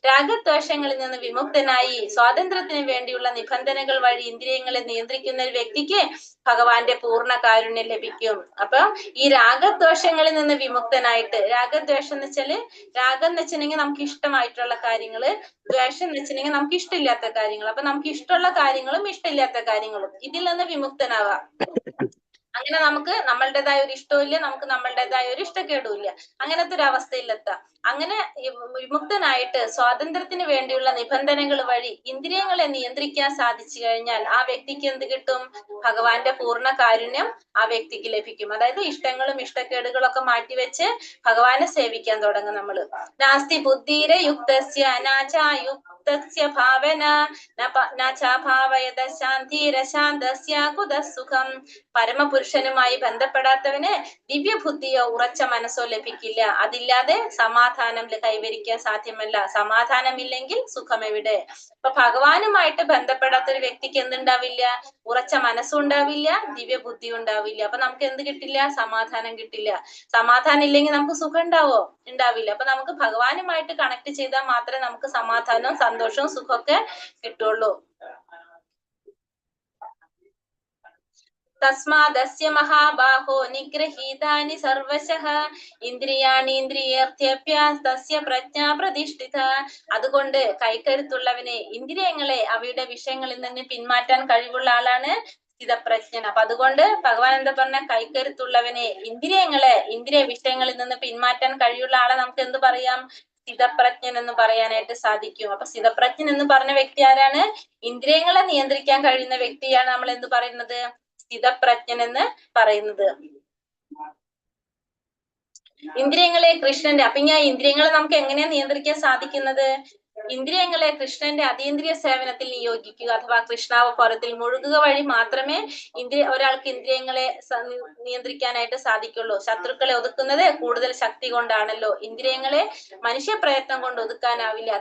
രാഗദ്വേഷങ്ങളിൽ നിന്ന് വിമുക്തനായി സ്വാതന്ത്ര്യത്തിന് വേണ്ടിയുള്ള നിബന്ധനകൾ വഴി ഇന്ദ്രിയങ്ങളെ നിയന്ത്രിക്കുന്ന ഒരു വ്യക്തിക്ക് ഭഗവാന്റെ പൂർണ്ണ കാരുണ്യം ലഭിക്കും. അപ്പൊ ഈ രാഗദ്വേഷങ്ങളിൽ നിന്ന് വിമുക്തനായിട്ട്, രാഗദ്വേഷം എന്ന് വെച്ചാല് രാഗം എന്ന് വെച്ചിട്ടുണ്ടെങ്കിൽ നമുക്ക് ഇഷ്ടമായിട്ടുള്ള കാര്യങ്ങള്, ദ്വേഷം എന്ന് വെച്ചിട്ടുണ്ടെങ്കിൽ നമുക്ക് ഇഷ്ടമില്ലാത്ത കാര്യങ്ങൾ. അപ്പൊ നമുക്ക് ഇഷ്ടമുള്ള കാര്യങ്ങളും ഇഷ്ടമില്ലാത്ത കാര്യങ്ങളും ഇതിൽ നിന്ന് വിമുക്തനാവാം. അങ്ങനെ നമുക്ക് നമ്മളുടേതായ ഒരു ഇഷ്ടവും ഇല്ല, നമുക്ക് നമ്മളുടേതായ ഒരു ഇഷ്ടക്കേടും ഇല്ല. അങ്ങനത്തെ ഒരു അവസ്ഥയിലെത്താം. അങ്ങനെ വിമുക്തനായിട്ട് സ്വാതന്ത്ര്യത്തിന് വേണ്ടിയുള്ള നിബന്ധനകൾ വഴി ഇന്ദ്രിയങ്ങളെ നിയന്ത്രിക്കാൻ സാധിച്ചു കഴിഞ്ഞാൽ ആ വ്യക്തിക്ക് എന്ത് കിട്ടും? ഭഗവാന്റെ പൂർണ്ണ കാരുണ്യം ആ വ്യക്തിക്ക് ലഭിക്കും. അതായത് ഇഷ്ടങ്ങളും ഇഷ്ടക്കേടുകളൊക്കെ മാറ്റിവെച്ച് ഭഗവാനെ സേവിക്കാൻ തുടങ്ങും നമ്മള്. നാസ്തി ബുദ്ധിര യുക്തസ്യ നാചായുക്തസ്യ ഭാവന നാചാഭാവയത ശാന്തിരശാന്തസ്യ കുതസുഖം. പരമപുരുഷനുമായി ബന്ധപ്പെടാത്തവന് ദിവ്യബുദ്ധിയോ ഉറച്ച മനസ്സോ ലഭിക്കില്ല. അതില്ലാതെ സമാധാനം കൈവരിക്കാൻ സാധ്യമല്ല. സമാധാനമില്ലെങ്കിൽ സുഖം എവിടെ? അപ്പൊ ഭഗവാനുമായിട്ട് ബന്ധപ്പെടാത്ത ഒരു വ്യക്തിക്ക് എന്തുണ്ടാവില്ല? ഉറച്ച മനസ്സുണ്ടാവില്ല, ദിവ്യബുദ്ധി ഉണ്ടാവില്ല. അപ്പൊ നമുക്ക് എന്ത് കിട്ടില്ല? സമാധാനം കിട്ടില്ല. സമാധാനം ഇല്ലെങ്കിൽ നമുക്ക് സുഖം ഉണ്ടാവോ? ഉണ്ടാവില്ല. അപ്പൊ നമുക്ക് ഭഗവാനുമായിട്ട് കണക്ട് ചെയ്താൽ മാത്രമേ നമുക്ക് സമാധാനവും സന്തോഷവും സുഖമൊക്കെ കിട്ടുള്ളൂ. തസ്മാദസ്യ മഹാബാഹോ നിഗ്രഹീതാനി സർവശഃ ഇന്ദ്രിയാണീന്ദ്രിയേർഥ്യപ്യ തസ്യ പ്രജ്ഞാ പ്രതിഷ്ഠിത. അതുകൊണ്ട് കൈക്കരുത്തുള്ളവനെ, ഇന്ദ്രിയങ്ങളെ അവയുടെ വിഷയങ്ങളിൽ നിന്ന് പിന്മാറ്റാൻ കഴിവുള്ള ആളാണ് സ്ഥിതപ്രജ്ഞൻ. അപ്പൊ അതുകൊണ്ട് ഭഗവാൻ എന്താ പറഞ്ഞ, കൈക്കരുത്തുള്ളവനെ, ഇന്ദ്രിയ വിഷയങ്ങളിൽ നിന്ന് പിന്മാറ്റാൻ കഴിവുള്ള ആളെ നമുക്ക് എന്ത് പറയാം? സ്ഥിതപ്രജ്ഞൻ എന്ന് പറയാനായിട്ട് സാധിക്കും. അപ്പൊ സ്ഥിതപ്രജ്ഞൻ എന്ന് പറഞ്ഞ വ്യക്തി ആരാണ്? ഇന്ദ്രിയങ്ങളെ നിയന്ത്രിക്കാൻ കഴിയുന്ന വ്യക്തിയാണ് നമ്മൾ എന്ത് പറയുന്നത്? സ്ഥിതപ്രജ്ഞൻ എന്ന് പറയുന്നത്. ഇന്ദ്രിയങ്ങളെ കൃഷ്ണന്റെ, അപ്പൊ ഞാൻ ഇന്ദ്രിയങ്ങളെ നമുക്ക് എങ്ങനെയാ നിയന്ത്രിക്കാൻ സാധിക്കുന്നത്? ഇന്ദ്രിയങ്ങളെ കൃഷ്ണന്റെ അതീന്ദ്രിയ സേവനത്തിൽ നിയോഗിക്കുക അഥവാ കൃഷ്ണാവതാരത്തിൽ മുഴുകുക വഴി മാത്രമേ ഒരാൾക്ക് ഇന്ദ്രിയങ്ങളെ നിയന്ത്രിക്കാനായിട്ട് സാധിക്കുള്ളൂ. ശത്രുക്കളെ ഒതുക്കുന്നത് കൂടുതൽ ശക്തി കൊണ്ടാണല്ലോ. ഇന്ദ്രിയങ്ങളെ മനുഷ്യ പ്രയത്നം കൊണ്ട് ഒതുക്കാനാവില്ല.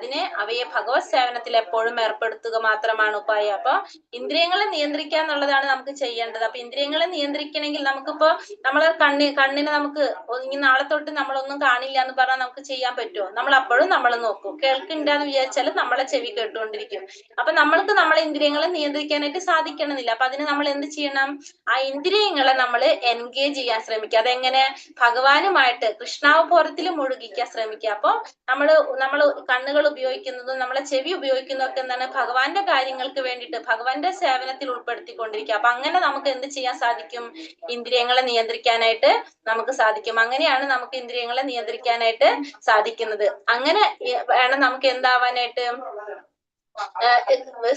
അവയെ ഭഗവത് സേവനത്തിൽ എപ്പോഴും ഏർപ്പെടുത്തുക മാത്രമാണ് ഉപായം. അപ്പൊ ഇന്ദ്രിയങ്ങളെ നിയന്ത്രിക്കുക എന്നുള്ളതാണ് നമുക്ക് ചെയ്യേണ്ടത്. അപ്പൊ ഇന്ദ്രിയങ്ങളെ നിയന്ത്രിക്കണമെങ്കിൽ നമുക്കിപ്പോ നമ്മളെ കണ്ണിന് നമുക്ക് ഇനി നാളെ തൊട്ട് നമ്മളൊന്നും കാണില്ല എന്ന് പറഞ്ഞാൽ നമുക്ക് ചെയ്യാൻ പറ്റുമോ? നമ്മൾ അപ്പോഴും നമ്മൾ നോക്കും. കേൾക്കുന്നുണ്ടാന്ന് വിചാരിച്ചാലും നമ്മളെ ചെവി കേട്ടുകൊണ്ടിരിക്കും. അപ്പൊ നമ്മൾക്ക് നമ്മളെ ഇന്ദ്രിയങ്ങളെ നിയന്ത്രിക്കാനായിട്ട് സാധിക്കണമെന്നില്ല. അപ്പൊ അതിന് നമ്മൾ എന്ത് ചെയ്യണം? ആ ഇന്ദ്രിയങ്ങളെ നമ്മൾ എൻഗേജ് ചെയ്യാൻ ശ്രമിക്കുക. അതെങ്ങനെ? ഭഗവാനുമായിട്ട് കൃഷ്ണാവതാരത്തിൽ മുഴുകിക്കാൻ ശ്രമിക്കുക. അപ്പൊ നമ്മൾ കണ്ണുകൾ ഉപയോഗിക്കുന്നതും നമ്മളെ ചെവി ഉപയോഗിക്കുന്നതും ഒക്കെ എന്താണ്? ഭഗവാന്റെ കാര്യങ്ങൾക്ക് വേണ്ടിയിട്ട് ഭഗവാന്റെ സേവനത്തിൽ ഉൾപ്പെടുത്തിക്കൊണ്ടിരിക്കുക. അപ്പൊ അങ്ങനെ നമുക്ക് എന്ത് ചെയ്യാൻ സാധിക്കും? ഇന്ദ്രിയങ്ങളെ നിയന്ത്രിക്കാനായിട്ട് നമുക്ക് സാധിക്കും. അങ്ങനെയാണ് നമുക്ക് ഇന്ദ്രിയങ്ങളെ നിയന്ത്രിക്കാനായിട്ട് സാധിക്കുന്നത്. അങ്ങനെ വേണം നമുക്ക് എന്താവാനായിട്ട്?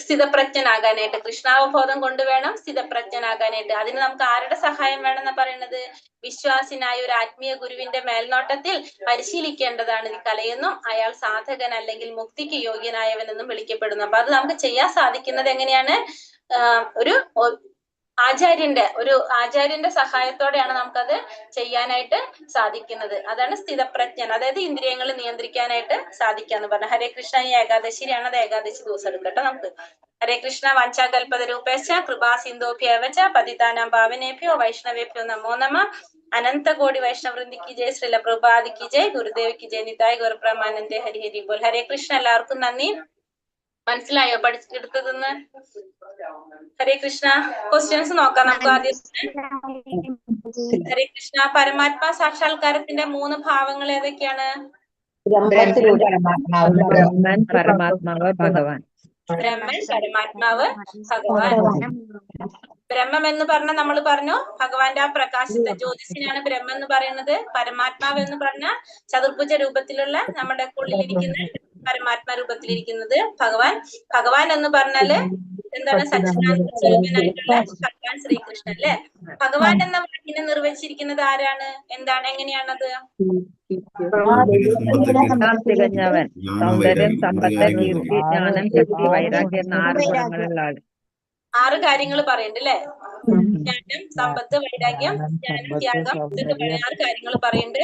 സ്ഥിതപ്രജ്ഞനാകാനായിട്ട്. കൃഷ്ണാവബോധം കൊണ്ട് വേണം സ്ഥിതപ്രജ്ഞനാകാനായിട്ട്. അതിന് നമുക്ക് ആരുടെ സഹായം വേണമെന്നാ പറയുന്നത്? വിശ്വാസിനായ ഒരു ആത്മീയ ഗുരുവിന്റെ മേൽനോട്ടത്തിൽ പരിശീലിക്കേണ്ടതാണ് ഈ കലയെന്നും അയാൾ സാധകൻ അല്ലെങ്കിൽ മുക്തിക്ക് യോഗ്യനായവനെന്നും വിളിക്കപ്പെടുന്നു. അപ്പൊ അത് നമുക്ക് ചെയ്യാൻ സാധിക്കുന്നത് എങ്ങനെയാണ്? ഒരു ആചാര്യന്റെ സഹായത്തോടെയാണ് നമുക്കത് ചെയ്യാനായിട്ട് സാധിക്കുന്നത്. അതാണ് സ്ഥിതപ്രജ്ഞൻ, അതായത് ഇന്ദ്രിയങ്ങൾ നിയന്ത്രിക്കാനായിട്ട് സാധിക്കാന്ന് പറഞ്ഞ. ഹരേ കൃഷ്ണ. ഈ ഏകാദശിയാണ്, അത് ഏകാദശി ദിവസം എടുക്കട്ടെ നമുക്ക്. ഹരേ കൃഷ്ണ. വാഞ്ചാകൽപതരൂപേശ്ച കൃപാ സിന്ധോഭ്യവച പതിതാനാം പാവനേഭ്യോ വൈഷ്ണവേഭ്യോ നമോ നമഃ. അനന്തകോടി വൈഷ്ണവൃന്ദി കി ജയ്. ശ്രീല പ്രഭുപാദ് കി ജയ്. ഗുരുദേവ് കി ജയ്. നിതായ് ഗൗരപ്രമാനന്ദേ. ഹരി ഹരി ബോൽ. ഹരേ കൃഷ്ണ. എല്ലാവർക്കും നന്ദി. മനസ്സിലായോ പഠിച്ചെടുത്തതെന്ന്? ഹരേ കൃഷ്ണ. ക്വസ്റ്റ്യൻസ് നോക്കാം നമുക്ക് ആദ്യം. ഹരേ കൃഷ്ണ. പരമാത്മാ സാക്ഷാത്കാരത്തിന്റെ 3 ഭാവങ്ങൾ ഏതൊക്കെയാണ്? ബ്രഹ്മൻ, പരമാത്മാവ്, ഭഗവാൻ. ബ്രഹ്മൻ, പരമാത്മാവ്, ഭഗവാൻ. ബ്രഹ്മം എന്ന് പറഞ്ഞാൽ നമ്മൾ പറഞ്ഞു ഭഗവാന്റെ ആ പ്രകാശത്തെ ജ്യോതിസിനാണ് ബ്രഹ്മം എന്ന് പറയുന്നത്. പരമാത്മാവ് എന്ന് പറഞ്ഞ ചതുർഭുജ രൂപത്തിലുള്ള നമ്മുടെ ഉള്ളിലിരിക്കുന്ന പരമാത്മാ രൂപത്തിലിരിക്കുന്നത് ഭഗവാൻ എന്ന് പറഞ്ഞാല് എന്താണ്? സച്ചിദാനന്ദ സ്വരൂപനായിട്ടുള്ള ഭഗവാൻ ശ്രീകൃഷ്ണൻ അല്ലെ. ഭഗവാൻ എന്ന വാക്കിനെ നിർവചിച്ചിരിക്കുന്നത് ആരാണ്? എന്താണ്? എങ്ങനെയാണത്? തികഞ്ഞവൻ. സൗന്ദര്യം, സമ്പത്ത്, കീർത്തി, ജ്ഞാനം, ശക്തി, വൈരാഗ്യം എന്ന 6 ഗുണങ്ങളുള്ള ആൾ. 6 കാര്യങ്ങൾ പറയുന്നുണ്ട് അല്ലെ. ജ്ഞാനം, സമ്പത്ത്, വൈരാഗ്യം, ജ്ഞാനം, ത്യാഗം, ഇതൊക്കെ 6 കാര്യങ്ങൾ പറയുന്നുണ്ട്.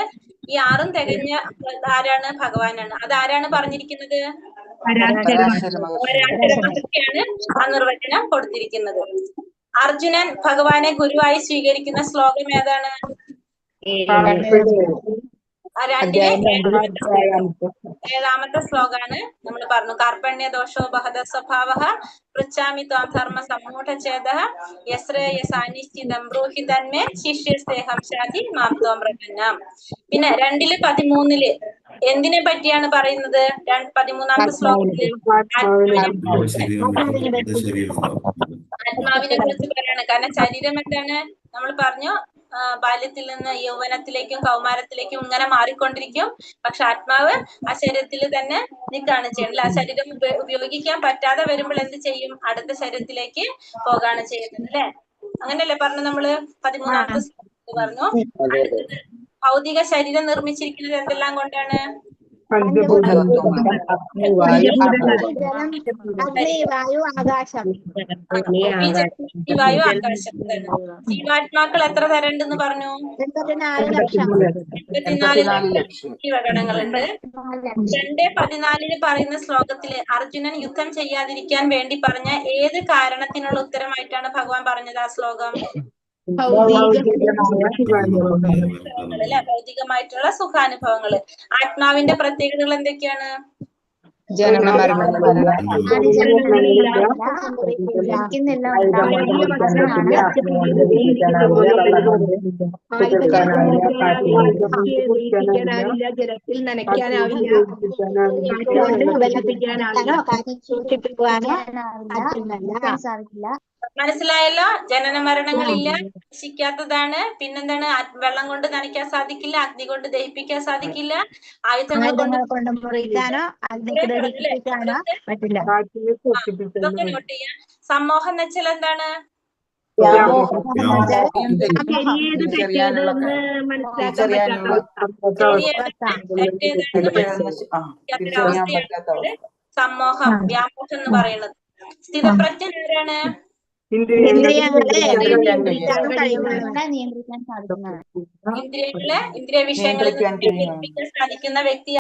ഈ 6ഉം തികഞ്ഞ ആരാണ്? ഭഗവാനാണ്. അതാരാണ് പറഞ്ഞിരിക്കുന്നത്? പരാശരമഹർഷിയാണ് ആ നിർവചനം കൊടുത്തിരിക്കുന്നത്. അർജുനൻ ഭഗവാനെ ഗുരുവായി സ്വീകരിക്കുന്ന ശ്ലോകം ഏതാണ്? 7ാമത്തെ ശ്ലോകാണ്. നമ്മൾ പറഞ്ഞു കാർപ്പണ്യ ദോഷോ ബഹദ സ്വഭാവഃ പൃച്ഛാമി ത്വാം ധർമ്മ സമ്മൂഢഛേദഃ യസ്രേയസാനിശ്ചിതം ബ്രൂഹി തന്മേ ശിഷ്യസ്തേഹം ശാധി മാം ത്വം പ്രപന്നം. പിന്നെ 2:13 എന്തിനെ പറ്റിയാണ് പറയുന്നത്? 13ാമത്തെ ശ്ലോകത്തിൽ ആത്മാവിനെ കുറിച്ച് പറയാണ്. കാരണം ശരീരം എന്താണ്? നമ്മൾ പറഞ്ഞു ബാല്യത്തിൽ നിന്ന് യൗവനത്തിലേക്കും കൗമാരത്തിലേക്കും ഇങ്ങനെ മാറിക്കൊണ്ടിരിക്കും. പക്ഷെ ആത്മാവ് ആ ശരീരത്തിൽ തന്നെ നിൽക്കുകയാണ് ചെയ്യുന്നത്. ആ ശരീരം ഉപയോഗിക്കാൻ പറ്റാതെ വരുമ്പോൾ എന്ത് ചെയ്യും? അടുത്ത ശരീരത്തിലേക്ക് പോകാണ് ചെയ്യുന്നത് അല്ലെ. അങ്ങനെയല്ലേ പറഞ്ഞു നമ്മള് 13ാമത്തെ പറഞ്ഞു. ഭൗതിക ശരീരം നിർമ്മിച്ചിരിക്കുന്നത് എന്തെല്ലാം കൊണ്ടാണ്? വായു, ആകാശം. ജീവാത്മാക്കൾ എത്ര തരണ്ടെന്ന് പറഞ്ഞു? 84 ജീവഗണങ്ങളുണ്ട്. 2:14 പറയുന്ന ശ്ലോകത്തില് അർജുനൻ യുദ്ധം ചെയ്യാതിരിക്കാൻ വേണ്ടി പറഞ്ഞ ഏത് കാരണത്തിനുള്ള ഉത്തരമായിട്ടാണ് ഭഗവാൻ പറഞ്ഞത് ആ ശ്ലോകം? ഭൗതികമായിട്ടുള്ള സുഖാനുഭവങ്ങള്. ആത്മാവിന്റെ പ്രത്യേകതകൾ എന്തൊക്കെയാണ്? ജനന മരണങ്ങളില്ല ജലത്തിൽ നനയ്ക്കാനാവില്ല, മനസ്സിലായല്ലോ? ജനന മരണങ്ങളില്ല, നശിക്കാത്തതാണ്. പിന്നെന്താണ്? വെള്ളം കൊണ്ട് നനയ്ക്കാൻ സാധിക്കില്ല, അഗ്നി കൊണ്ട് ദഹിപ്പിക്കാൻ സാധിക്കില്ല, ആയുധങ്ങൾ കൊണ്ട് മുറിക്കാനോ ദഹിപ്പിക്കാനോ പറ്റില്ല. ഇതൊക്കെ നോട്ട് ചെയ്യാം. സമ്മോഹം എന്ന് വെച്ചാൽ എന്താണ്? സമ്മോഹം, വ്യാമോഹം എന്ന് പറയുന്നത്. സ്ഥിതപ്രജ്ഞൻ ആരാണ്? ഇന്ദ്രിയ വിഷയങ്ങളെ നിയന്ത്രിക്കാൻ സാധിക്കുന്ന വ്യക്തി